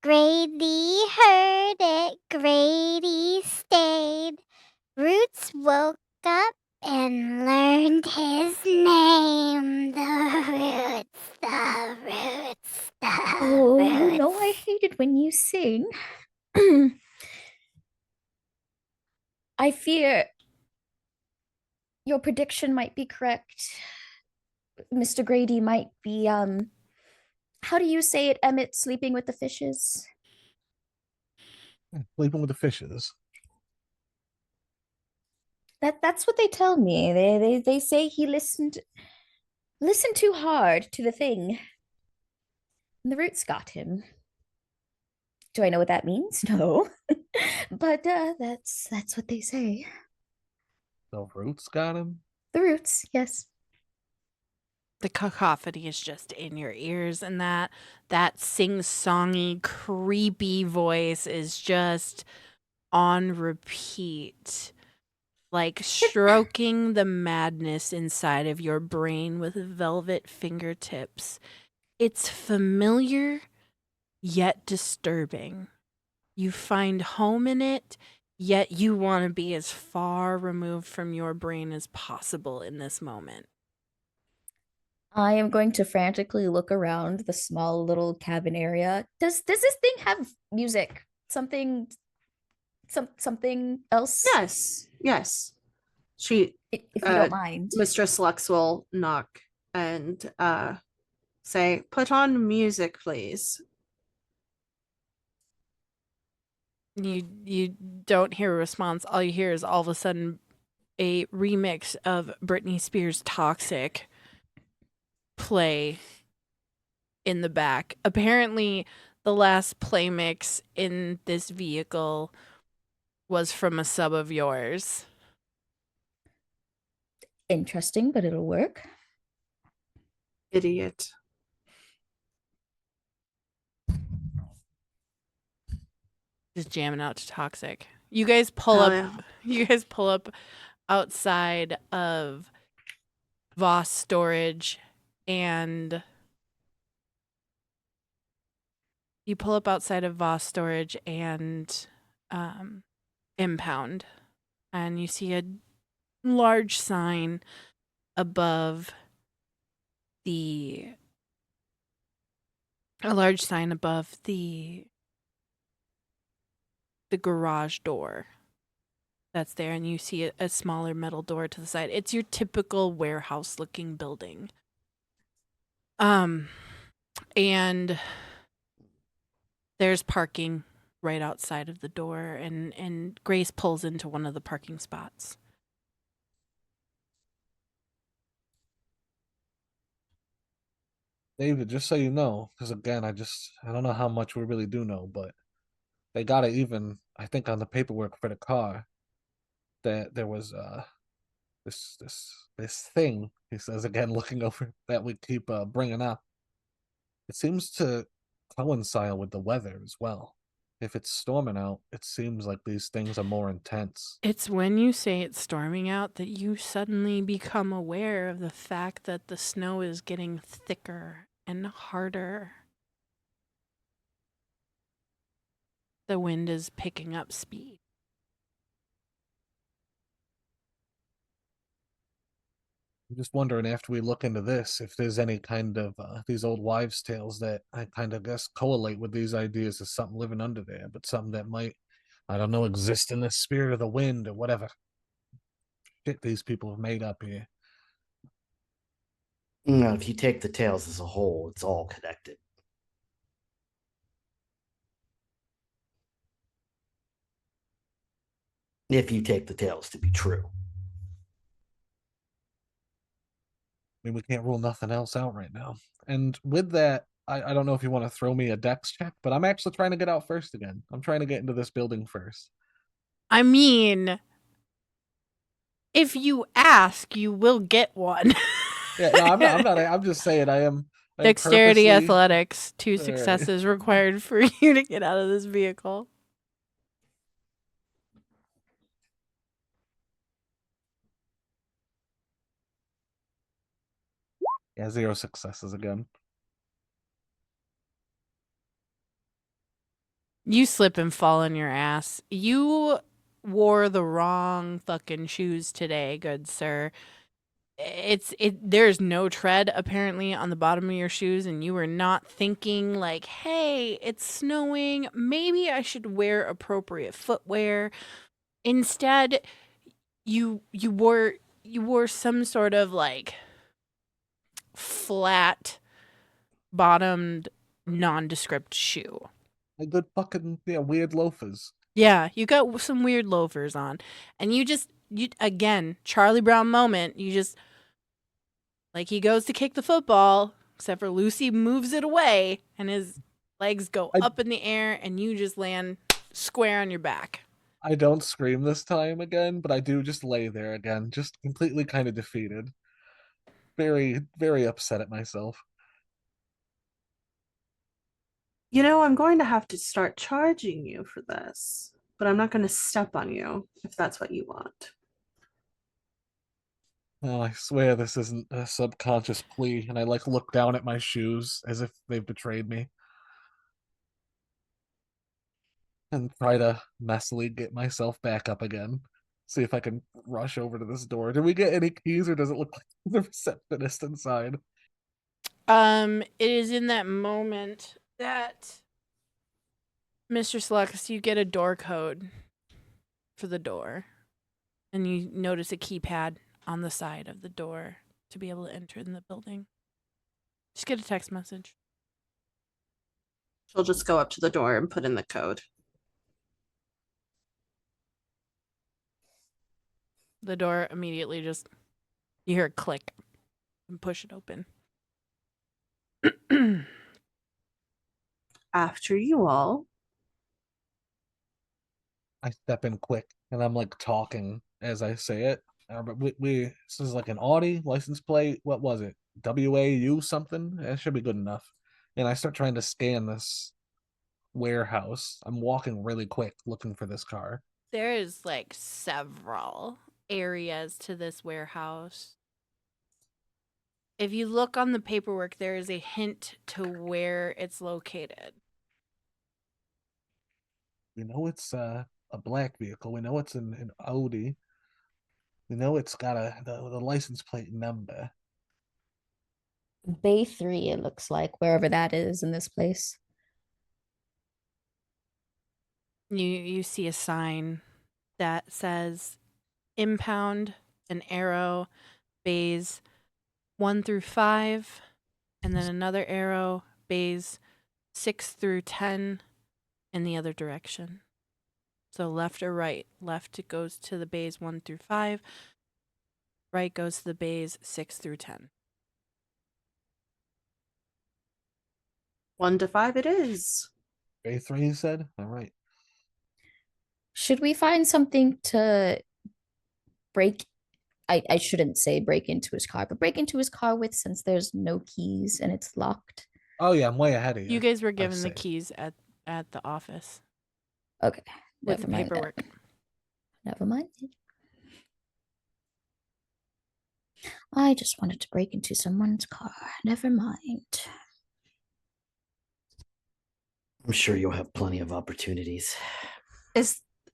Grady heard it, Grady stayed. Roots woke up and learned his name. The Roots, the excited when you sing. I fear your prediction might be correct. Mr. Grady might be, how do you say it, Emmett, sleeping with the fishes? Sleeping with the fishes. That's what they tell me. They say he listened too hard to the thing. And the roots got him. Do I know what that means? No. But that's what they say. The roots got him? The roots, yes. The cacophony is just in your ears, and that sing-songy, creepy voice is just on repeat, like stroking the madness inside of your brain with velvet fingertips. It's familiar, yet disturbing. You find home in it, yet you want to be as far removed from your brain as possible in this moment. I am going to frantically look around the small little cabin area. Does this thing have music? Something else? Yes. She If you don't mind. Mistress Lux will knock and say, "Put on music, please." You don't hear a response. All you hear is all of a sudden a remix of Britney Spears' Toxic play in the back. Apparently, the last play mix in this vehicle was from a sub of yours. Interesting, but it'll work. Idiot. Just jamming out to Toxic. You guys pull Hell up. yeah. You guys pull up outside of Voss Storage and Impound, and you see a large sign above the garage door that's there, and you see a smaller metal door to the side. It's your typical warehouse looking building. And there's parking right outside of the door, and Grace pulls into one of the parking spots. David, just so you know, because again, I don't know how much we really do know, but they got it even, I think, on the paperwork for the car that there was this thing, he says again, looking over, that we keep bringing up. It seems to coincide with the weather as well. If it's storming out, it seems like these things are more intense. It's when you say it's storming out that you suddenly become aware of the fact that the snow is getting thicker and harder. The wind is picking up speed. I'm just wondering, after we look into this, if there's any kind of these old wives' tales that I kind of guess correlate with these ideas of something living under there, but something that might, I don't know, exist in the spirit of the wind or whatever shit these people have made up here. No, if you take the tales as a whole, it's all connected. If you take the tales to be true. I mean, we can't rule nothing else out right now. And with that, I don't know if you want to throw me a dex check, but I'm actually trying to get out first again. I'm trying to get into this building first. I mean, if you ask, you will get one. Yeah, no, I'm not. I'm just saying, I am Dexterity, purposely... athletics, 2 All right. successes required for you to get out of this vehicle. Yeah, 0 successes again. You slip and fall on your ass. You wore the wrong fucking shoes today, good sir. there's no tread apparently on the bottom of your shoes, and you were not thinking like, hey, it's snowing, maybe I should wear appropriate footwear. Instead, you wore some sort of like flat bottomed nondescript shoe. A good fucking weird loafers. Yeah, you got some weird loafers on, and you again, Charlie Brown moment, you just, like, he goes to kick the football, except for Lucy moves it away, and his legs go up in the air, and you just land square on your back. I don't scream this time again, but I do just lay there again, just completely kind of defeated. Very, very upset at myself. You know, I'm going to have to start charging you for this, but I'm not going to step on you if that's what you want. Oh, I swear this isn't a subconscious plea, and I look down at my shoes as if they've betrayed me. And try to messily get myself back up again. See if I can rush over to this door. Did we get any keys, or does it look like the receptionist inside? It is in that moment that Mr. Slux, you get a door code for the door, and you notice a keypad on the side of the door to be able to enter in the building. Just get a text message. She'll just go up to the door and put in the code. The door immediately just, you hear a click and push it open. After you all. I step in quick, and I'm talking as I say it. But this is like an Audi license plate. What was it? WAU something? That should be good enough. And I start trying to scan this warehouse. I'm walking really quick looking for this car. There is like several areas to this warehouse. If you look on the paperwork, there is a hint to where it's located. We know it's a black vehicle. We know it's an Audi. We know it's got the license plate number. Bay 3, it looks like, wherever that is in this place. You see a sign that says impound, an arrow, bays 1 through 5, and then another arrow, bays 6 through 10 in the other direction. So left or right. Left, it goes to the bays 1 through 5. Right goes to the bays 6 through 10. 1 to 5 it is. Bay 3, you said? All right. Should we find something to break? I shouldn't say break into his car, but break into his car with, since there's no keys and it's locked. Oh yeah, I'm way ahead of you. You guys were given the keys at the office. Okay. With the paperwork. Then. Never mind. I just wanted to break into someone's car. Never mind. I'm sure you'll have plenty of opportunities.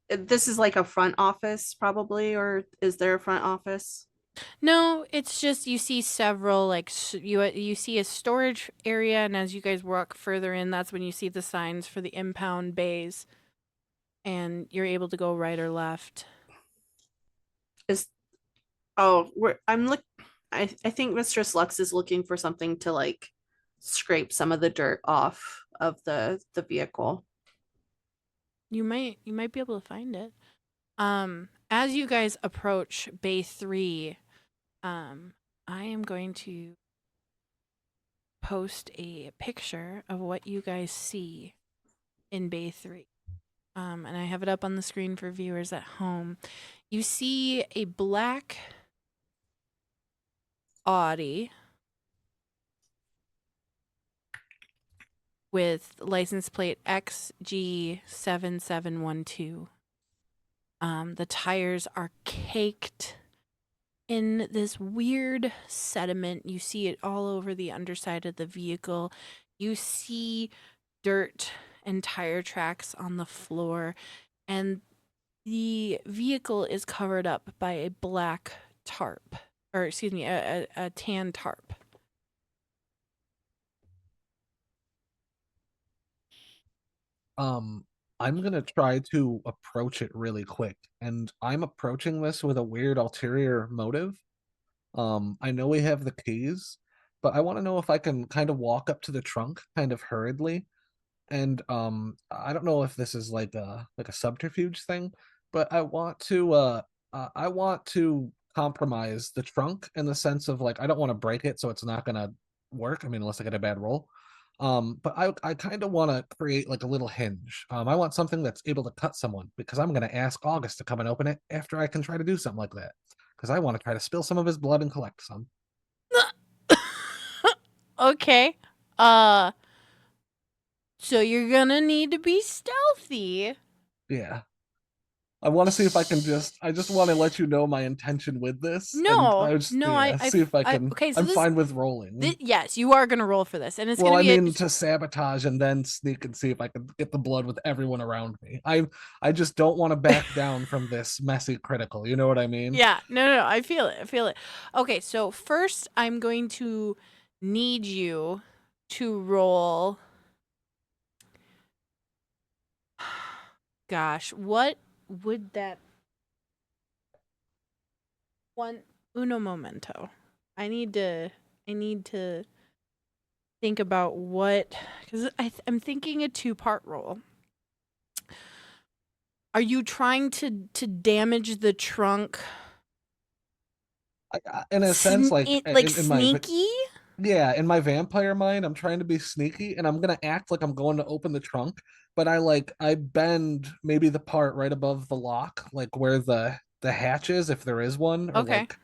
This is like a front office probably, or is there a front office? No, it's just you see several, like, you see a storage area, and as you guys walk further in, that's when you see the signs for the impound bays, and you're able to go right or left. I think Mistress Lux is looking for something to like scrape some of the dirt off of the vehicle. You might be able to find it. As you guys approach Bay 3, I am going to post a picture of what you guys see in Bay 3. And I have it up on the screen for viewers at home. You see a black Audi with license plate XG7712. The tires are caked in this weird sediment. You see it all over the underside of the vehicle. You see dirt and tire tracks on the floor, and the vehicle is covered up by a black tarp or excuse me, a tan tarp. I'm gonna try to approach it really quick, and I'm approaching this with a weird ulterior motive. I know we have the keys, but I want to know if I can kind of walk up to the trunk kind of hurriedly. And I don't know if this is like a subterfuge thing, but I want to compromise the trunk in the sense of like I don't want to break it so it's not gonna work. I mean, unless I get a bad roll. But I kind of want to create like a little hinge. I want something that's able to cut someone because I'm gonna ask August to come and open it after I can try to do something like that. Because I want to try to spill some of his blood and collect some. Okay. So you're gonna need to be stealthy. Yeah. I want to see if I can I just want to let you know my intention with this. And No, I just, no, yeah, see if I can. okay, so I'm this, fine with rolling. yes, you are gonna roll for this, and it's Well, gonna I be mean, to sabotage and then sneak and see if I can get the blood with everyone around me. I just don't want to back down from this messy critical. You know what I mean? yeah, no, I feel it, Okay, so first I'm going to need you to roll. Gosh, what would that uno momento. I need to think about what, because I'm thinking a 2-part roll. Are you trying to damage the trunk? In a sense, like in my sneaky? yeah, in my vampire mind, I'm trying to be sneaky, and I'm gonna act like I'm going to open the trunk, but I bend maybe the part right above the lock, like where the hatch is, if there is one, or Okay. like,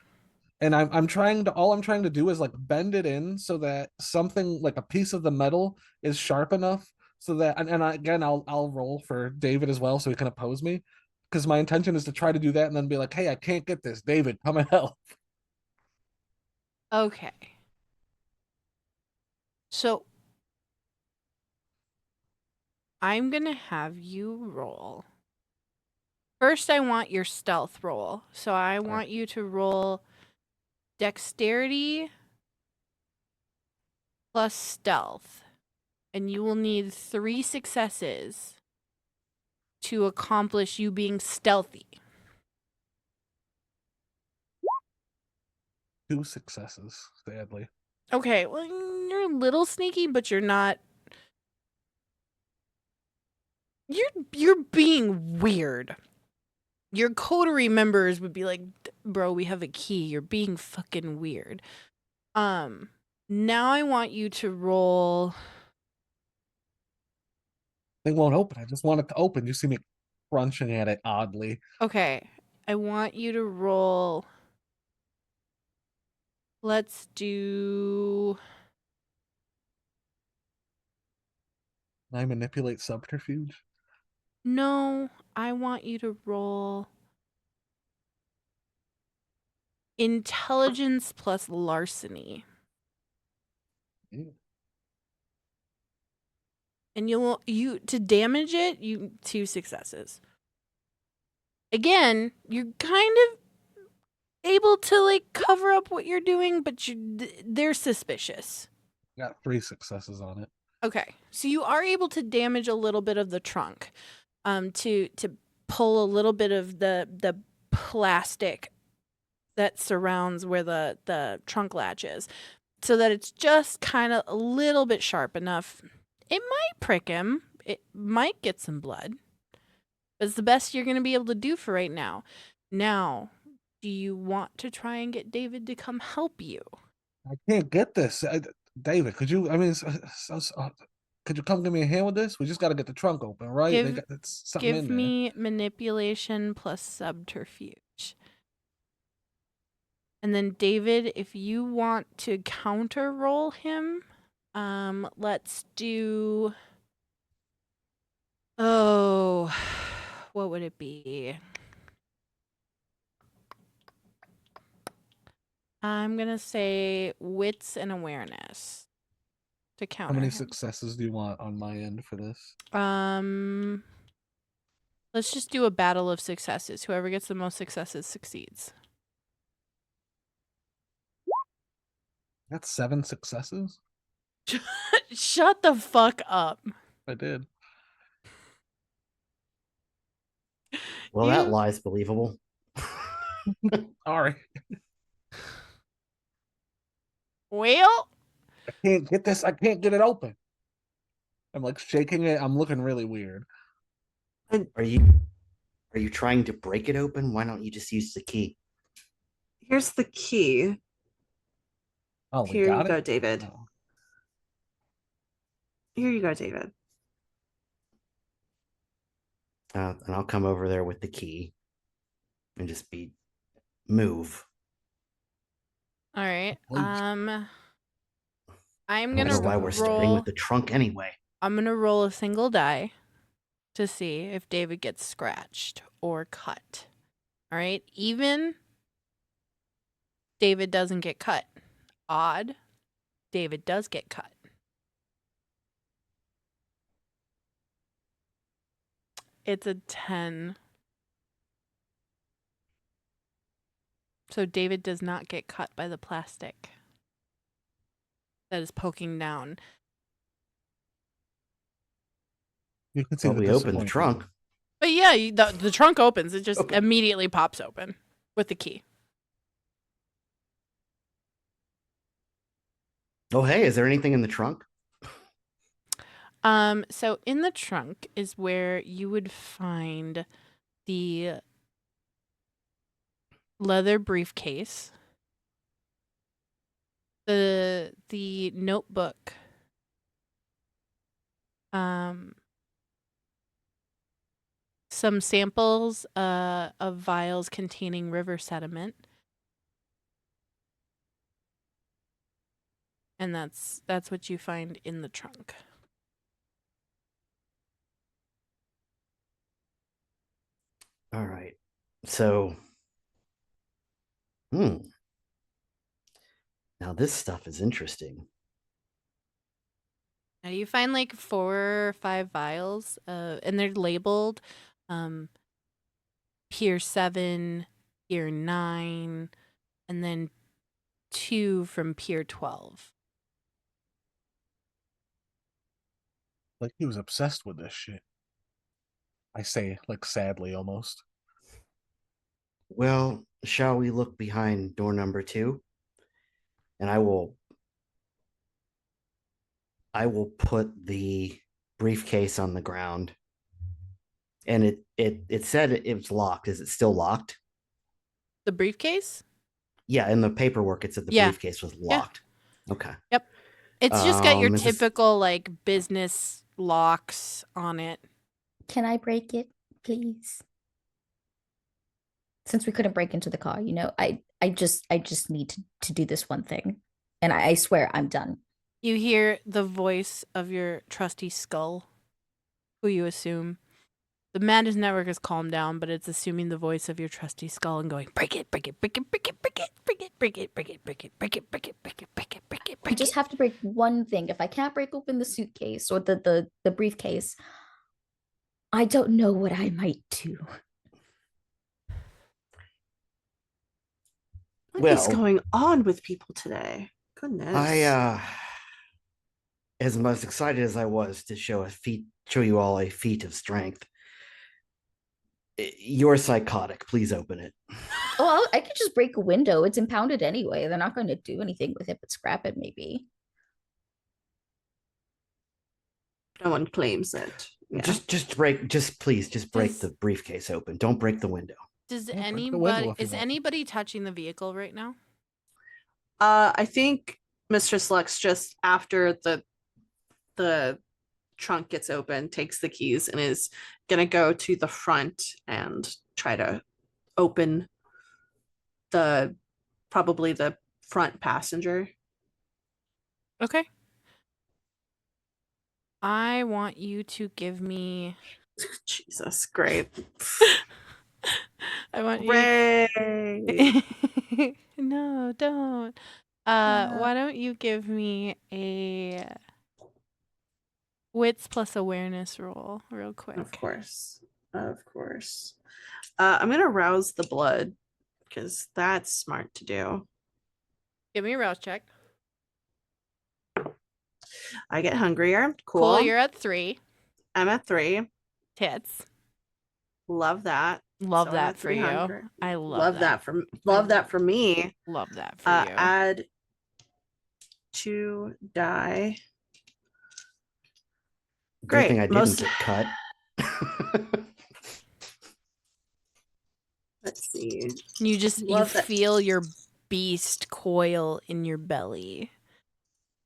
and I'm trying to all I'm trying to do is like bend it in so that something like a piece of the metal is sharp enough so that again I'll roll for David as well so he can oppose me because my intention is to try to do that and then be like, hey, I can't get this, David, come and help. Okay. So I'm gonna have you roll. First, I want your stealth roll. So I want you to roll dexterity plus stealth. And you will need 3 successes to accomplish you being stealthy. 2 successes, sadly. Okay, well, you're a little sneaky, but you're not. You're being weird. Your coterie members would be like, "Bro, we have a key. You're being fucking weird." Now I want you to roll. They won't open. I just want it to open. You see me crunching at it oddly. Okay, I want you to roll. Let's do. I manipulate subterfuge. No, I want you to roll intelligence plus larceny. Ew. And you to damage it, 2 successes. Again, you're kind of able to like cover up what you're doing, but they're suspicious. Got 3 successes on it. Okay, so you are able to damage a little bit of the trunk, to pull a little bit of the plastic that surrounds where the trunk latch is, so that it's just kind of a little bit sharp enough. It might prick him. It might get some blood. But it's the best you're going to be able to do for right now. Now, do you want to try and get David to come help you? I can't get this. David, could you, I mean, could you come give me a hand with this? We just got to get the trunk open, right? It's something in Give there. me manipulation plus subterfuge. And then David, if you want to counter roll him, let's do. Oh, what would it be? I'm gonna say wits and awareness to counter. How many him. successes do you want on my end for this? Let's just do a battle of successes. Whoever gets the most successes succeeds. That's 7 successes. Shut the fuck up. I did. Well, You- that lie's believable. Sorry. Well, I can't get this. I can't get it open. I'm like shaking it. I'm looking really weird. Are you trying to break it open? Why don't you just use the key? Here's the key. Oh, we Here you got go, it. David. Oh. Here you go, David. And I'll come over there with the key and just move. all right. Please. I'm I don't gonna know why we're starting roll. with the trunk anyway. I'm gonna roll a single die to see if David gets scratched or cut. All right. Even David doesn't get cut. Odd. David does get cut. It's a 10. So David does not get cut by the plastic that is poking down. You can see Well, the we opened the disappointment. trunk. But yeah, the trunk opens. It just Okay. immediately pops open with the key. Oh, hey, is there anything in the trunk? So in the trunk is where you would find the leather briefcase, the notebook, some samples of vials containing river sediment, and that's what you find in the trunk. All right. So, now this stuff is interesting. Now you find like 4 or 5 vials, and they're labeled Pier 7, Pier 9, and then 2 from Pier 12. Like he was obsessed with this shit. I say, like sadly almost. Well, shall we look behind door number 2? And I will put the briefcase on the ground. And it said it was locked. Is it still locked? The briefcase? Yeah, in the paperwork it said the Yeah. briefcase was locked. Okay. Yep. It's just got your Is this- typical like business locks on it. Can I break it, please? Since we couldn't break into the car, I just need to do this one thing. And I swear I'm done. You hear the voice of your trusty skull, who you assume. The madness network has calmed down, but it's assuming the voice of your trusty skull and going, break it, break it, break it, break it, break it, break it, break it, break it, break it, break it, break it, break it, break it, break it, I break just it. have to break one thing. If I can't break open the suitcase or the briefcase, I don't know what I might do. What is Well, going on with people today? Goodness. As most excited as I was to show you all a feat of strength, you're psychotic. Please open it. Oh, I could just break a window. It's impounded anyway. They're not going to do anything with it but scrap it, maybe. No one claims it. Yeah. Just break the briefcase open. Don't break the window. Does Yeah, break the window anybody if you is want. anybody touching the vehicle right now? I think Mistress Lux, just after the trunk gets open, takes the keys and is gonna go to the front and try to open probably the front passenger. Okay. I want you to give me Jesus, great. I want you Great. No, don't. Why don't you give me a wits plus awareness roll real quick? Of course. I'm gonna rouse the blood because that's smart to do. Give me a rouse check. I get hungrier. Cool. Cool. You're at 3. I'm at 3. Tits. Love that. Love So I'm that at for 3 you. hungry. I love that. Love that for me. Love that for you. Add 2 die. Good thing I Great. didn't get cut. Let's see. You Love that. feel your beast coil in your belly,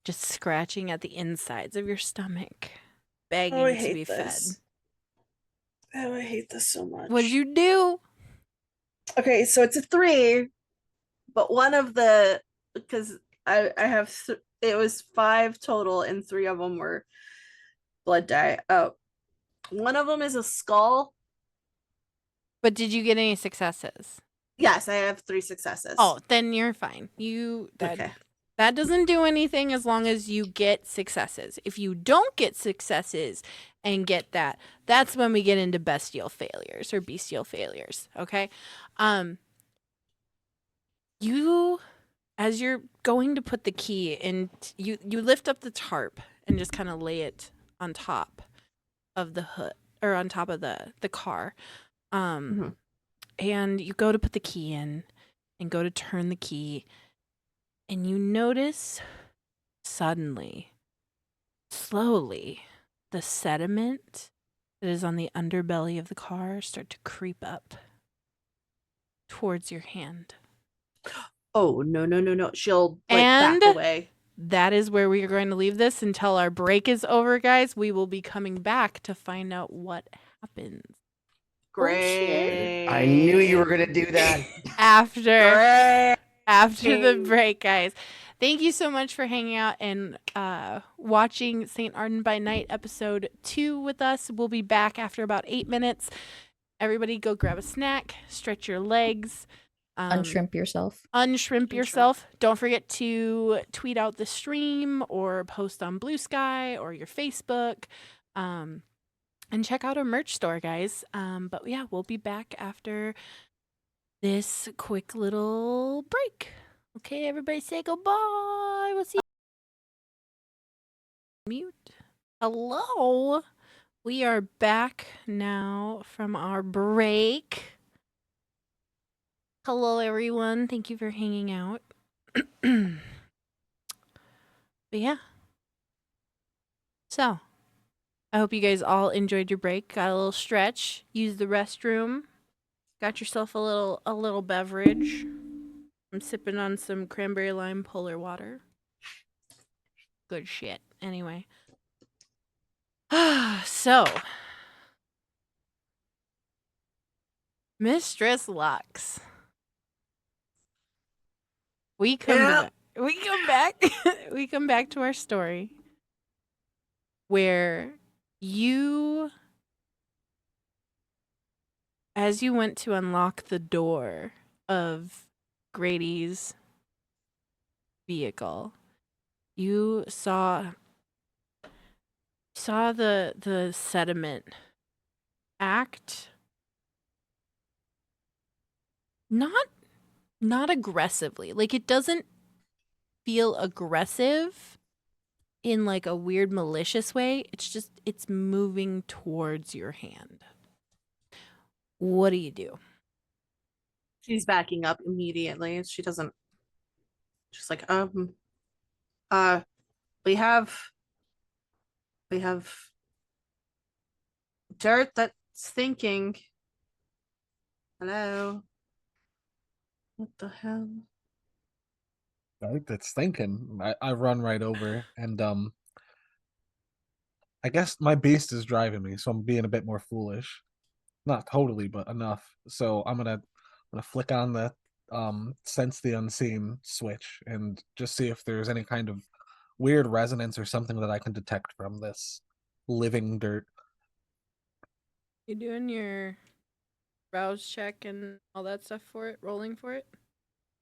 just scratching at the insides of your stomach, begging to be fed. Oh, I hate this so much. What'd you do? Okay, so it's a 3, but one of the, because I have it was 5 total and 3 of them were blood die. Oh, one of them is a skull. But did you get any successes? Yes, I have 3 successes. Oh, then you're fine. Okay. That doesn't do anything as long as you get successes. If you don't get successes and get that, that's when we get into bestial failures or bestial failures. Okay. You, as you're going to put the key in, you lift up the tarp and just kind of lay it on top of the hood or on top of the car. Mhm. And you go to put the key in and go to turn the key, and you notice suddenly, slowly, the sediment that is on the underbelly of the car start to creep up towards your hand. Oh, no. She'll like And back away. that is where we are going to leave this until our break is over, guys. We will be coming back to find out what happens. Great. I knew you were going to do that. After the break, guys. Thank you so much for hanging out and watching St. Ardent by Night episode 2 with us. We'll be back after about 8 minutes. Everybody go grab a snack, stretch your legs. Unshrimp yourself. Unshrimp yourself. Don't forget to tweet out the stream or post on Blue Sky or your Facebook. And check out our merch store, guys. But yeah, we'll be back after this quick little break. Okay, everybody say goodbye. We'll see you. Mute. Hello. We are back now from our break. Hello, everyone. Thank you for hanging out. But yeah. So, I hope you guys all enjoyed your break. Got a little stretch. Used the restroom. Got yourself a little beverage. I'm sipping on some cranberry lime polar water. Good shit. Anyway. So, Mistress Lux. We come back. We come back to our story where you, as you went to unlock the door of Grady's vehicle, you saw the sediment act not aggressively. Like, it doesn't feel aggressive in like a weird malicious way. It's moving towards your hand. What do you do? She's backing up immediately. She's like, we have dirt that's thinking. Hello. What the hell? Right, that's thinking. I run right over and I guess my beast is driving me, so I'm being a bit more foolish. Not totally, but enough. So I'm gonna flick on the sense the unseen switch and just see if there's any kind of weird resonance or something that I can detect from this living dirt. You doing your browse check and all that stuff for it, rolling for it?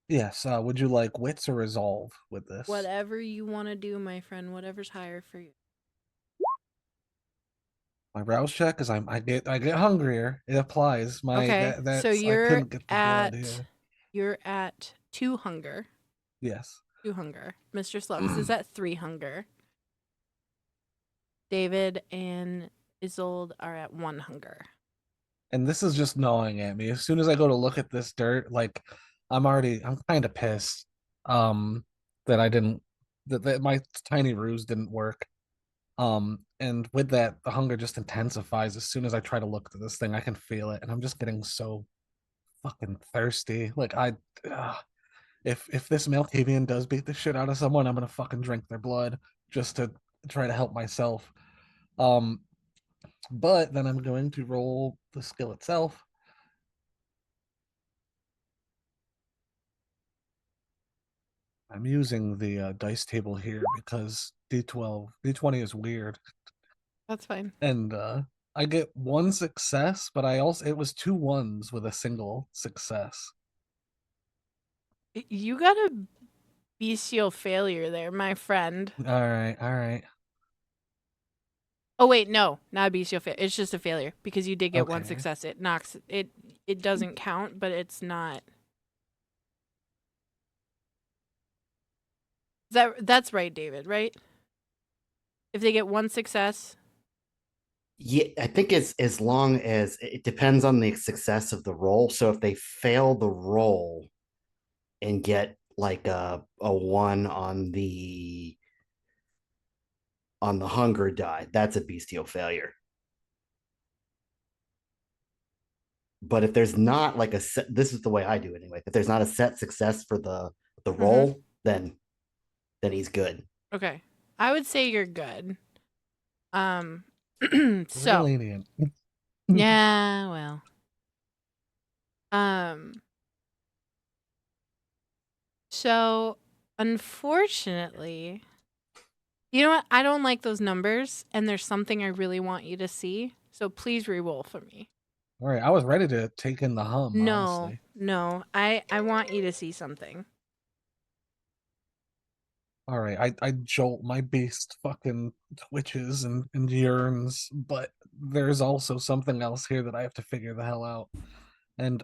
Yes, would you like wits or resolve with this? Whatever you want to do, my friend. Whatever's higher for you. My browse check is I get hungrier. It applies. Okay, That's, so I you're couldn't get the at blood here. you're at 2 hunger. Yes. 2 hunger. Mr. Slux is at 3 hunger. David and Isolde are at 1 hunger. And this is just gnawing at me. As soon as I go to look at this dirt, like I'm kind of pissed that I didn't that my tiny ruse didn't work. And with that, the hunger just intensifies as soon as I try to look at this thing. I can feel it, and I'm just getting so fucking thirsty. Like if this Malkavian does beat the shit out of someone, I'm gonna fucking drink their blood just to try to help myself. But then I'm going to roll the skill itself. I'm using the dice table here because D20 is weird, That's fine. and I get 1 success, but it was 2 ones with a single success. You got a bestial failure there, my friend. All right. Oh wait, no, not a bestial failure. It's just a failure because you did get 1 Okay. success. It knocks it. It doesn't count, but it's not. That's right, David. Right? If they get 1 success, Yeah, I think it's as long as it depends on the success of the roll. So if they fail the roll and get like a 1 on the hunger die, that's a bestial failure. But if there's not like a set, this is the way I do it anyway. If there's not a set success for the roll, then he's good. okay. I would say you're good. Real So lenient. yeah, well. So unfortunately, you know what? I don't like those numbers, and there's something I really want you to see. So please re-roll for me. All right, I was ready to take in the hum. No, Honestly. no, I want you to see something. All right, I jolt, my beast fucking twitches and yearns, but there's also something else here that I have to figure the hell out. And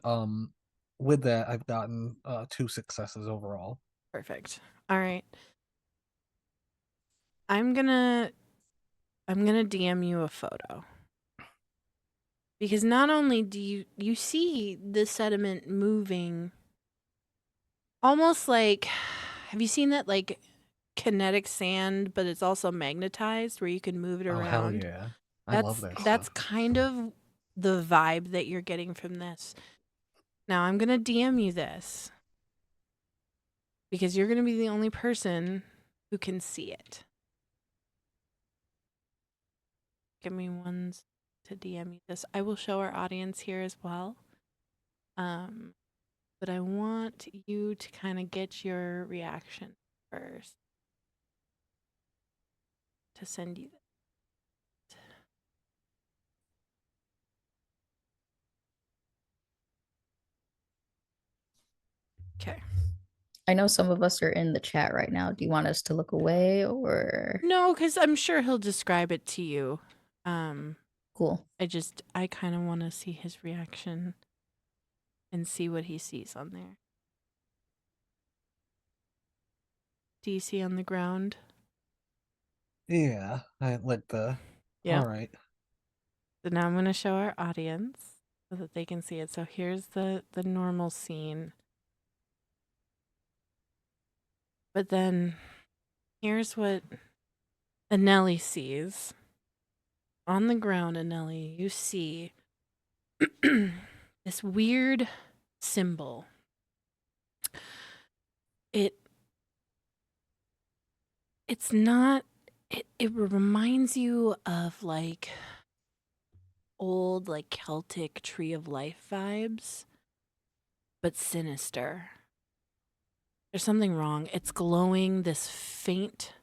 with that, I've gotten 2 successes overall. Perfect. All right. I'm gonna DM you a photo. Because not only do you see the sediment moving almost like, have you seen that like kinetic sand, but it's also magnetized where you can move it Oh around? hell yeah. I love that That's stuff. kind of the vibe that you're getting from this. Now I'm gonna DM you this because you're gonna be the only person who can see it. Give me one to DM you this. I will show our audience here as well. But I want you to kind of get your reaction first to send you this. Okay. I know some of us are in the chat right now. Do you want us to look away or No, because I'm sure he'll describe it to you. cool? I kind of want to see his reaction and see what he sees on there. Do you see on the ground? Yeah, I like the. Yeah. All right. So now I'm going to show our audience so that they can see it. So here's the normal scene. But then here's what Anelli sees. On the ground, Anelli, you see this weird symbol. It's not, it reminds you of like old like Celtic tree of life vibes, but sinister. There's something wrong. It's glowing this faint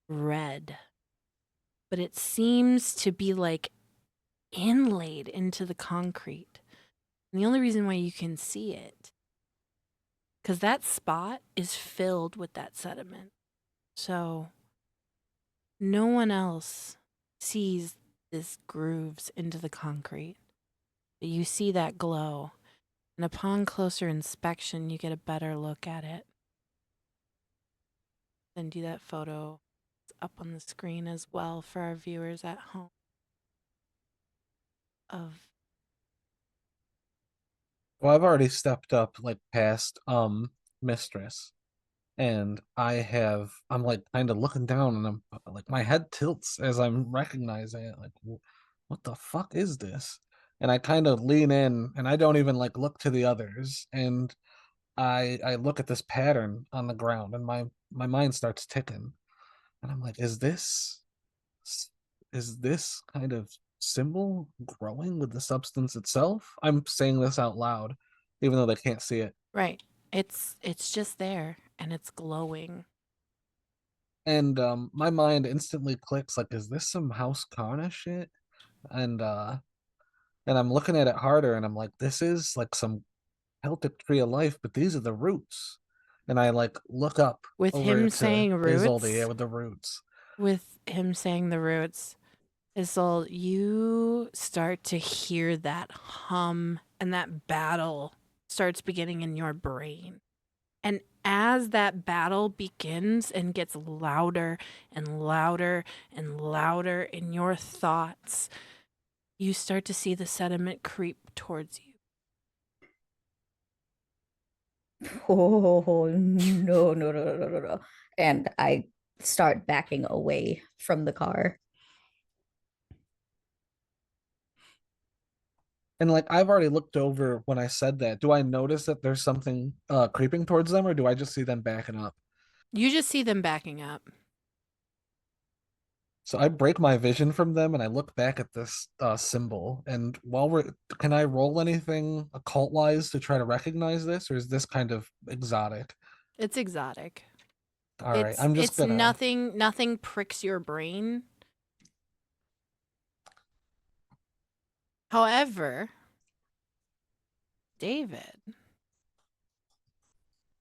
red, but it seems to be like inlaid into the concrete. And the only reason why you can see it, because that spot is filled with that sediment. So no one else sees this grooves into the concrete. But you see that glow. And upon closer inspection, you get a better look at it. Send you that photo. It's up on the screen as well for our viewers at home. Well, I've already stepped up like past mistress, and I'm like kind of looking down, and I'm like my head tilts as I'm recognizing it. Like, what the fuck is this? And I kind of lean in, and I don't even like look to the others, and I look at this pattern on the ground, and my mind starts ticking, and I'm like, is this kind of symbol growing with the substance itself? I'm saying this out loud, even though they can't see it. Right. It's just there and it's glowing. And my mind instantly clicks like, is this some House Carna shit? And I'm looking at it harder, and I'm like, this is like some Celtic tree of life, but these are the roots. And I like look up With over him to saying Isolde, roots, yeah, with the roots. with him saying the roots, Isolde, you start to hear that hum and that battle starts beginning in your brain. And as that battle begins and gets louder and louder and louder in your thoughts, you start to see the sediment creep towards you. Oh, no. And I start backing away from the car. And like I've already looked over when I said that. Do I notice that there's something creeping towards them, or do I just see them backing up? You just see them backing up. So I break my vision from them, and I look back at this symbol. And can I roll anything occult wise to try to recognize this, or is this kind of exotic? It's exotic. All right, I'm just gonna. Nothing pricks your brain. However, David.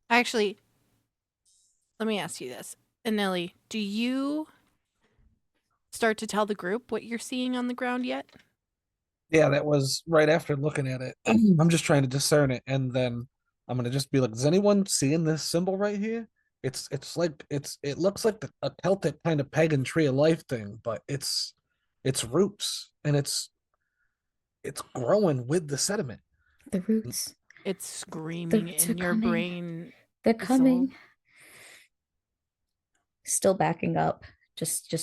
Actually, let me ask you this. Anili, do you start to tell the group what you're seeing on the ground yet? Yeah, that was right after looking at it. I'm just trying to discern it, and then I'm gonna just be like, "Is anyone seeing this symbol right here? It looks like a Celtic kind of pagan tree of life thing, but it's roots, and it's growing with the sediment." The roots. It's screaming in your coming. brain. They're Isolde. coming. Still backing up, just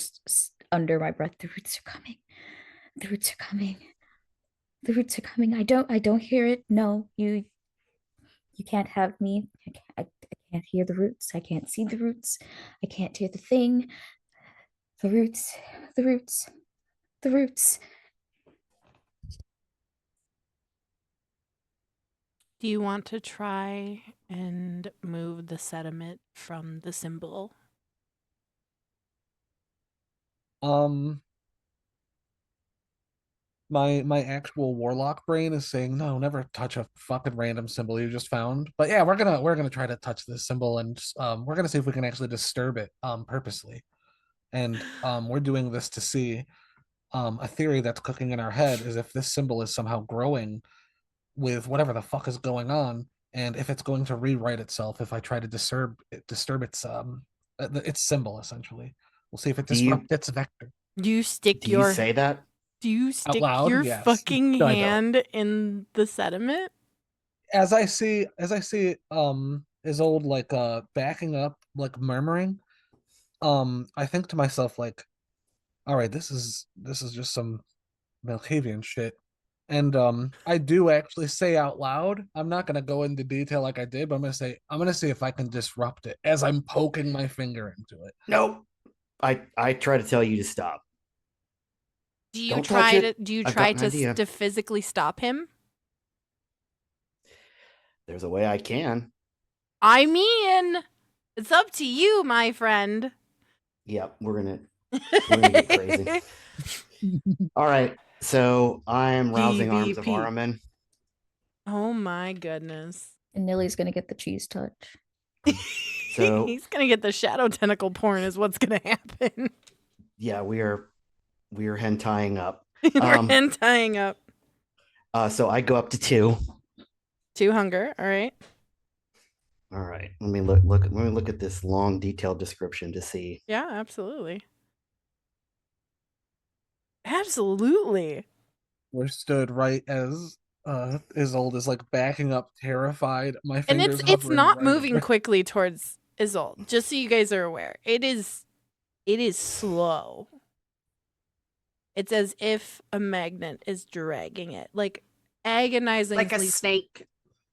under my breath. The roots are coming. The roots are coming. The roots are coming. I don't hear it. No, you can't have me. I can't hear the roots. I can't see the roots. I can't hear the thing. The roots, the roots, the roots. Do you want to try and move the sediment from the symbol? My actual warlock brain is saying no, never touch a fucking random symbol you just found. But yeah, we're gonna try to touch this symbol, and we're gonna see if we can actually disturb it purposely. And we're doing this to see a theory that's cooking in our head is if this symbol is somehow growing with whatever the fuck is going on, and if it's going to rewrite itself if I try to disturb its symbol. Essentially, we'll see if it disrupts its vector. Do you stick Do you say that? Do you stick loud? your Yes. fucking No, I don't. hand in the sediment? As I see his old like backing up, like murmuring, I think to myself like, all right, this is just some Malkavian shit. And I do actually say out loud, I'm not gonna go into detail like I did, but I'm gonna see if I can disrupt it as I'm poking my finger into it. Nope. I try to tell you to stop. Do you Don't try touch to it. do you I've try got an idea. to physically stop him? There's a way I can. I mean, it's up to you, my friend. Yep, we're gonna get crazy. All right, so I'm rousing arms of PvP. Araman. Oh my goodness. And Nilly's gonna get the cheese touch. So he's gonna get the shadow tentacle porn is what's gonna happen. yeah, we are hentying up. We're hentying up. So I go up to 2. 2 hunger, all right. All right. Let me look at this long, detailed description to see. Yeah, absolutely. Absolutely. We're stood right as Isolde is like backing up, terrified. My And fingers it's hovering not right moving over. quickly towards Isolde, just so you guys are aware. It is slow. It's as if a magnet is dragging it, like agonizingly. Like a snake.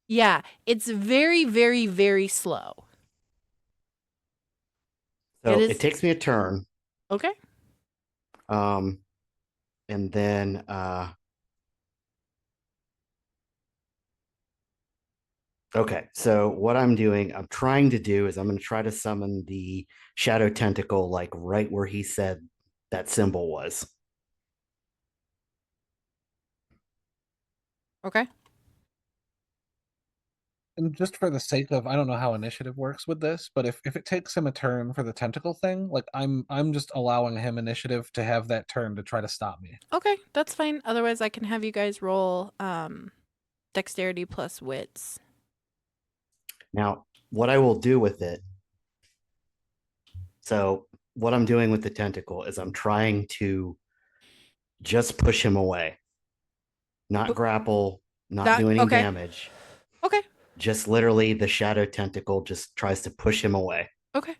Yeah, it's very, very, very slow. So It it is takes me a turn. okay. And then okay, so what I'm doing, I'm trying to do is I'm going to try to summon the shadow tentacle like right where he said that symbol was. Okay. And just for the sake of, I don't know how initiative works with this, but if it takes him a turn for the tentacle thing, like I'm just allowing him initiative to have that turn to try to stop me. Okay, that's fine. Otherwise, I can have you guys roll dexterity plus wits. Now, what I will do with it, so what I'm doing with the tentacle is I'm trying to just push him away, not grapple, not do any Okay. damage. Okay. Just literally the shadow tentacle just tries to push him away. Okay.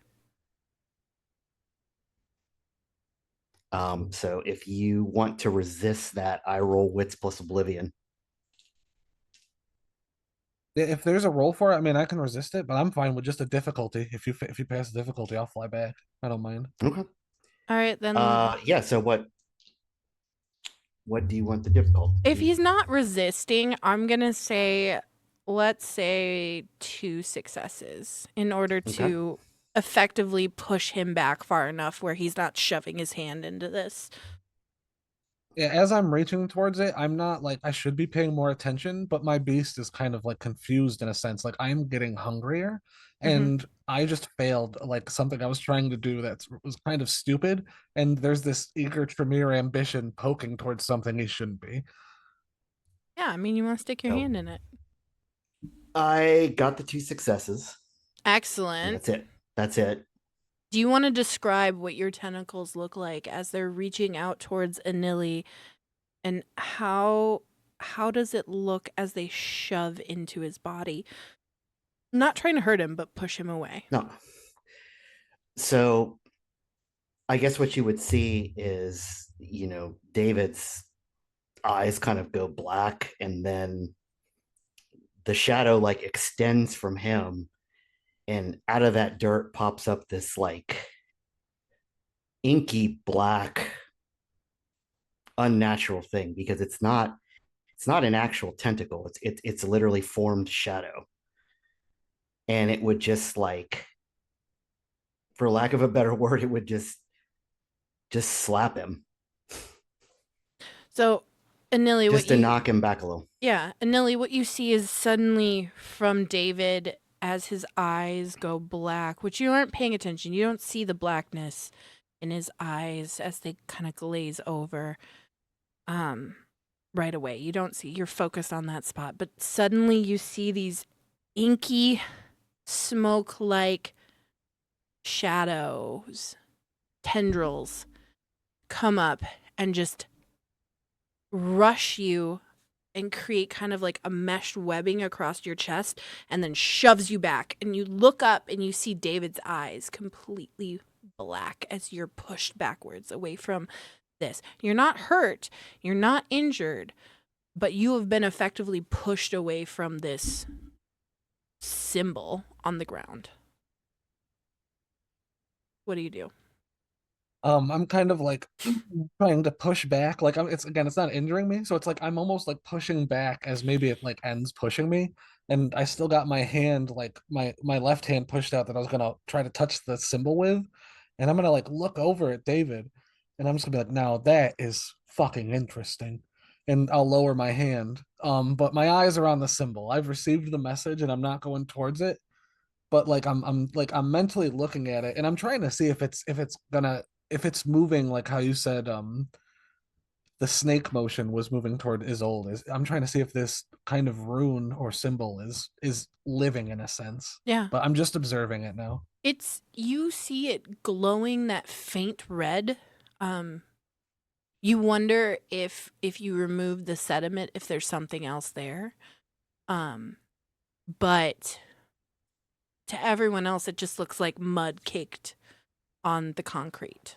So if you want to resist that, I roll wits plus oblivion. If there's a roll for it, I mean, I can resist it, but I'm fine with just a difficulty. If you pass the difficulty, I'll fly back. I don't mind. Okay. All right, then. Yeah. So what do you want the difficulty? If he's not resisting, I'm going to say, let's say 2 successes in order to effectively push him back far enough where he's not shoving his hand into this. Yeah, as I'm reaching towards it, I'm not like I should be paying more attention, but my beast is kind of like confused in a sense. Like I'm getting hungrier, and I just failed like something I was trying to do that was kind of stupid. And there's this eager Tremere ambition poking towards something he shouldn't be. Yeah, I mean, you want to stick your Oh. hand in it. I got the 2 successes. Excellent. That's it. That's it. Do you want to describe what your tentacles look like as they're reaching out towards Anili, and how does it look as they shove into his body? Not trying to hurt him, but push him away. No. So I guess what you would see is, David's eyes kind of go black, and then the shadow like extends from him, and out of that dirt pops up this like inky black unnatural thing, because it's not an actual tentacle. It's literally formed shadow, and it would just like, for lack of a better word, it would just slap him. So, Anili, just to knock him back a little. Yeah, Anili, what you see is suddenly from David as his eyes go black, which you aren't paying attention. You don't see the blackness in his eyes as they kind of glaze over right away. You don't see, you're focused on that spot, but suddenly you see these inky smoke-like shadows, tendrils come up and just rush you and create kind of like a meshed webbing across your chest, and then shoves you back. And you look up and you see David's eyes completely black as you're pushed backwards away from this. You're not hurt, you're not injured, but you have been effectively pushed away from this symbol on the ground. What do you do? I'm kind of like trying to push back. Like it's not injuring me, so it's like I'm almost like pushing back as maybe it like ends pushing me, and I still got my hand, like my left hand pushed out that I was gonna try to touch the symbol with, and I'm gonna like look over at David, and I'm just gonna be like, now that is fucking interesting, and I'll lower my hand. But my eyes are on the symbol. I've received the message, and I'm not going towards it, but like I'm mentally looking at it, and I'm trying to see if it's moving, like how you said the snake motion was moving toward Isolde. I'm trying to see if this kind of rune or symbol is living in a sense. Yeah. But I'm just observing it now. It's you see it glowing that faint red. You wonder if you remove the sediment, if there's something else there. But to everyone else, it just looks like mud caked on the concrete.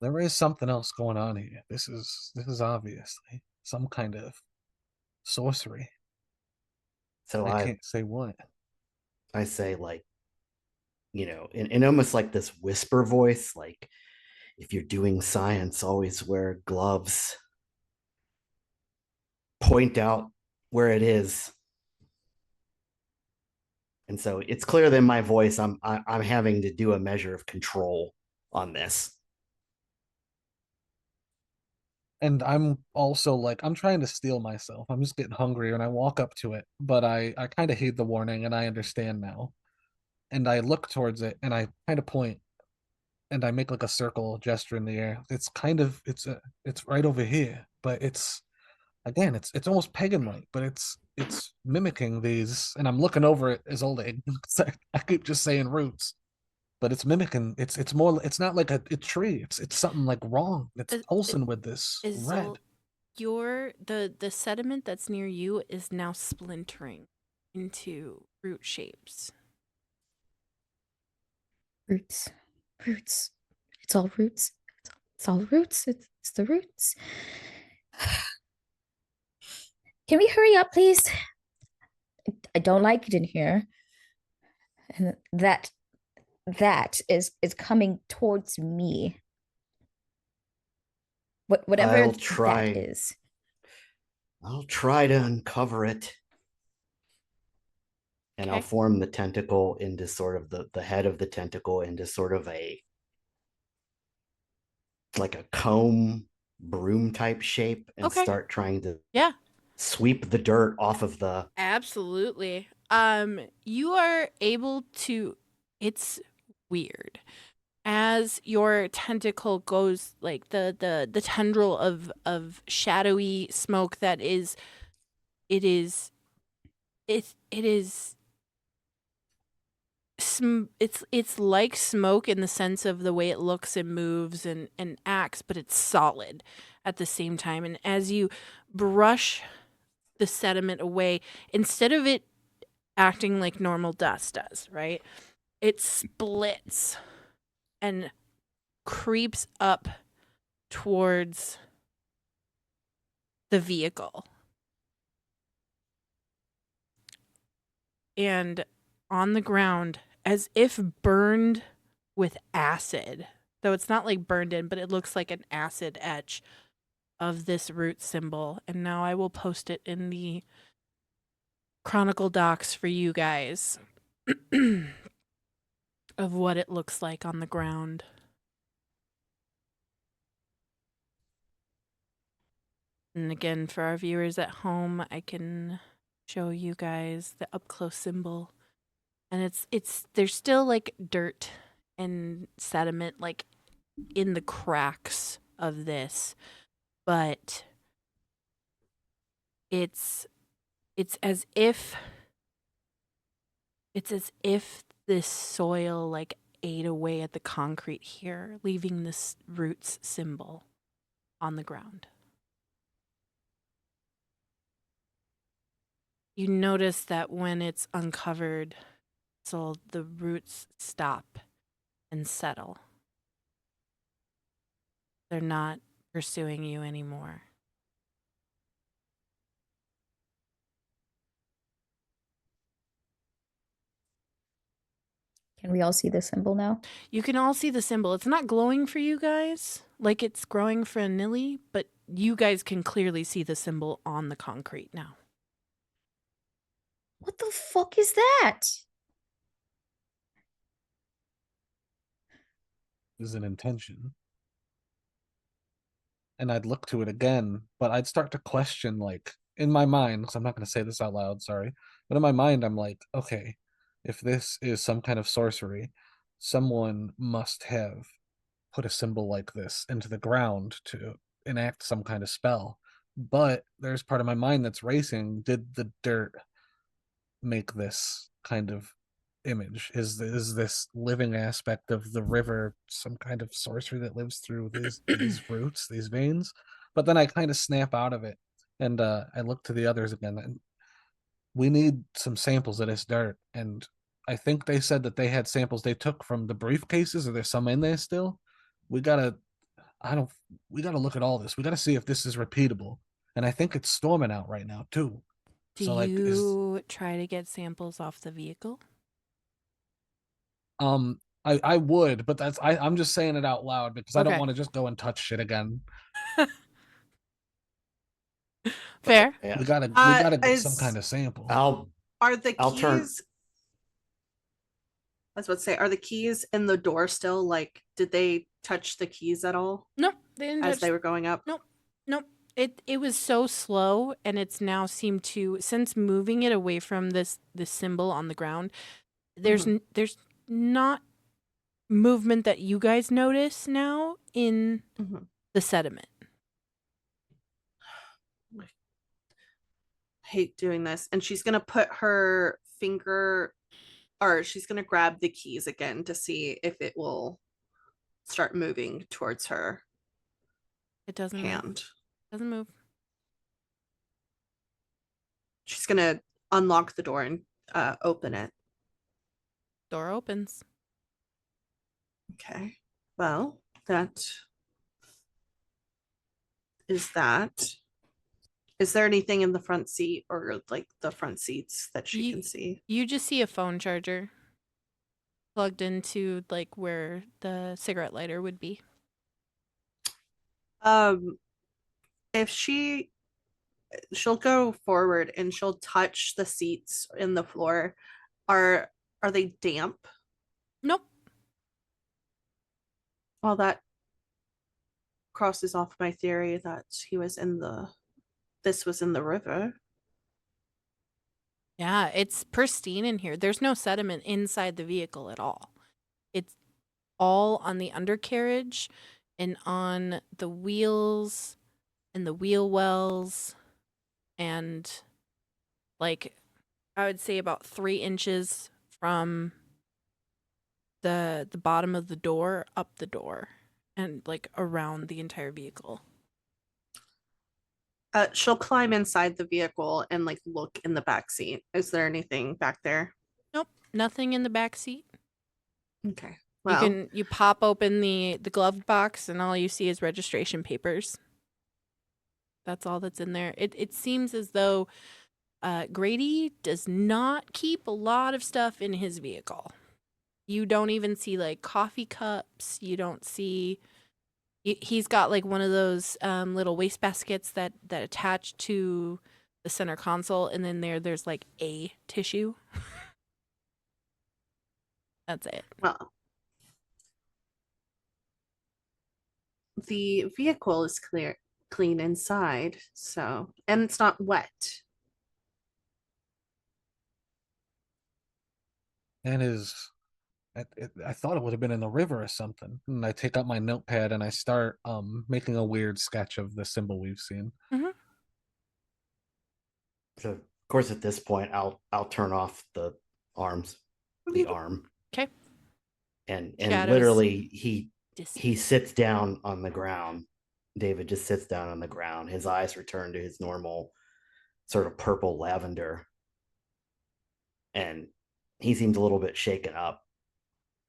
There is something else going on here. This is obviously some kind of sorcery. So I can't say what. I say, like, in almost like this whisper voice, like, if you're doing science, always wear gloves. Point out where it is. And so it's clear that in my voice, I'm having to do a measure of control on this. And I'm also like, I'm trying to steel myself. I'm just getting hungry and I walk up to it, but I kind of heed the warning and I understand now. And I look towards it and I kind of point and I make like a circle gesture in the air. It's kind of it's right over here, but it's again it's almost pagan like, but it's mimicking these. And I'm looking over it as old. I keep just saying roots, but it's mimicking. It's more. It's not like a tree. It's something like wrong. It's pulsing with this red. The sediment that's near you is now splintering into root shapes. Roots. Roots. It's all roots. It's all roots. It's the roots. Can we hurry up, please? I don't like it in here. And that is coming towards me. Whatever I'll try. that is. I'll try to uncover it. And I'll form the tentacle into sort of the head of the tentacle into sort of like a comb broom type shape and start trying to sweep the dirt off of the. Absolutely. You are able to, it's weird. As your tentacle goes, like the tendril of shadowy smoke that is it's like smoke in the sense of the way it looks and moves and acts, but it's solid at the same time. And as you brush the sediment away, instead of it acting like normal dust does, right? It splits and creeps up towards the vehicle. And on the ground, as if burned with acid, though it's not like burned in, but it looks like an acid etch of this root symbol. And now I will post it in the Chronicle docs for you guys of what it looks like on the ground. And again, for our viewers at home, I can show you guys the up close symbol. And there's still like dirt and sediment like in the cracks of this, but it's as if this soil like ate away at the concrete here, leaving this roots symbol on the ground. You notice that when it's uncovered, so the roots stop and settle. They're not pursuing you anymore. Can we all see the symbol now? You can all see the symbol. It's not glowing for you guys like it's growing for a Nilly, but you guys can clearly see the symbol on the concrete now. What the fuck is that? Is an intention. And I'd look to it again, but I'd start to question, like, in my mind, because I'm not going to say this out loud, sorry, but in my mind, I'm like, okay, if this is some kind of sorcery, someone must have put a symbol like this into the ground to enact some kind of spell. But there's part of my mind that's racing. Did the dirt make this kind of image? Is this living aspect of the river some kind of sorcery that lives through these roots, these veins? But then I kind of snap out of it, and I look to the others again, and we need some samples of this dirt. And I think they said that they had samples they took from the briefcases, or there's some in there still. We gotta we gotta look at all this. We gotta see if this is repeatable. And I think it's storming out right now too. Do So like you try to get samples off the vehicle? I would, but I'm just saying it out loud because I don't Okay. want to just go and touch shit again. Fair. Yeah. We gotta get some is- kind of sample. Are the I'll turn- keys? I was about to say, are the keys in the door still? Like, did they touch the keys at all Nope, they didn't as touch. they were going up? Nope. It was so slow, and it's now seemed to, since moving it away from this symbol on the ground, there's there's not movement that you guys notice now in Mhm. the sediment. Hate doing this. And she's gonna put her finger, or she's gonna grab the keys again to see if it will start moving towards her It doesn't move. hand. Doesn't move. She's gonna unlock the door and open it. Door opens. Okay. Well, that is that. Is there anything in the front seat or like the front seats that she can see? You just see a phone charger plugged into like where the cigarette lighter would be. If she'll go forward and she'll touch the seats in the floor. Are they damp? Nope. Well, that crosses off my theory that this was in the river. Yeah, it's pristine in here. There's no sediment inside the vehicle at all. It's all on the undercarriage and on the wheels and the wheel wells, and like I would say about 3 inches from the bottom of the door up the door and like around the entire vehicle. She'll climb inside the vehicle and like look in the back seat. Is there anything back there? Nope, nothing in the back seat. Okay. Well, You pop open the glove box and all you see is registration papers. That's all that's in there. It seems as though Grady does not keep a lot of stuff in his vehicle. You don't even see like coffee cups. You don't see. He's got like one of those little waste baskets that attach to the center console, and then there's like a tissue. That's it. well, the vehicle is clean inside, so, and it's not wet. And I thought it would have been in the river or something. And I take out my notepad and I start making a weird sketch of the symbol we've seen. So of course at this point I'll turn off the arm. Okay. And Shadows. literally he Disappear. sits down on the ground. David just sits down on the ground. His eyes return to his normal sort of purple lavender. And he seems a little bit shaken up.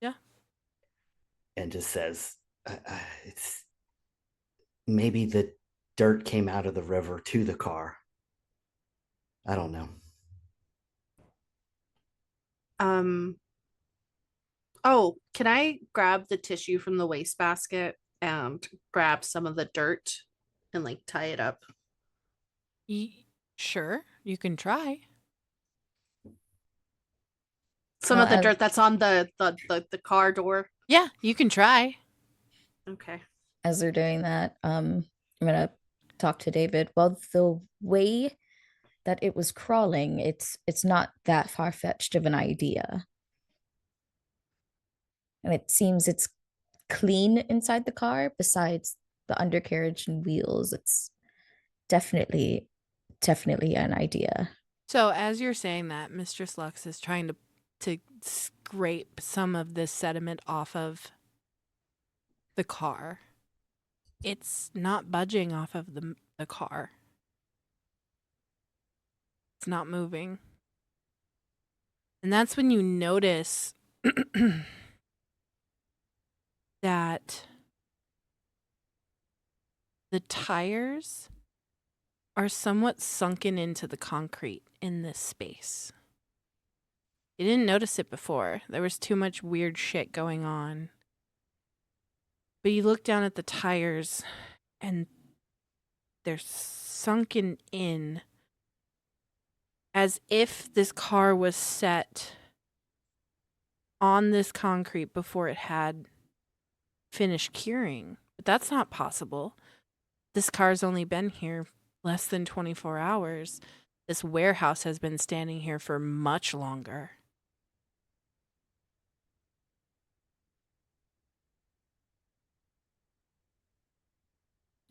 Yeah. And just says, it's maybe the dirt came out of the river to the car. I don't know. Oh, can I grab the tissue from the wastebasket and grab some of the dirt and like tie it up? Sure, you can try. Some of the dirt that's on the car door. Yeah, you can try. Okay. As they're doing that, I'm gonna talk to David. Well, the way that it was crawling, it's not that far-fetched of an idea. And it seems it's clean inside the car, besides the undercarriage and wheels. It's definitely an idea. So as you're saying that, Mistress Lux is trying to scrape some of this sediment off of the car. It's not budging off of the car. It's not moving. And that's when you notice that the tires are somewhat sunken into the concrete in this space. You didn't notice it before. There was too much weird shit going on. But you look down at the tires and they're sunken in as if this car was set on this concrete before it had finished curing. But that's not possible. This car's only been here less than 24 hours. This warehouse has been standing here for much longer.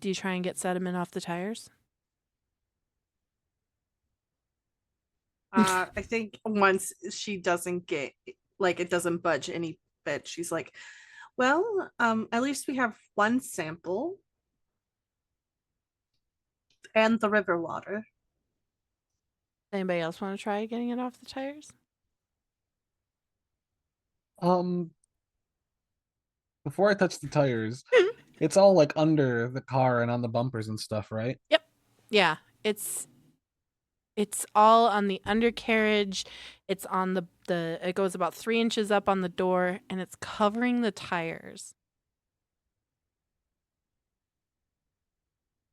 Do you try and get sediment off the tires? I think once she doesn't get, like, it doesn't budge any bit, she's like, well, at least we have one sample and the river water. Anybody else want to try getting it off the tires? Before I touch the tires, it's all like under the car and on the bumpers and stuff, right? Yep. Yeah. It's all on the undercarriage. It's on the it goes about 3 inches up on the door, and it's covering the tires.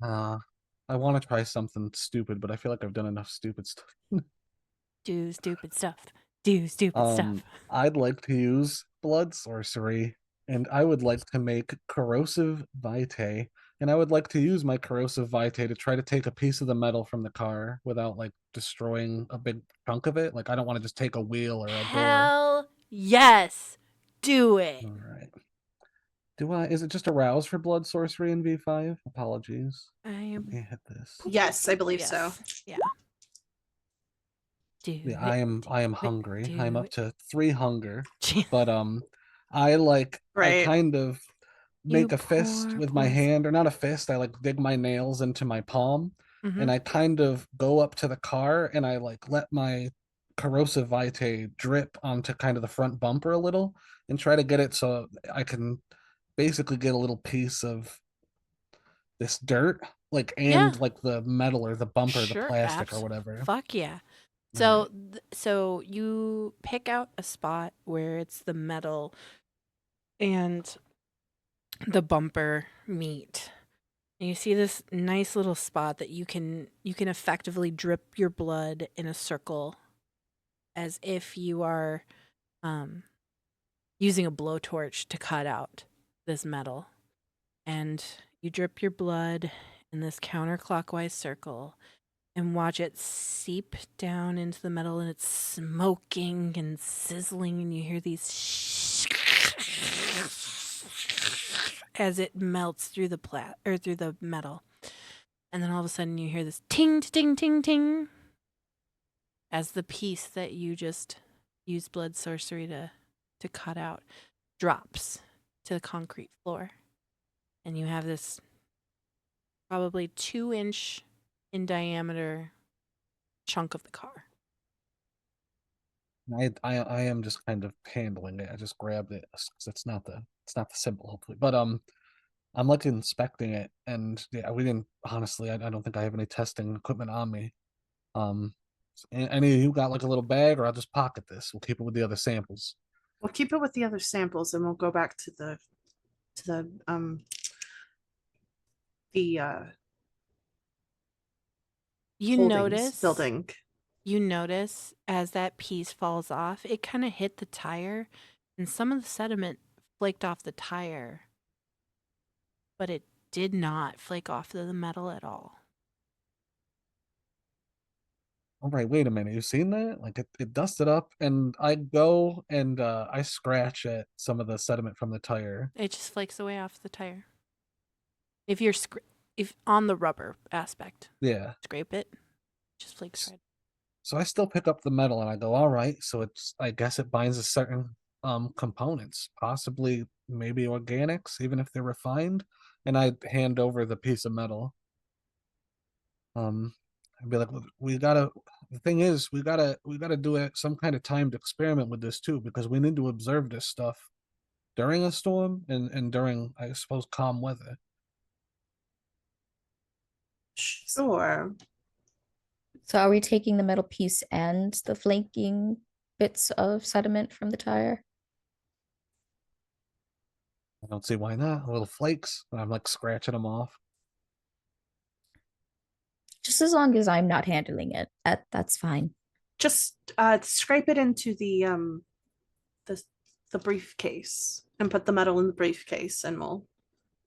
I want to try something stupid, but I feel like I've done enough stupid stuff. Do stupid stuff. Do stupid stuff. I'd like to use blood sorcery, and I would like to make corrosive vitae, and I would like to use my corrosive vitae to try to take a piece of the metal from the car without like destroying a big chunk of it. Like I don't want to just take a wheel or a door. Hell yes. Do it. All right. Is it just a rouse for blood sorcery in V5? Apologies. Let me hit this. Yes, I believe so. Yeah. Do Yeah, it. I am hungry. do I'm up it. to 3 hunger. Jeez. But I Right. kind of make You a fist poor, with my poor hand, or not a fist, I like dig my nails into my palm, Mhm. and I kind of go up to the car and I like let my corrosive vitae drip onto kind of the front bumper a little and try to get it so I can basically get a little piece of this dirt, like, and Yeah. like the metal or the bumper, Sure, the plastic or whatever. Fuck yeah. All So so you pick out a spot where it's the metal and the bumper meet. And you see this nice little spot that you can effectively drip your blood in a circle as if you are using a blowtorch to cut out this metal. And you drip your blood in this counterclockwise circle and watch it seep down into the metal, and it's smoking and sizzling, and you hear these as it melts through the through the metal. And then all of a sudden you hear this ting ting ting ting as the piece that you just used blood sorcery to cut out drops to the concrete floor. And you have this probably 2-inch in diameter chunk of the car. I am just kind of handling it. I just grabbed it because it's not the symbol, hopefully. But I'm like inspecting it, and yeah, we didn't, honestly, I don't think I have any testing equipment on me. Any of you got like a little bag, or I'll just pocket this. We'll keep it with the other samples. We'll keep it with the other samples and we'll go back to the You holdings notice building. You notice as that piece falls off, it kind of hit the tire, and some of the sediment flaked off the tire, but it did not flake off the metal at all. All right, wait a minute. You've seen that? Like it dusted up, and I go and I scratch at some of the sediment from the tire. It just flakes away off the tire. If on the rubber aspect, Yeah. scrape it, just flakes right. So I still pick up the metal and I go, all right, so I guess it binds a certain components, possibly maybe organics, even if they're refined. And I hand over the piece of metal. I'd be like, we gotta. The thing is, we gotta do some kind of timed experiment with this too, because we need to observe this stuff during a storm and during, I suppose, calm weather. Sure. So are we taking the metal piece and the flanking bits of sediment from the tire? I don't see why not. Little flakes. I'm like scratching them off. Just as long as I'm not handling it, that's fine. Just scrape it into the briefcase and put the metal in the briefcase, and we'll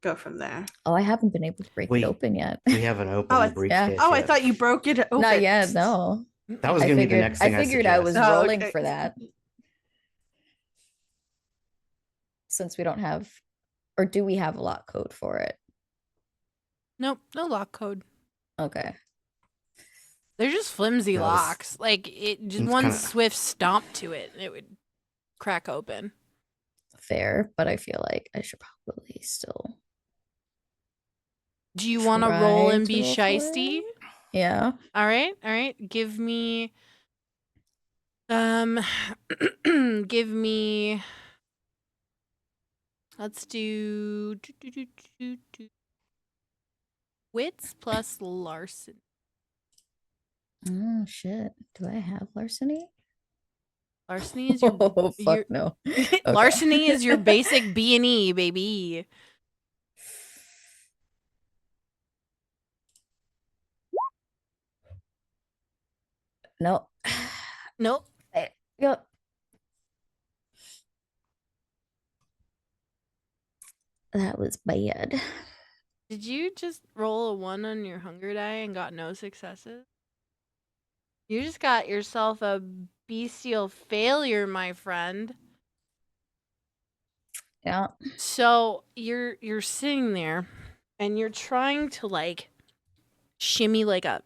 go from there. Oh, I haven't been able to break it open yet. We haven't opened the briefcase I yet. thought you broke it open. Not yet, no. That was going to be the next thing I figured I was suggest. rolling okay. for that. Since we don't have, or do we have a lock code for it? Nope, no lock code. Okay. They're just flimsy No, locks. Like it just it's one kinda- swift stomp to it, and it would crack open. Fair, but I feel like I should probably still. Do you want to roll and try be to roll for shisty? it? Yeah. All right. Give me give me let's do wits plus larceny. Oh shit. Do I have larceny? Larceny is your Oh fuck no. Okay. larceny is your basic B&E, baby. No. Nope. Yep. That was bad. Did you just roll a 1 on your hunger die and got no successes? You just got yourself a bestial failure, my friend. Yeah. So you're sitting there and you're trying to like shimmy like a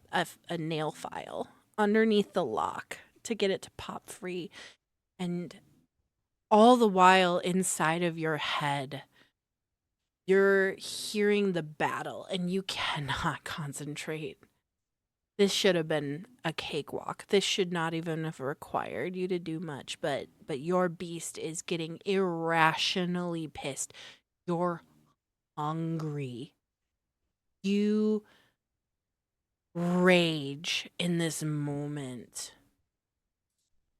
nail file underneath the lock to get it to pop free. And all the while inside of your head, you're hearing the battle and you cannot concentrate. This should have been a cakewalk. This should not even have required you to do much, but your beast is getting irrationally pissed. You're hungry. You rage in this moment.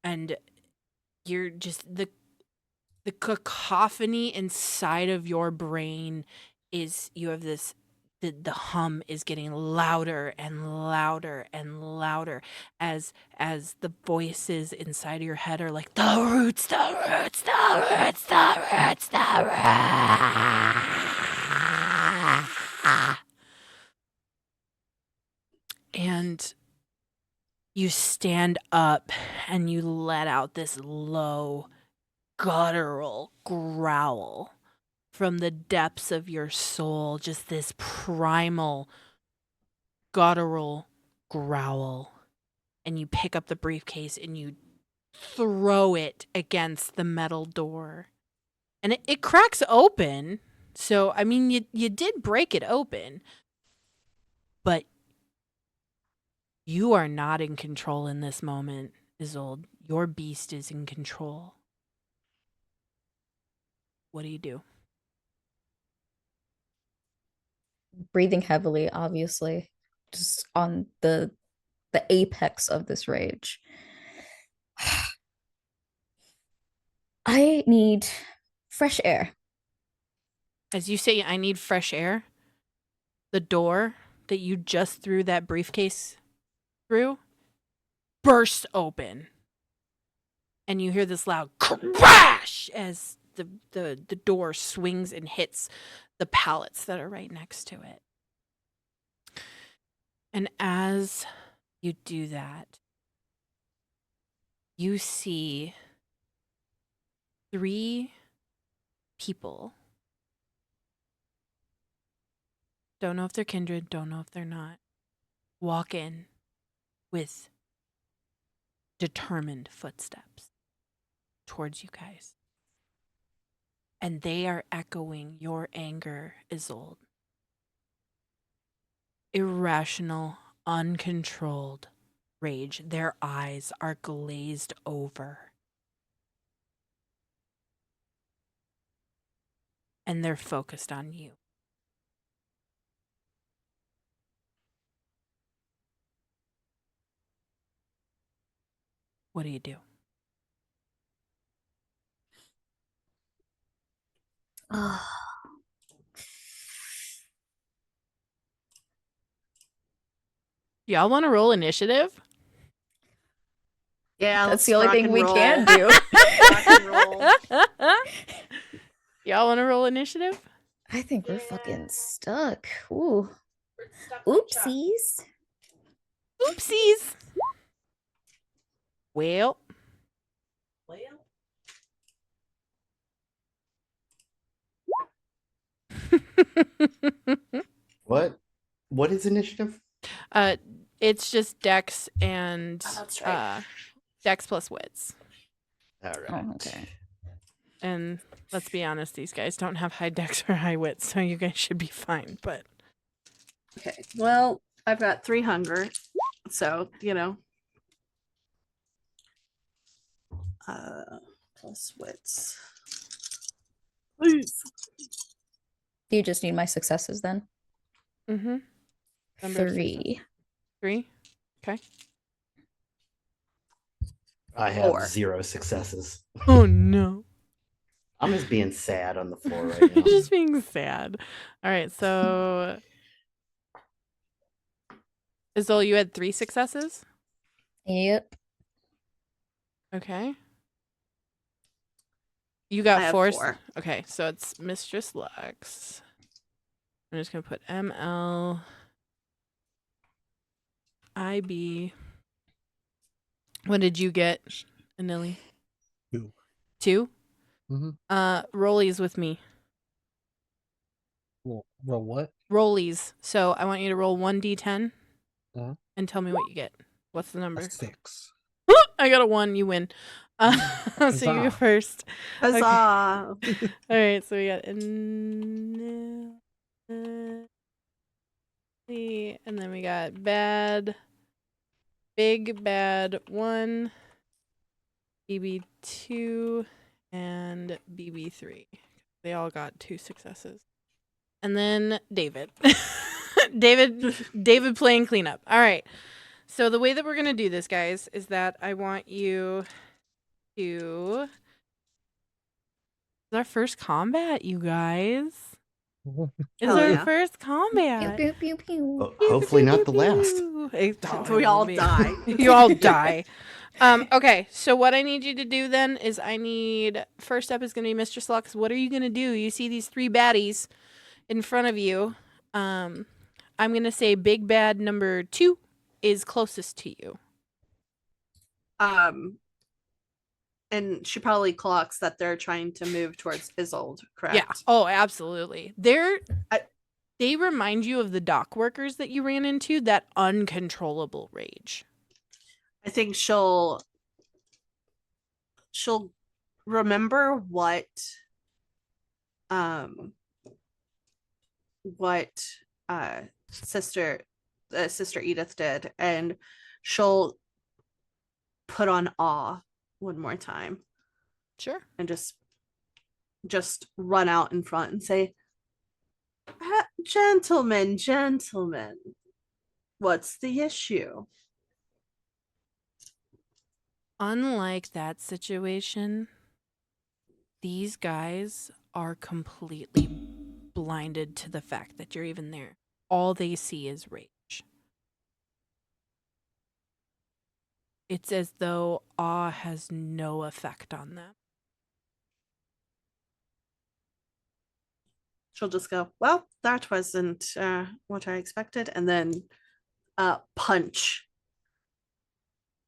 And you're just the cacophony inside of your brain is you have this the hum is getting louder and louder and louder as the voices inside of your head are like the roots, the roots, the roots, the roots, the roots. And you stand up and you let out this low, guttural growl from the depths of your soul, just this primal, guttural growl. And you pick up the briefcase and you throw it against the metal door. And it cracks open. So, I mean, you did break it open. But you are not in control in this moment, Isolde. Your beast is in control. What do? Breathing heavily, obviously. Just on the apex of this rage. I need fresh air. As you say, I need fresh air. The door that you just threw that briefcase through bursts open. And you hear this loud crash as the door swings and hits the pallets that are right next to it. And as you do that, you see 3 people Don't know if they're kindred. Don't know if they're not. Walk in with determined footsteps towards you guys. And they are echoing your anger, Isolde. Irrational, uncontrolled rage. Their eyes are glazed over. And they're focused on you. What do you do? Y'all want to roll initiative? Yeah, That's let's the only rock thing and we roll. can do. Rock and roll. Y'all want to roll initiative? I think we're fucking stuck. Ooh. We're stuck like Chuck. Oopsies. Oopsies. Well. What is initiative? It's just dex and That's right. dex plus wits. All right. Oh, okay. And let's be honest, these guys don't have high dex or high wits, so you guys should be fine. But Okay. Well, I've got 3 hunger, so plus wits. Please. Do you just need my successes then? mm-hmm. Number of 3. 3. Okay. I have 4. 0 successes. Oh no. I'm just being sad on the floor right now. You're just being sad. All right, so Isolde, you had 3 successes? Yep. Okay. You I got have 4. 4. Okay, so it's Mistress Lux. I'm just gonna put ML IB. What did you get, Anili? 2. 2? Mm-hmm. Rollies with me. Roll what? Rollies. So I want you to roll 1d10 Uh-huh. and tell me what you get. What's the number? A 6. I got a 1. You win. So you go Huzzah. first. Huzzah. All right, so we got and then we got bad, big bad 1, BB2, and BB3. They all got 2 successes. And then David. David playing cleanup. All right. So the way that we're going to do this, guys, is that I want you to... It's our first combat, you guys. It's Hell our yeah. first Pew, combat. pew, pew, pew. Ho- Hopefully not the last. We all die. You all die. Okay, so what I need you to do then is first step is going to be Mistress Lux. What are you going to do? You see these 3 baddies in front of you. I'm going to say big bad number 2 is closest to you. And she probably clocks that they're trying to move towards Isolde, correct? Yeah. Oh, absolutely. They remind you of the dock workers that you ran into, that uncontrollable rage. I think she'll remember what Sister Edith did, and she'll put on awe one more time Sure. and just run out in front and say, gentlemen, what's the issue? Unlike that situation, these guys are completely blinded to the fact that you're even there. All they see is rage. It's as though awe has no effect on them. She'll just go, well, that wasn't what I expected, and then punch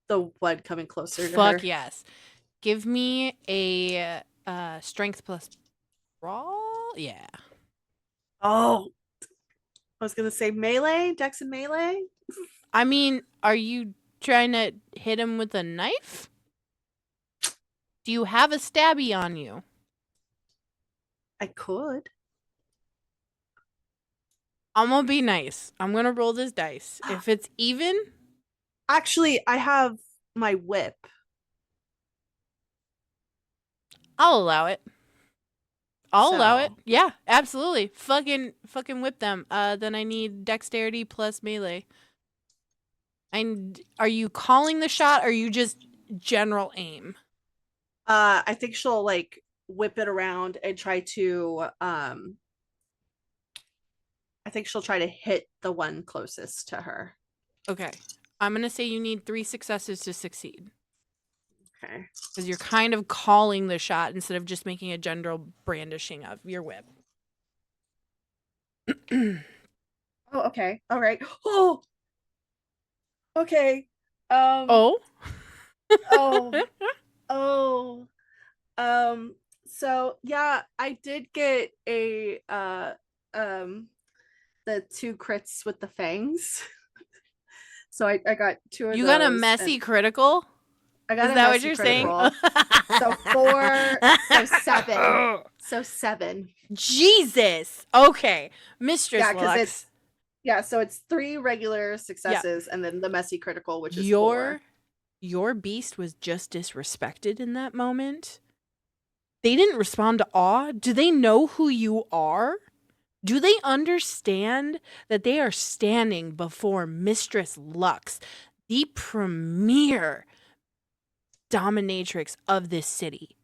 the one coming closer to her. Fuck yes. Give me a strength plus brawl. Yeah. Oh, I was gonna say melee, dex and melee. I mean, are you trying to hit him with a knife? Do you have a stabby on you? I could. I'm gonna be nice. I'm gonna roll this dice. If it's even, Actually, I have my whip. I'll allow it. I'll allow it. So- Yeah, absolutely. Fucking whip them. Then I need dexterity plus melee. And are you calling the shot or are you just general aim? I think she'll like whip it around and try to I think she'll try to hit the one closest to her. Okay. I'm gonna say you need 3 successes to succeed. Okay. Because you're kind of calling the shot instead of just making a general brandishing of your whip. Oh, okay. All right. Oh. Okay. Oh? Oh. Oh. So yeah, I did get a the 2 crits with the fangs. So I got 2 of You those. got a messy critical? I got Is a that what messy you're critical. saying? So 4, so 7. So 7. Jesus. Okay. Mistress Yeah, because Lux. so it's 3 regular successes and then the messy critical, which is your 4. your beast was just disrespected in that moment. They didn't respond to awe. Do they know who you are? Do they understand that they are standing before Mistress Lux, the premier dominatrix of this city?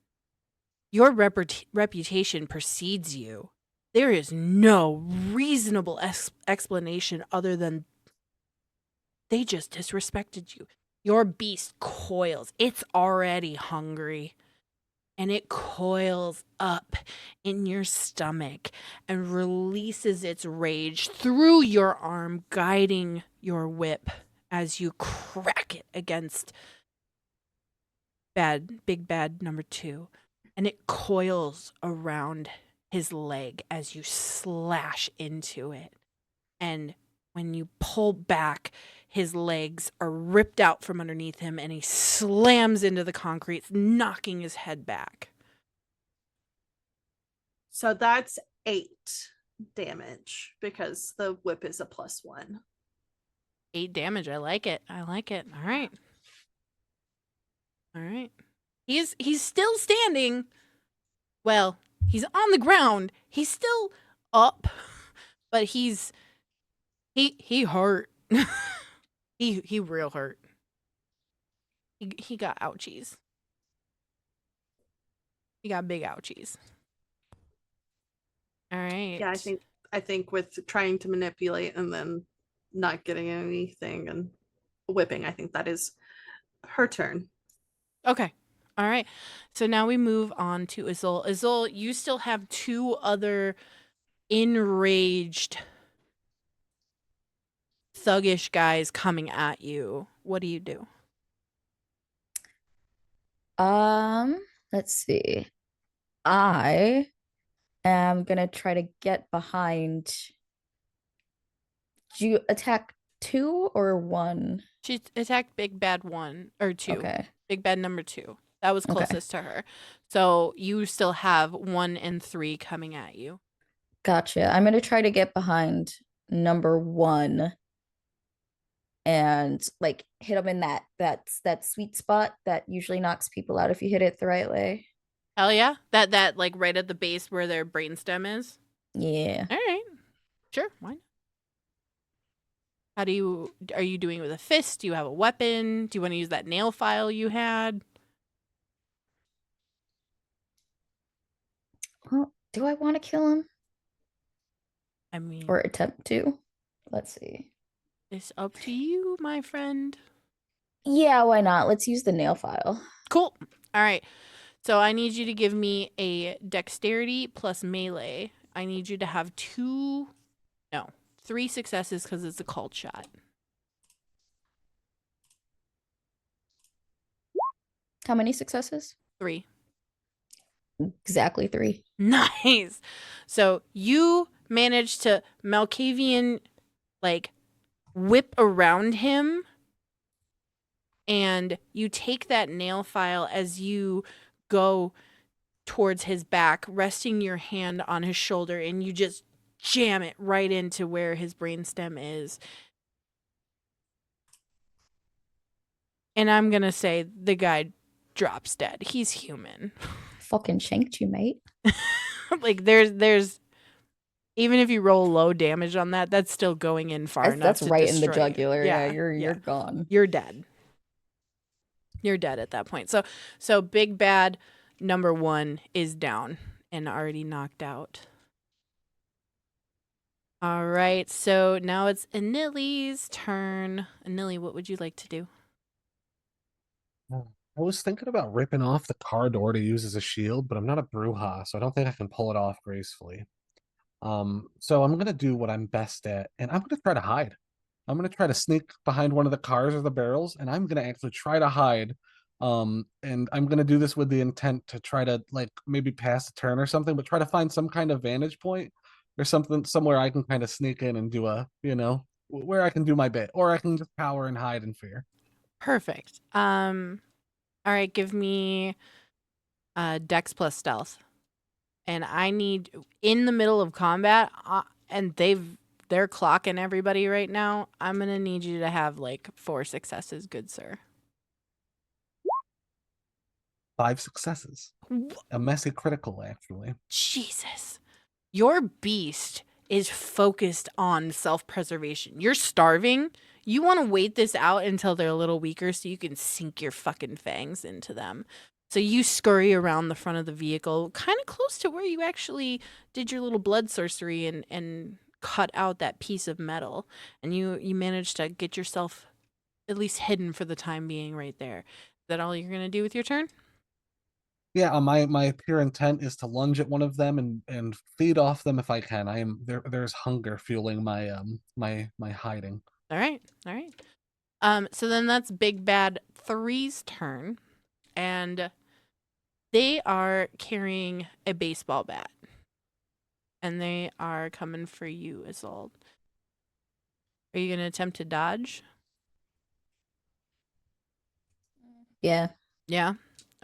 Your reputation precedes you. There is no reasonable explanation other than they just disrespected you. Your beast coils. It's already hungry. And it coils up in your stomach and releases its rage through your arm, guiding your whip as you crack it against big bad number 2. And it coils around his leg as you slash into it. And when you pull back, his legs are ripped out from underneath him and he slams into the concrete, knocking his head back. So that's 8 damage because the whip is a +1. 8 damage. I like it. All right. He's still standing. Well, he's on the ground. He's still up, but he hurt. he real hurt. He got ouchies. He got big ouchies. All right. Yeah, I think with trying to manipulate and then not getting anything and whipping, I think that is her turn. Okay. All right. So now we move on to Azul. Azul, you still have 2 other enraged thuggish guys coming at you. What do you do? Let's see. I am gonna try to get behind. Do you attack 2 or 1? She attacked Big Bad 1 or 2. Okay. Big Bad number 2. That was Okay. closest to her. So you still have 1 and 3 coming at you. Gotcha. I'm gonna try to get behind number 1 and like hit him in that sweet spot that usually knocks people out if you hit it the right way. Hell yeah. That like right at the base where their brainstem is. Yeah. All right. Sure. Why not? Are you doing it with a fist? Do you have a weapon? Do you want to use that nail file you had? Well, do I want to kill him I mean, or attempt to? Let's see. it's up to you, my friend. Yeah, why not? Let's use the nail file. Cool. All right. So I need you to give me a dexterity plus melee. I need you to have 3 successes because it's a called shot. How many successes? 3. Exactly 3. Nice. So you manage to Malkavian, like, whip around him, and you take that nail file as you go towards his back, resting your hand on his shoulder, and you just jam it right into where his brainstem is. And I'm gonna say the guy drops dead. He's human. Fucking shanked you, mate. Like there's even if you roll low damage on that, that's still going in far enough That's to right in the destroy you. jugular. Yeah, you're gone. You're dead. You're dead at that point. So big bad number 1 is down and already knocked out. All right, so now it's Anili's turn. Anili, what would you like to do? I was thinking about ripping off the car door to use as a shield, but I'm not a Bruja, so I don't think I can pull it off gracefully. So I'm gonna do what I'm best at, and I'm gonna try to hide. I'm gonna try to sneak behind one of the cars or the barrels, and I'm gonna actually try to hide. And I'm gonna do this with the intent to try to like maybe pass a turn or something, but try to find some kind of vantage point or something somewhere I can kind of sneak in and do a, where I can do my bit, or I can just cower and hide in fear. Perfect. All right, give me Dex plus stealth. And I need in the middle of combat, and they're clocking everybody right now. I'm gonna need you to have like 4 successes, good sir. 5 successes. A messy critical, actually. Jesus, your beast is focused on self-preservation. You're starving. You want to wait this out until they're a little weaker so you can sink your fucking fangs into them. So you scurry around the front of the vehicle, kind of close to where you actually did your little blood sorcery and cut out that piece of metal. And you managed to get yourself at least hidden for the time being right there. Is that all you're going to do with your turn? Yeah, my pure intent is to lunge at one of them and feed off them if I can. I am there's hunger fueling my my hiding. All right. So then that's Big Bad 3's turn. And they are carrying a baseball bat. And they are coming for you, Isolde. Are you going to attempt to dodge? Yeah. Yeah?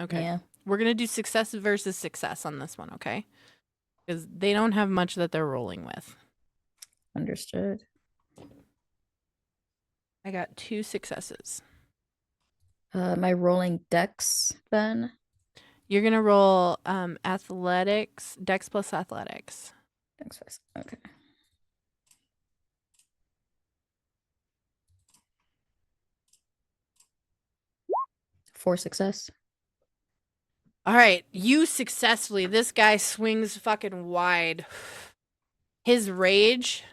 Okay. Yeah. We're going to do success versus success on this one, okay? Because they don't have much that they're rolling with. Understood. I got 2 successes. My rolling dex then. You're going to roll athletics, dex plus athletics. Dex first. Okay. For success. All right, you successfully. This guy swings fucking wide. His rage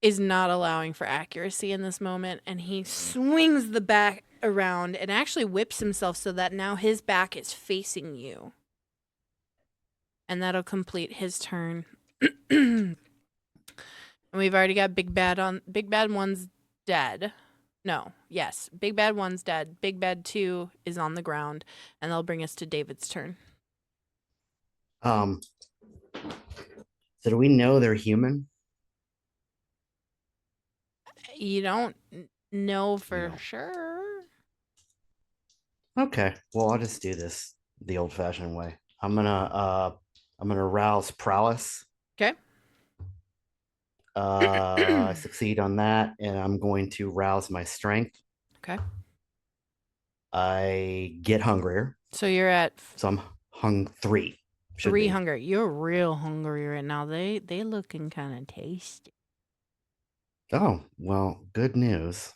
is not allowing for accuracy in this moment, and he swings the bat around and actually whips himself so that now his back is facing you. And that'll complete his turn. And we've already got Big Bad on. Big Bad 1's dead. No, yes. Big Bad 1's dead. Big Bad 2 is on the ground, and that'll bring us to David's turn. So do we know they're human? You don't know for No. sure. Okay, well I'll just do this the old-fashioned way. I'm gonna rouse prowess. Okay. I succeed on that, and I'm going to rouse my strength. Okay. I get hungrier, So you're at so I'm hung 3. should 3 be. hunger. You're real hungry right now. They looking kind of tasty. Oh, well, good news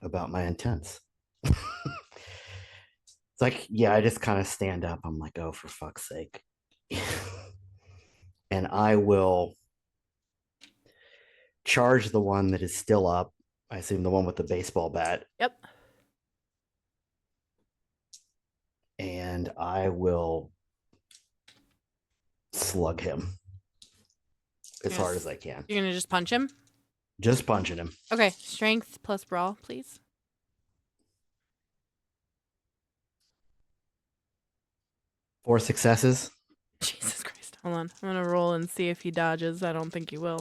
about my intents. It's like, yeah, I just kind of stand up. I'm like, oh, for fuck's sake. And I will charge the one that is still up. I assume the one with the baseball bat. Yep. And I will slug him as Yes. hard as I can. You're going to just punch him? Just punching him. Okay. Strength plus brawl, please. Four successes. Jesus Christ Hold on. I'm gonna roll and see if he dodges. I don't think he will.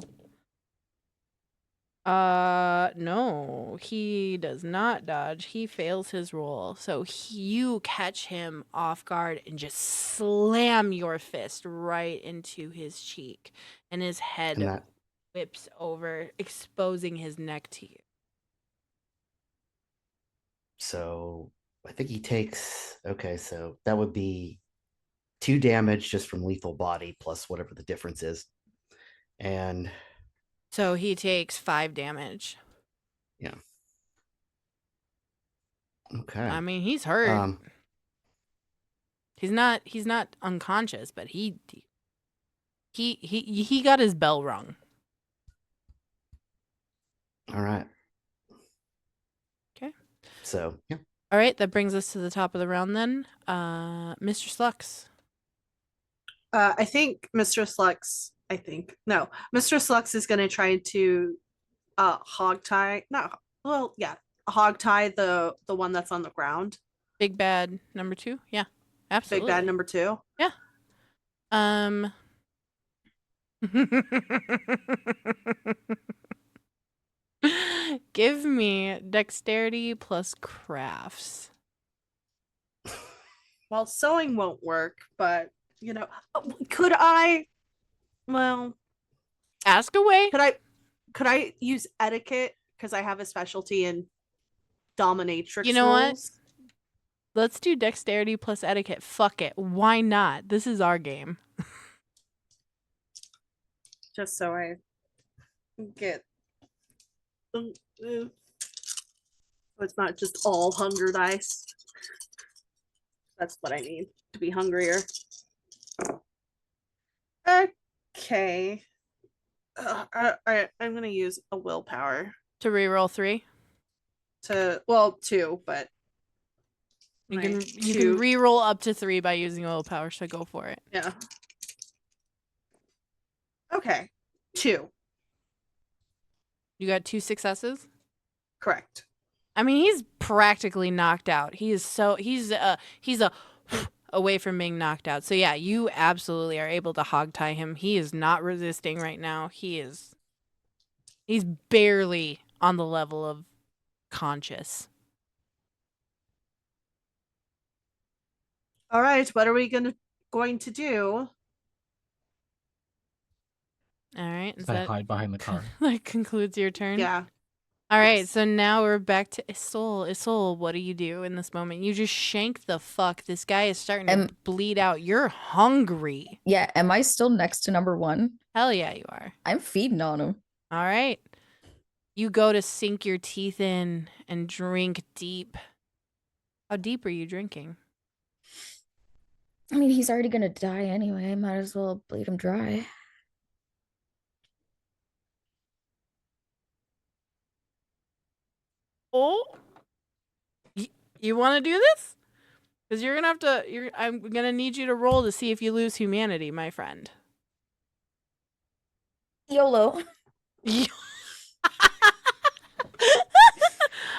No, he does not dodge. He fails his roll. So you catch him off guard and just slam your fist right into his cheek, and his head And that whips over, exposing his neck to you. so I think he takes okay, so that would be 2 damage just from lethal body plus whatever the difference is. And So he takes 5 damage. okay. I mean, he's hurt. Um He's not unconscious, but he got his bell rung. all right. Okay. So, yeah. All right, that brings us to the top of the round then. Mr. Slux. I think Mistress Lux. Mistress Lux is going to try to hog tie. Hog tie the one that's on the ground. Big bad number 2. Yeah. Absolutely. Big bad number 2. Yeah. Give me dexterity plus crafts. Well, sewing won't work, but could I? Well, Ask away. Could I use etiquette because I have a specialty in dominatrix? You know what? rules? Let's do dexterity plus etiquette. Fuck it. Why not? This is our game. Just so I get. So it's not just all hunger dice. That's what I need to be hungrier. Okay. I'm gonna use a willpower To reroll 3. to 2, but You my can two- reroll up to 3 by using willpower, so go for it. yeah. Okay, 2. You got 2 successes? Correct. I mean, he's practically knocked out. He's away from being knocked out. So yeah, you absolutely are able to hog tie him. He is not resisting right now. He's barely on the level of conscious. All right, what are we going to do? All right. I hide behind the car. That concludes your turn? Yeah. All right, Yes. so now we're back to Isol. Isol, what do you do in this moment? You just shank the fuck. This guy is starting to bleed out. You're hungry. Yeah, am I still next to number 1? Hell yeah, you are. I'm feeding on him. All right. You go to sink your teeth in and drink deep. How deep are you drinking? I mean, he's already gonna die anyway. I might as well bleed him dry. Oh, you want to do this? Because you're gonna have to. I'm gonna need you to roll to see if you lose humanity, my friend. YOLO.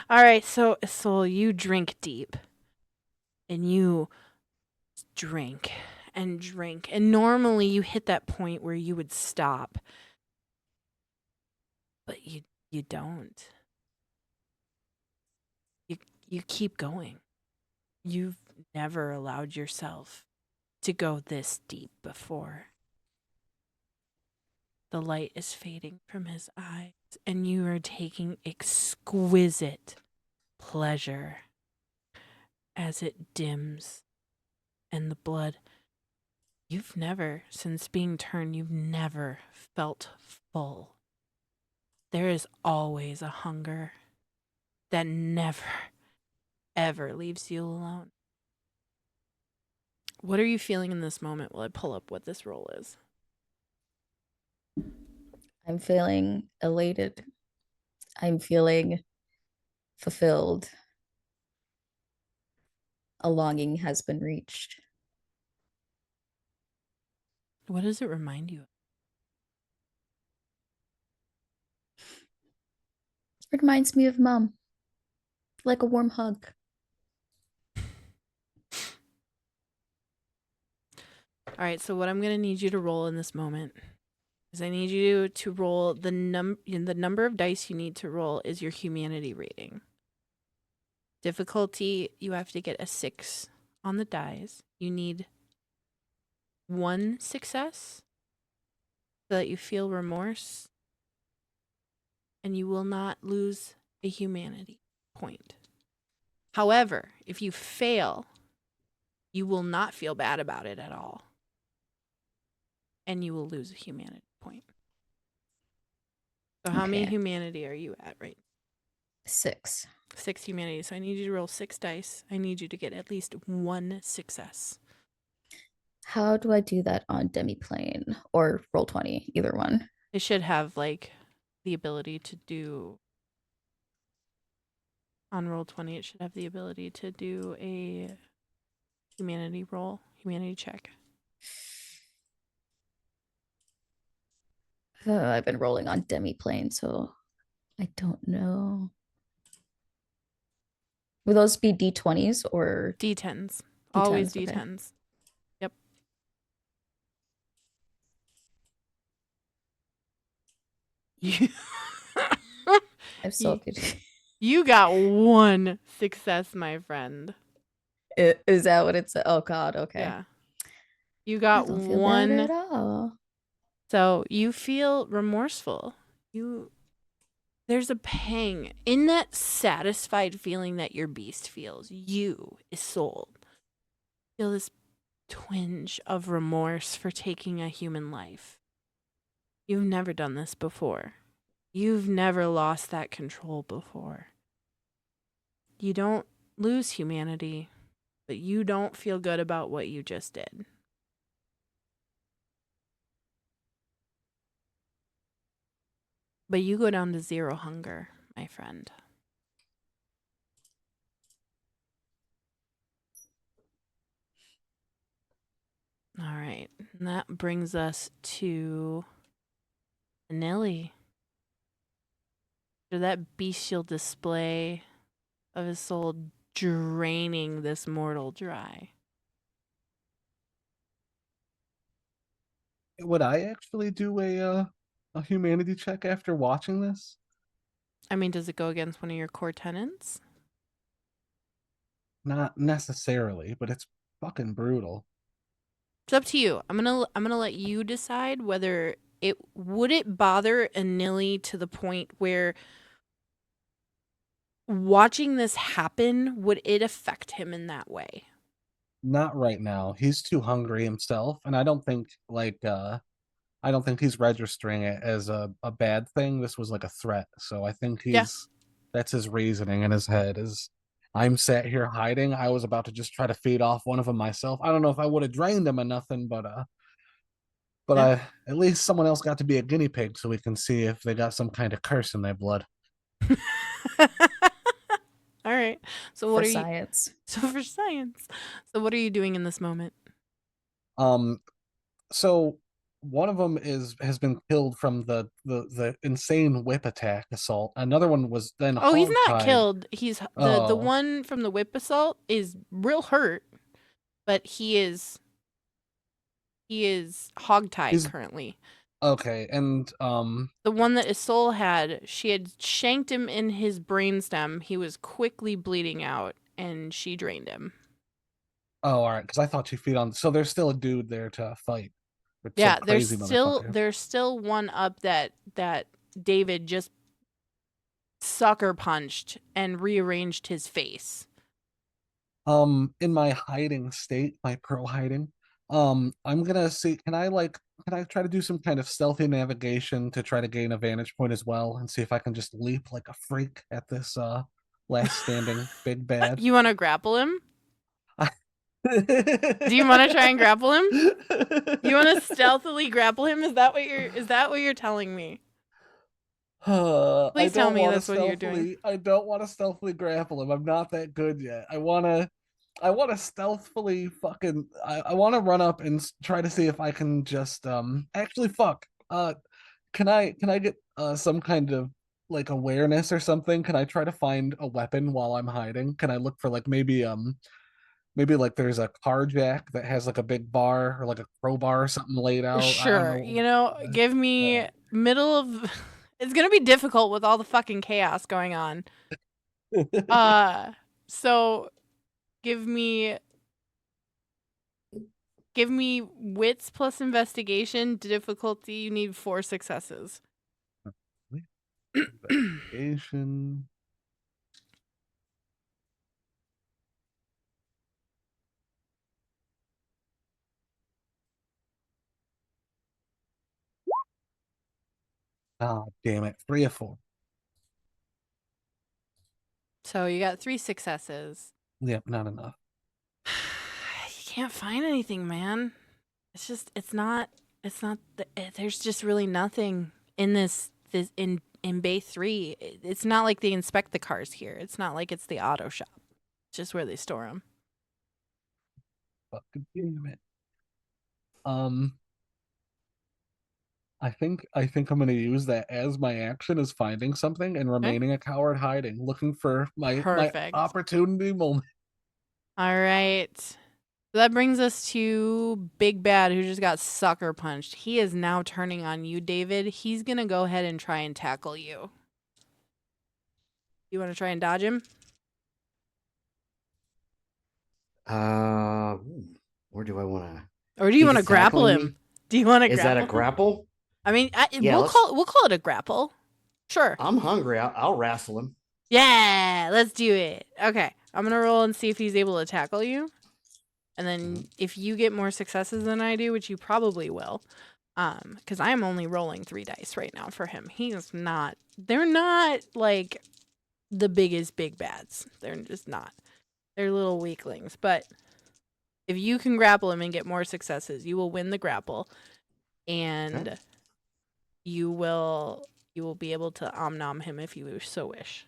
All right, so Soul, you drink deep, and you drink and drink, and normally you hit that point where you would stop, but you don't. You keep going. You've never allowed yourself to go this deep before. The light is fading from his eyes, and you are taking exquisite pleasure as it dims, and the blood. You've never, since being turned, you've never felt full. There is always a hunger that never, ever leaves you alone. What are you feeling in this moment while I pull up what this roll is? I'm feeling elated. I'm feeling fulfilled. A longing has been reached. What does it remind you of? It reminds me of Mom. Like a warm hug. All right, so what I'm going to need you to roll in this moment is I need you to roll the number of dice you need to roll is your humanity rating. Difficulty, you have to get a 6 on the dice. You need 1 success so that you feel remorse, and you will not lose a humanity point. However, if you fail, you will not feel bad about it at all, and you will lose a humanity point. So how many Okay. humanity are you at right 6. 6 humanity. So I need you to roll 6 dice. I need you to get at least 1 success. How do I do that on demiplane or roll 20? Either one. It should have like the ability to do on roll 20. It should have the ability to do a humanity check. I've been rolling on demiplane, so I don't know. Will those be D20s or D10s. Always D10s? Okay. D10s. Yep. You I'm so You- good. You got 1 success, my friend. Is that what it's? Oh God. Okay. Yeah. You I got don't feel bad 1. at all. So you feel remorseful. There's a pang in that satisfied feeling that your beast feels. You, Isolde, feel this twinge of remorse for taking a human life. You've never done this before. You've never lost that control before. You don't lose humanity, but you don't feel good about what you just did. But you go down to 0 hunger, my friend. All right. And that brings us to Nelly. After that bestial display of his soul draining this mortal dry. Would I actually do a humanity check after watching this? I mean, does it go against one of your core tenets? Not necessarily, but it's fucking brutal. It's up to you. I'm gonna let you decide whether it bother Anili to the point where watching this happen, would it affect him in that way? Not right now. He's too hungry himself, and I don't think he's registering it as a bad thing. This was like a threat. So I think that's his reasoning in his head is I'm sat here hiding. I was about to just try to feed off one of them myself. I don't know if I would have drained them or nothing, but Yeah. at least someone else got to be a guinea pig so we can see if they got some kind of curse in their blood. All right. So what For are science. you? So for science. So what are you doing in this moment? So one of them has been killed from the insane whip attack assault. Another one was then Oh, he's not hogtied. killed. He's the Oh. one from the whip assault is real hurt, but he is hogtied currently. Okay, and The one that Isolde had, she had shanked him in his brainstem. He was quickly bleeding out, and she drained him. oh, all right, because I thought you feed on. So there's still a dude there to fight. with some Yeah, crazy motherfucker. there's still one up that David just sucker punched and rearranged his face. In my hiding state, my pro hiding, I'm gonna see. Can I try to do some kind of stealthy navigation to try to gain a vantage point as well, and see if I can just leap like a freak at this last standing big bad? You want to grapple him? Do you want to try and grapple him? You want to stealthily grapple him? Is that what you're telling me? Please tell me that's what you're doing. I don't want to stealthily grapple him. I'm not that good yet. I want to stealthily fucking. I want to run up and try to see if I can just actually fuck. Can I get some kind of like awareness or something? Can I try to find a weapon while I'm hiding? Can I look for like maybe maybe like there's a car jack that has like a big bar or like a crowbar or something laid out. I don't Sure. know. You know, give me middle of. It's gonna be difficult with all the fucking chaos going on. So give me wits plus investigation difficulty. You need 4 successes. Investigation. Oh, damn it. 3 or 4. So you got 3 successes. Yep, not enough. You can't find anything, man. It's not there's just really nothing in this in Bay 3. It's not like they inspect the cars here. It's not like it's the auto shop. It's just where they store them. Fucking damn it. I think I'm gonna use that as my action, is finding something and remaining a coward, hiding, looking for my Perfect. opportunity moment. All right. So that brings us to Big Bad, who just got sucker punched. He is now turning on you, David. He's going to go ahead and try and tackle you. You want to try and dodge him? Where do I want to? Or do you want to grapple him? Do you want to grapple? Is that a him? grapple? I mean, Yeah, we'll call it a grapple. Sure. I'm hungry. I'll wrestle him. Yeah, let's do it. Okay, I'm going to roll and see if he's able to tackle you. And then if you get more successes than I do, which you probably will, because I'm only rolling 3 dice right now for him. They're not like the biggest big bads. They're just not. They're little weaklings. But if you can grapple him and get more successes, you will win the grapple. And Okay. you will be able to om-nom him if you so wish.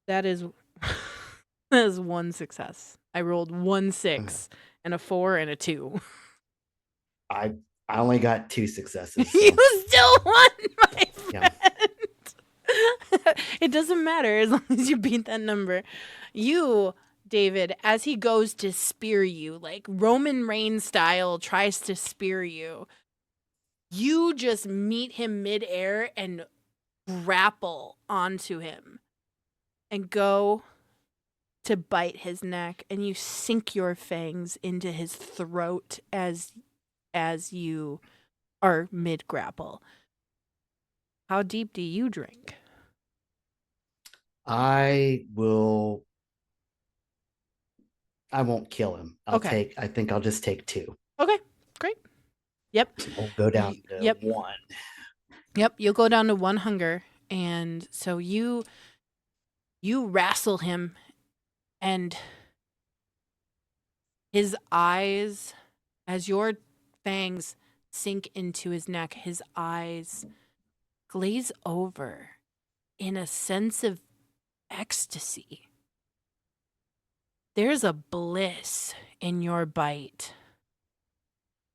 That is 1 success. I rolled 1 6 and a 4 and a 2. I only got 2 successes. So. You still won, my friend. Yeah. It doesn't matter as long as you beat that number. You, David, as he goes to spear you, like Roman Reigns style, tries to spear you, you just meet him midair and grapple onto him and go to bite his neck, and you sink your fangs into his throat as you are mid grapple. How deep do you drink? I won't kill him. Okay. I think I'll just take 2. Okay, great. Yep. So we'll go down to 1. Yep, you'll go down to 1 hunger, and so you wrestle him, and his eyes, as your fangs sink into his neck, his eyes glaze over in a sense of ecstasy. There's a bliss in your bite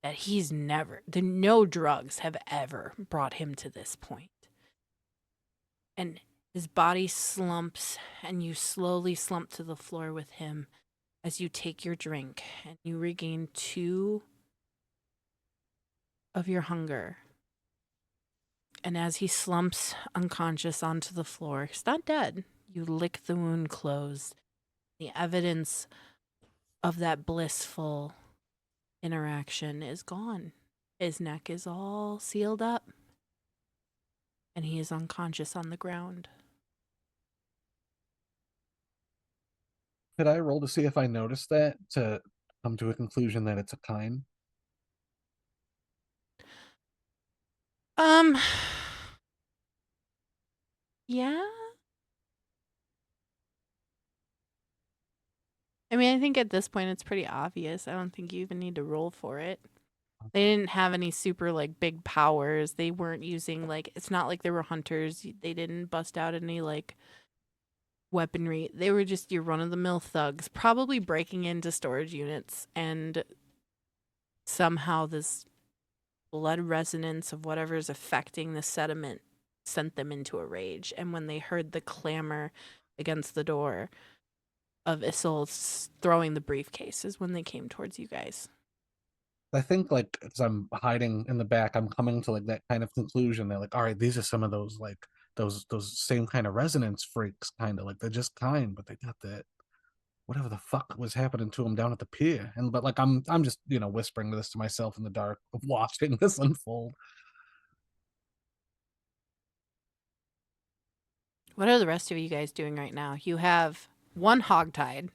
that no drugs have ever brought him to this point. And his body slumps, and you slowly slump to the floor with him as you take your drink, and you regain 2 of your hunger. And as he slumps unconscious onto the floor, he's not dead. You lick the wound closed. The evidence of that blissful interaction is gone. His neck is all sealed up, and he is unconscious on the ground. Could I roll to see if I noticed that, to come to a conclusion that it's a kind? Yeah. I mean, I think at this point it's pretty obvious. I don't think you even need to roll for it. They didn't have any super like big powers. They weren't using it's not like they were hunters. They didn't bust out any like weaponry. They were just your run-of-the-mill thugs, probably breaking into storage units, and somehow this blood resonance of whatever's affecting the sediment sent them into a rage. And when they heard the clamor against the door, of Isolde throwing the briefcase is when they came towards you guys. I think like as I'm hiding in the back, I'm coming to like that kind of conclusion. They're like, all right, these are some of those like those same kind of resonance freaks, kind of like they're just kind, but they got that whatever the fuck was happening to them down at the pier. And but like I'm just whispering this to myself in the dark, watching this unfold. What are the rest of you guys doing right now? You have one hogtied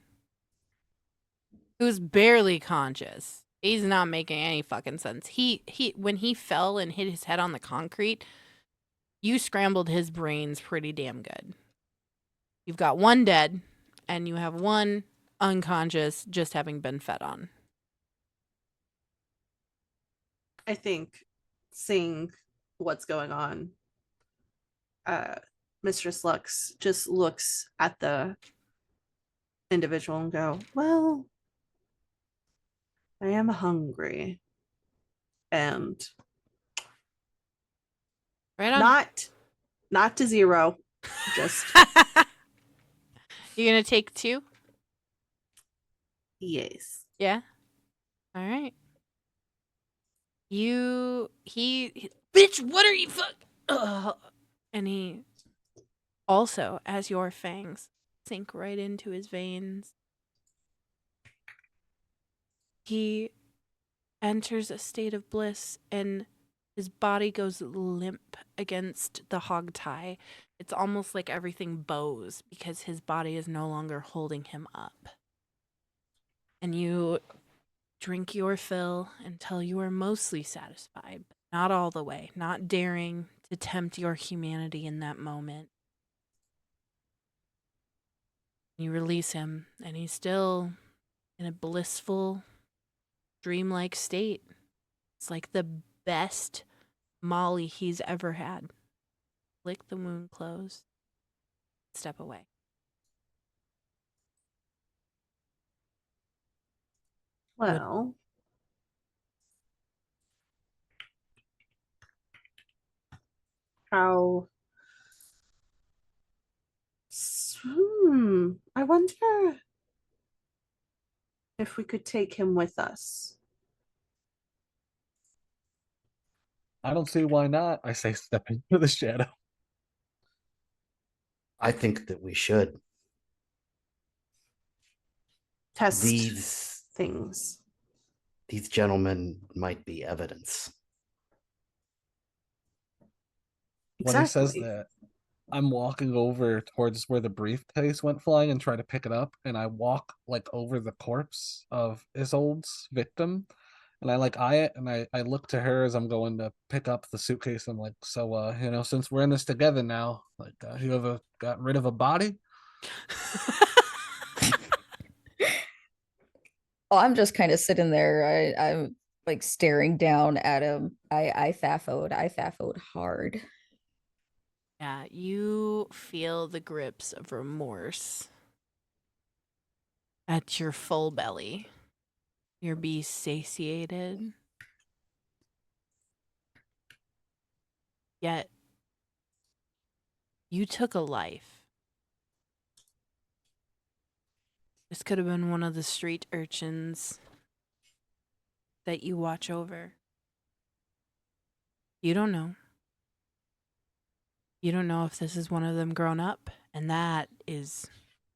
who's barely conscious. He's not making any fucking sense. He when he fell and hit his head on the concrete, you scrambled his brains pretty damn good. You've got one dead, and you have one unconscious, just having been fed on. I think seeing what's going on, Mistress Lux just looks at the individual and go, well, I am hungry. And Right on. Not to zero. Just You gonna take 2? yes. Yeah. All right. Bitch, what are you and he also, as your fangs sink right into his veins, he enters a state of bliss and his body goes limp against the hog tie. It's almost like everything bows because his body is no longer holding him up. And you drink your fill until you are mostly satisfied, but not all the way, not daring to tempt your humanity in that moment. You release him, and he's still in a blissful, dreamlike state. It's like the best Molly he's ever had. Flick the wound closed. Step away. Well, how I wonder if we could take him with us. I don't see why not. I say, step into the shadow. I think that we should. Test These things. gentlemen might be evidence. When he says Exactly. that, I'm walking over towards where the briefcase went flying and try to pick it up, and I walk like over the corpse of Isolde's victim, and I like eye it, and I look to her as I'm going to pick up the suitcase. I'm like, so since we're in this together now, like, you ever got rid of a body? Oh, I'm just kind of sitting there. I'm like staring down at him. I faffoed hard. Yeah, you feel the grips of remorse at your full belly. You're be satiated. Yet, you took a life. This could have been one of the street urchins that you watch over. You don't know. You don't know if this is one of them grown up, and that is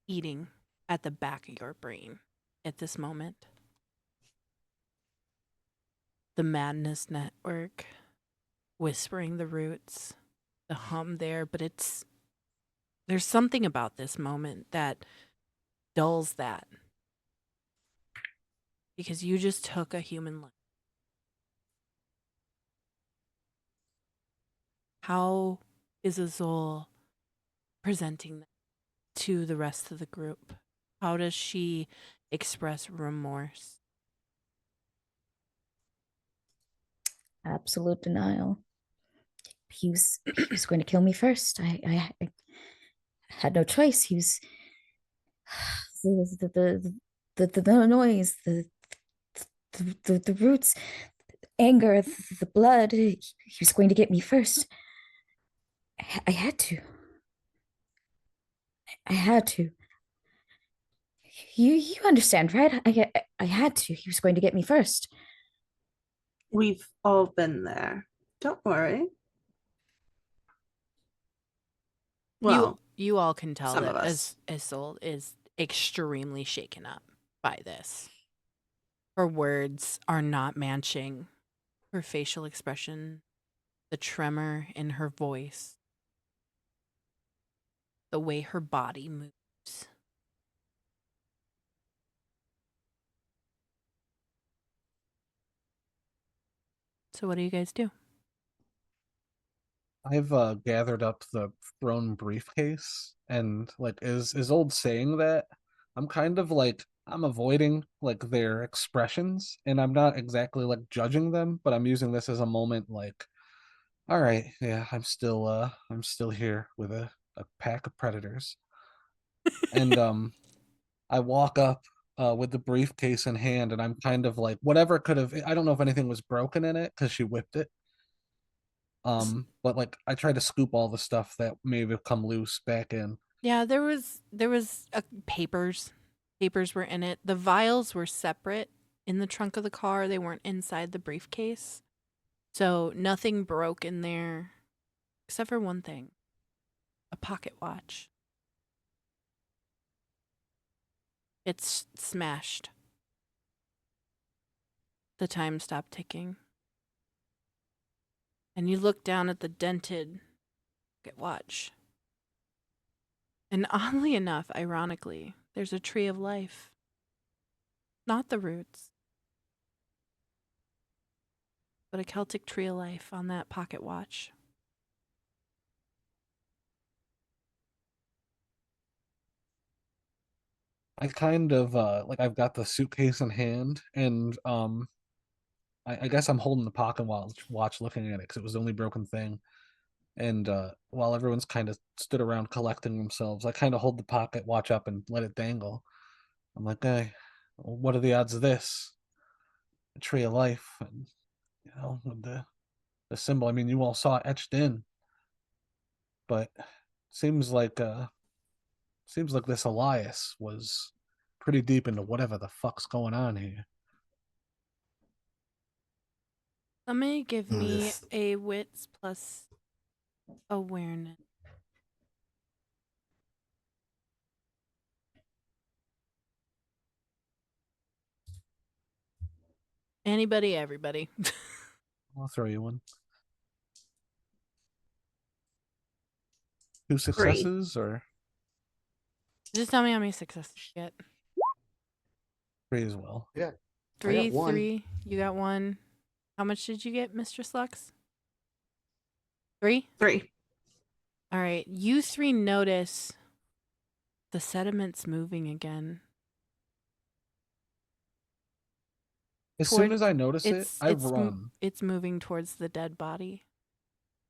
eating at the back of your brain at this moment. The Madness Network, whispering the roots, the hum there, but there's something about this moment that dulls that. Because you just took a human life. How is Azul presenting that to the rest of the group? How does she express remorse? Absolute denial. He was going to kill me first. I had no choice. He was the noise, the roots, anger, the blood. He was going to get me first. I had to. I had to. You understand, right? I had to. He was going to get me first. We've all been there. Don't worry. Well, you all can tell some that of us. Isolde is extremely shaken up by this. Her words are not matching her facial expression, the tremor in her voice, the way her body moves. So what do you guys do? I've gathered up the thrown briefcase, and like is old saying that I'm kind of like I'm avoiding like their expressions, and I'm not exactly like judging them, but I'm using this as a moment like, all right, yeah, I'm still here with a pack of predators. And I walk up with the briefcase in hand, and I'm kind of like whatever could have, I don't know if anything was broken in it because she whipped it. But like I tried to scoop all the stuff that may have come loose back in. Yeah, there was papers. Papers were in it. The vials were separate in the trunk of the car. They weren't inside the briefcase. So nothing broke in there except for one thing. A pocket watch. It's smashed. The time stopped ticking. And you look down at the dented pocket watch. And oddly enough, ironically, there's a tree of life. Not the roots, but a Celtic tree of life on that pocket watch. I kind of like I've got the suitcase in hand, and I guess I'm holding the pocket watch looking at it because it was the only broken thing. And while everyone's kind of stood around collecting themselves, I kind of hold the pocket watch up and let it dangle. I'm like, hey, what are the odds of this? A tree of life, and with the symbol. I mean, you all saw it etched in, but seems like seems like this Elias was pretty deep into whatever the fuck's going on here. Somebody give me This- a wits plus awareness. Anybody, everybody. I'll throw you one. 2 3. successes or Just tell me how many successes you get. 3 as well. Yeah. Three, one. 3. You got 1. How much did you get, Mistress Lux? 3? 3. All right. You 3 notice the sediment's moving again. As soon as I notice it, I run. It's moving towards the dead body.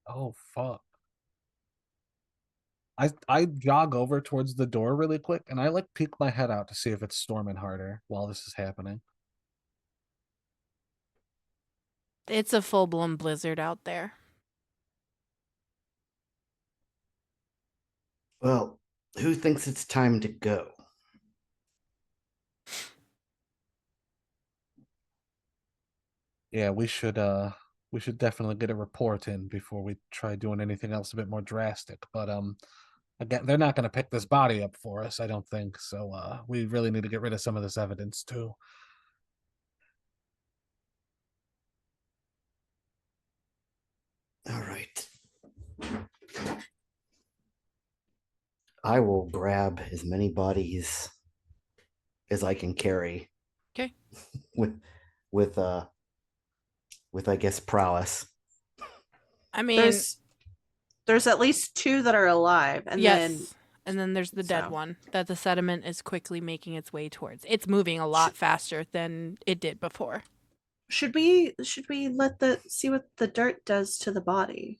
Oh fuck. I jog over towards the door really quick, and I like peek my head out to see if it's storming harder while this is happening. It's a full-blown blizzard out there. Well, who thinks it's time to go? Yeah, we should definitely get a report in before we try doing anything else a bit more drastic. But again, they're not going to pick this body up for us, I don't think. So we really need to get rid of some of this evidence too. All right. I will grab as many bodies as I can carry. Okay. with I guess prowess. I mean, There's at least 2 that are alive, and yes. And then there's the dead so- one that the sediment is quickly making its way towards. It's moving a lot faster than it did before. should we see what the dirt does to the body?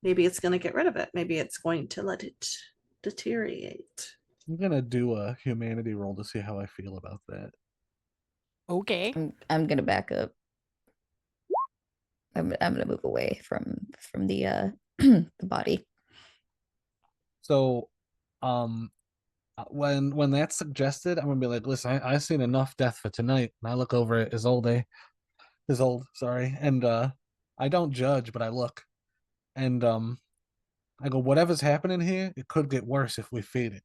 Maybe it's going to get rid of it. Maybe it's going to let it deteriorate. I'm gonna do a humanity roll to see how I feel about that. Okay. I'm gonna back up. I'm gonna move away from the the body. So, when that's suggested, I'm gonna be like, listen, I've seen enough death for tonight. And I look over at Isolde, sorry, and I don't judge, but I look, and I go, whatever's happening here, it could get worse if we feed it.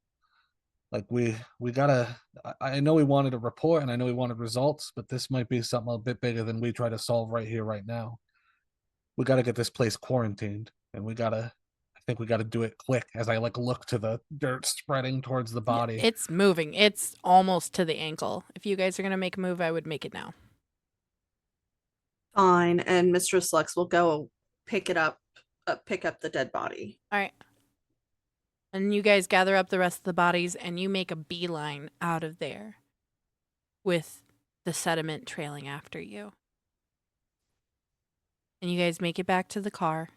Like we gotta. I know we wanted a report, and I know we wanted results, but this might be something a bit bigger than we try to solve right here, right now. We got to get this place quarantined, and we gotta. I think we got to do it quick. As I like look to the dirt spreading towards the Yeah, body. it's moving. It's almost to the ankle. If you guys are gonna make a move, I would make it now. Fine, and Mistress Lux will go pick up the dead body. All right. And you guys gather up the rest of the bodies and you make a beeline out of there with the sediment trailing after you. And you guys make it back to the car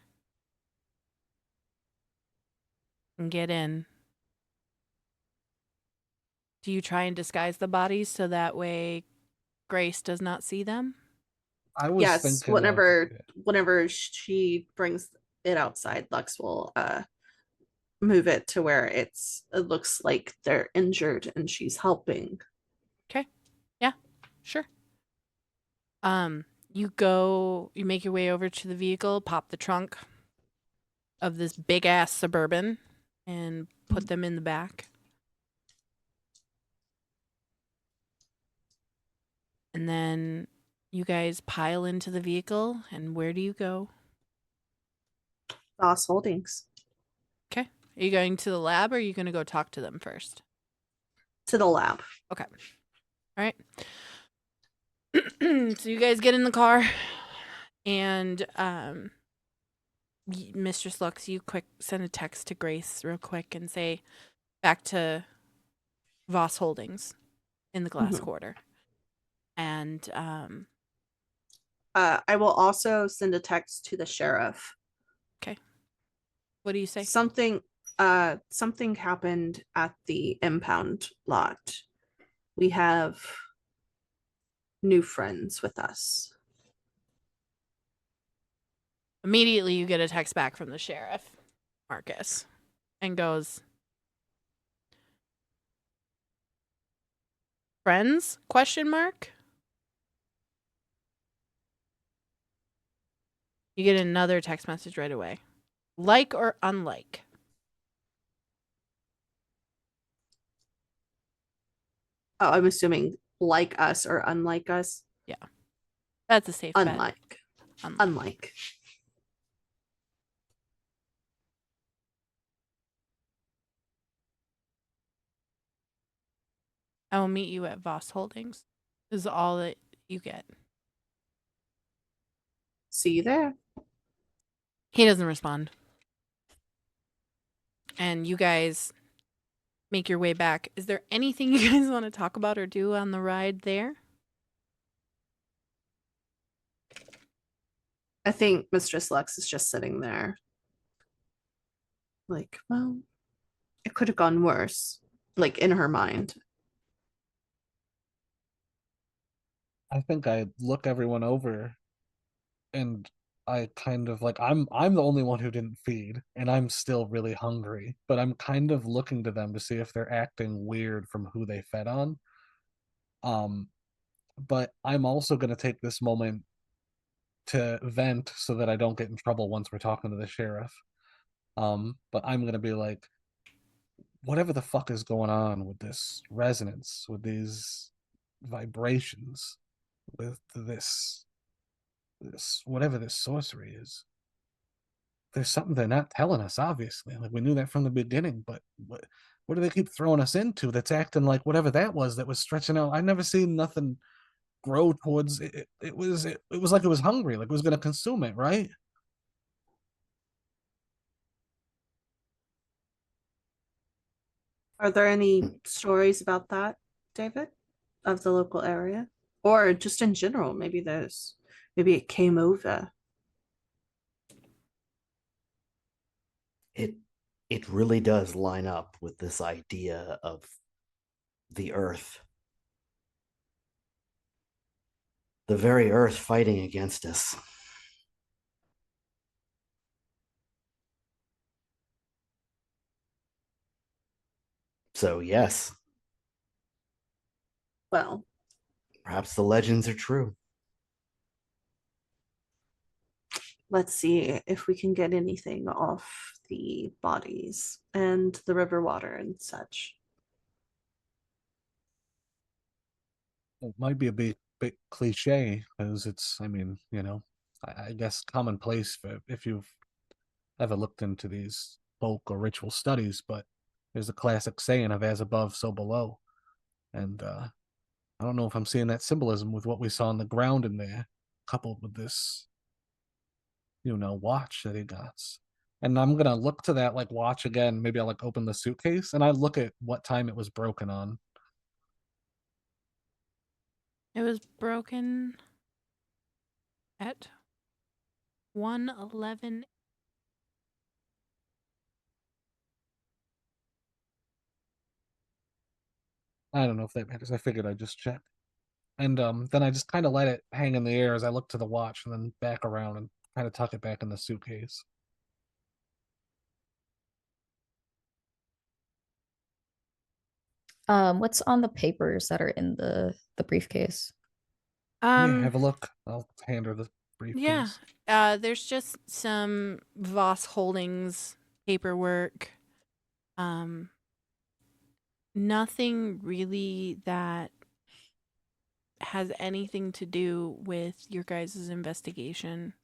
and get in. Do you try and disguise the bodies so that way Grace does not see them? I was Yes, thinking whenever she brings it outside, Lux will move it to where it looks like they're injured and she's helping. Okay. Yeah, sure. You make your way over to the vehicle, pop the trunk of this big ass Suburban and put them in the back. And then you guys pile into the vehicle, and where do you go? Voss Holdings. Okay. Are you going to the lab or are you going to go talk to them first? To the lab. Okay. All right. So you guys get in the car and Mistress Lux, you quick send a text to Grace real quick and say back to Voss Holdings in the glass quarter. And I will also send a text to the sheriff. okay. What do you say? Something happened at the impound lot. We have new friends with us. Immediately you get a text back from the sheriff, Marcus, and goes, "Friends? Question mark?" You get another text message right away. Like or unlike? Oh, I'm assuming like us or unlike us. Yeah. That's a safe bet. Unlike. I will meet you at Voss Holdings. This is all that you get. See you there. He doesn't respond. And you guys make your way back. Is there anything you guys want to talk about or do on the ride there? I think Mistress Lux is just sitting there. Like, well, it could have gone worse. Like in her mind. I think I look everyone over and I kind of like I'm the only one who didn't feed and I'm still really hungry, but I'm kind of looking to them to see if they're acting weird from who they fed on. But I'm also going to take this moment to vent so that I don't get in trouble once we're talking to the sheriff. But I'm going to be like, whatever the fuck is going on with this resonance, with these vibrations, with this whatever this sorcery is, there's something they're not telling us, obviously. Like we knew that from the beginning, but what do they keep throwing us into that's acting like whatever that was stretching out? I've never seen nothing grow towards it. It was like it was hungry, like it was going to consume it, right? Are there any stories about that, David, of the local area? Or just in general, maybe it came over. It really does line up with this idea of the earth. The very earth fighting against us. So, yes, Well, perhaps the legends are true. let's see if we can get anything off the bodies and the river water and such. It might be a bit cliche because it's, I mean, I guess commonplace for if you've ever looked into these folk or ritual studies, but there's a classic saying of as above, so below. And I don't know if I'm seeing that symbolism with what we saw on the ground in there, coupled with this, watch that he got. And I'm gonna look to that like watch again. Maybe I'll like open the suitcase and I look at what time it was broken on. It was broken at 1:11. I don't know if that matters. I figured I'd just check. And then I just kind of let it hang in the air as I look to the watch and then back around and kind of tuck it back in the suitcase. What's on the papers that are in the briefcase? Yeah, have a look. I'll hand her the Yeah. briefcase. There's just some Voss Holdings paperwork. Nothing really that has anything to do with your guys' investigation.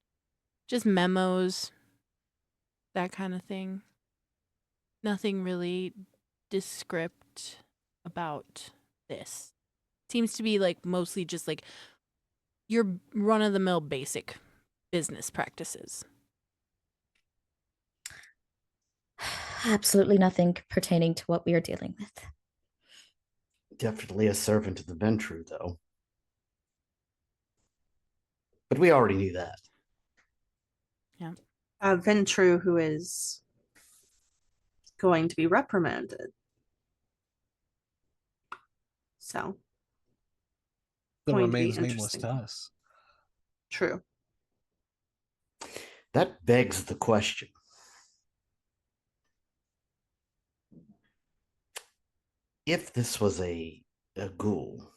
Just memos, that kind of thing. Nothing really descript about this. Seems to be like mostly just like your run-of-the-mill basic business practices. Absolutely nothing pertaining to what we are dealing with. Definitely a servant of the Ventrue, though. But we already knew that. Yeah. Ventrue, who is going to be reprimanded. So. Still Going to be remains nameless interesting. to us. True. That begs the question. If this was a ghoul,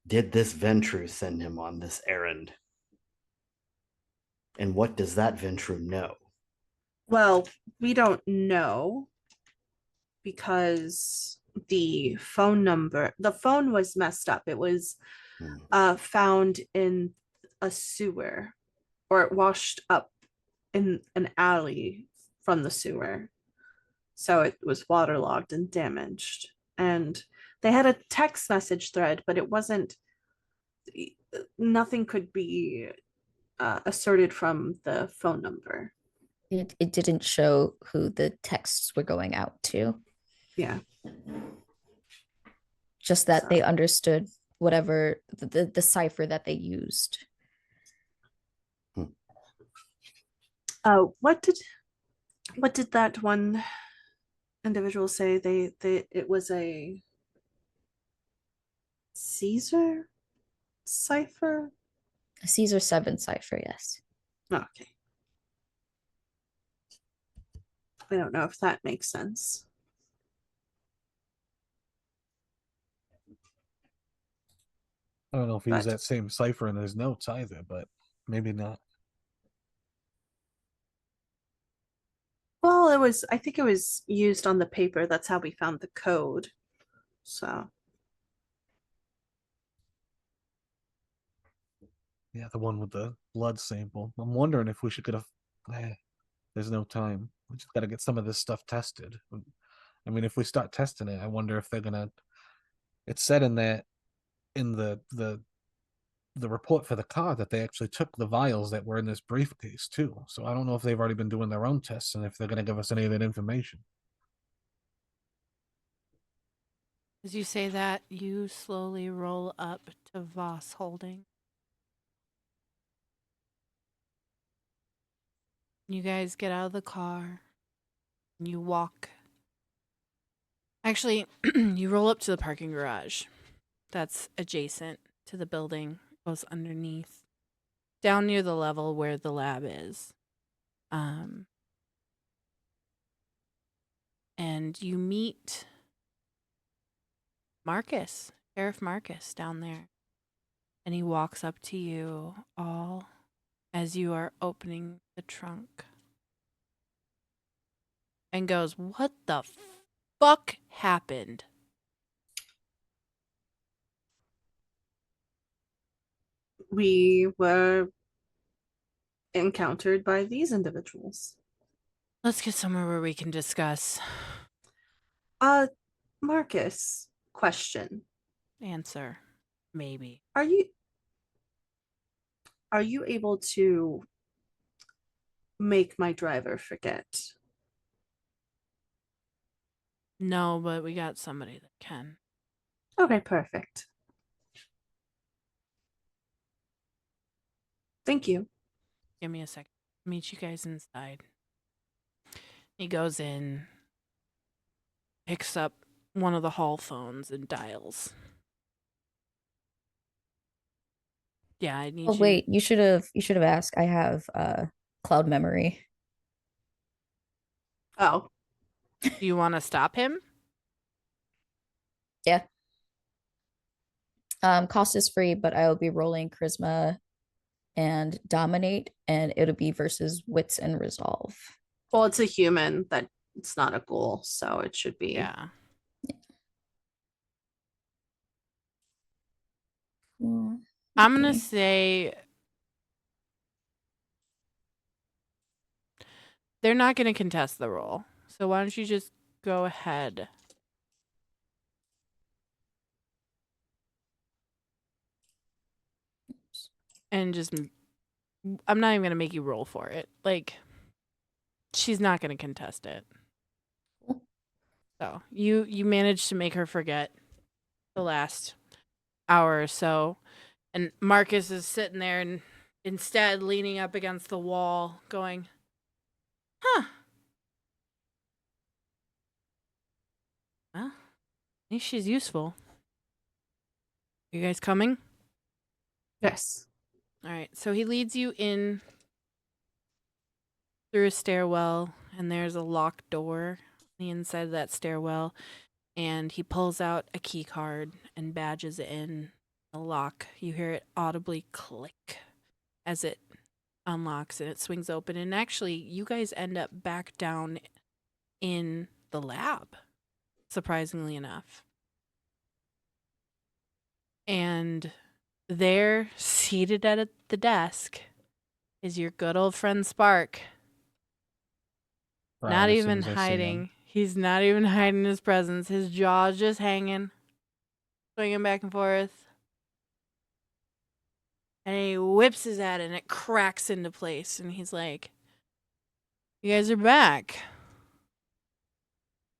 did this Ventrue send him on this errand? And what does that Ventrue know? Well, we don't know because the phone was messed up. It was found in a sewer, or it washed up in an alley from the sewer. So it was waterlogged and damaged. And they had a text message thread, but it wasn't, nothing could be asserted from the phone number. It didn't show who the texts were going out to. Yeah. Just that So. they understood whatever the cipher that they used. What did that one individual say? They it was a Caesar cipher? A Caesar 7 cipher, yes. Okay. I don't know if that makes sense. I don't know if he used But that same cipher in his notes either, but maybe not. well, I think it was used on the paper. That's how we found the code. So Yeah, the one with the blood sample. I'm wondering if we should get there's no time. We just got to get some of this stuff tested. I mean, if we start testing it, I wonder if they're gonna. It said in the report for the car that they actually took the vials that were in this briefcase too. So I don't know if they've already been doing their own tests and if they're gonna give us any of that information. As you say that, you slowly roll up to Voss Holding. You guys get out of the car. And you walk. Actually, you roll up to the parking garage that's adjacent to the building, goes underneath, down near the level where the lab is. and you meet Marcus, Sheriff Marcus, down there. And he walks up to you all as you are opening the trunk and goes, "What the fuck happened?" We were encountered by these individuals. Let's get somewhere where we can discuss. Marcus, question. Answer. Maybe. Are you able to make my driver forget? No, but we got somebody that can. Okay, perfect. Thank you. Give me a second. Meet you guys inside. He goes in, picks up one of the hall phones and dials. Yeah, I need Oh you. wait, you should have asked. I have cloud memory. Oh, Do you want to stop him? Yeah. Cost is free, but I will be rolling charisma and dominate, and it'll be versus wits and resolve. well, it's a human. That it's not a ghoul, so it should be. Yeah. I'm going to Okay. say they're not going to contest the roll. So why don't you just go ahead? And just, I'm not even going to make you roll for it. Like, she's not going to contest it. So you managed to make her forget the last hour or so. And Marcus is sitting there and instead leaning up against the wall going, huh. Well, at least she's useful. You guys coming? Yes. All right. So he leads you in through a stairwell, and there's a locked door on the inside of that stairwell. And he pulls out a key card and badges it in a lock. You hear it audibly click as it unlocks and it swings open. And actually, you guys end up back down in the lab, surprisingly enough. And there, seated at the desk, is your good old friend Spark. Right, Not as soon even as I see him. hiding. He's not even hiding his presence. His jaw's just hanging, swinging back and forth. And he whips his at it and it cracks into place. And he's like, "You guys are back.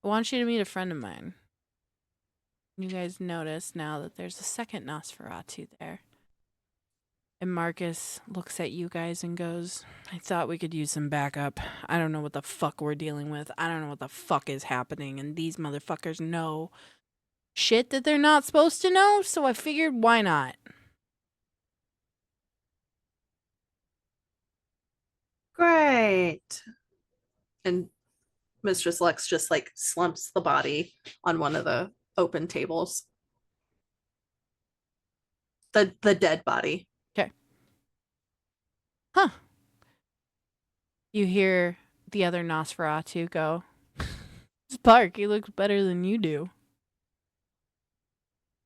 I want you to meet a friend of mine." You guys notice now that there's a second Nosferatu there. And Marcus looks at you guys and goes, "I thought we could use some backup. I don't know what the fuck we're dealing with. I don't know what the fuck is happening. And these motherfuckers know shit that they're not supposed to know. So I figured, why not?" Great. And Mistress Lux just like slumps the body on one of the open tables. The dead body. Okay. Huh. You hear the other Nosferatu go, "Spark, he looks better than you do."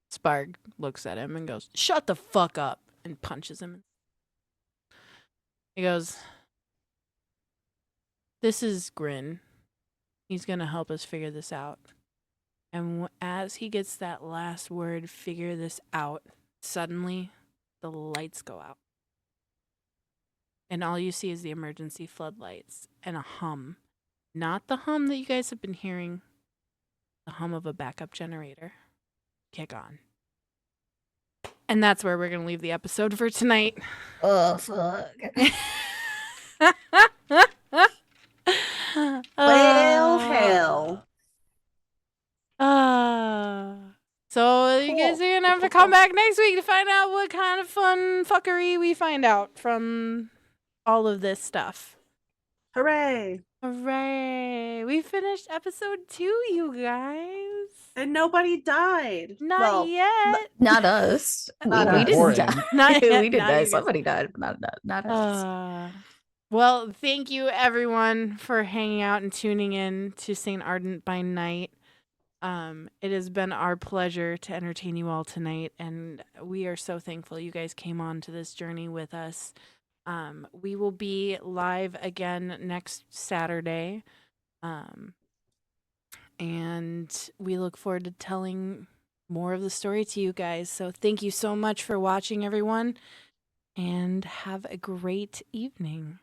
Spark looks at him and goes, "Shut the fuck up," and punches him. He goes, "This is Grin. He's going to help us figure this out." And as he gets that last word, "figure this out," suddenly the lights go out. And all you see is the emergency floodlights and a hum. Not the hum that you guys have been hearing, the hum of a backup generator kick on. And that's where we're going to leave the episode for tonight. Oh fuck. Well, hell. So you guys are going to have to come back next week to find out what kind of fun fuckery we find out from all of this stuff. Hooray. Hooray! We finished episode 2, you guys. And nobody died. Not Well, yet. Not us. Not we us. didn't Boring. die. Not yet, we did not die. you guys. Somebody died, but not us. Well, thank you everyone for hanging out and tuning in to St. Ardent by Night. It has been our pleasure to entertain you all tonight, and we are so thankful you guys came on to this journey with us. We will be live again next Saturday. And we look forward to telling more of the story to you guys. So thank you so much for watching, everyone, and have a great evening.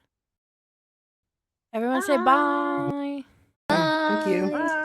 Everyone say bye. Thank you. Bye.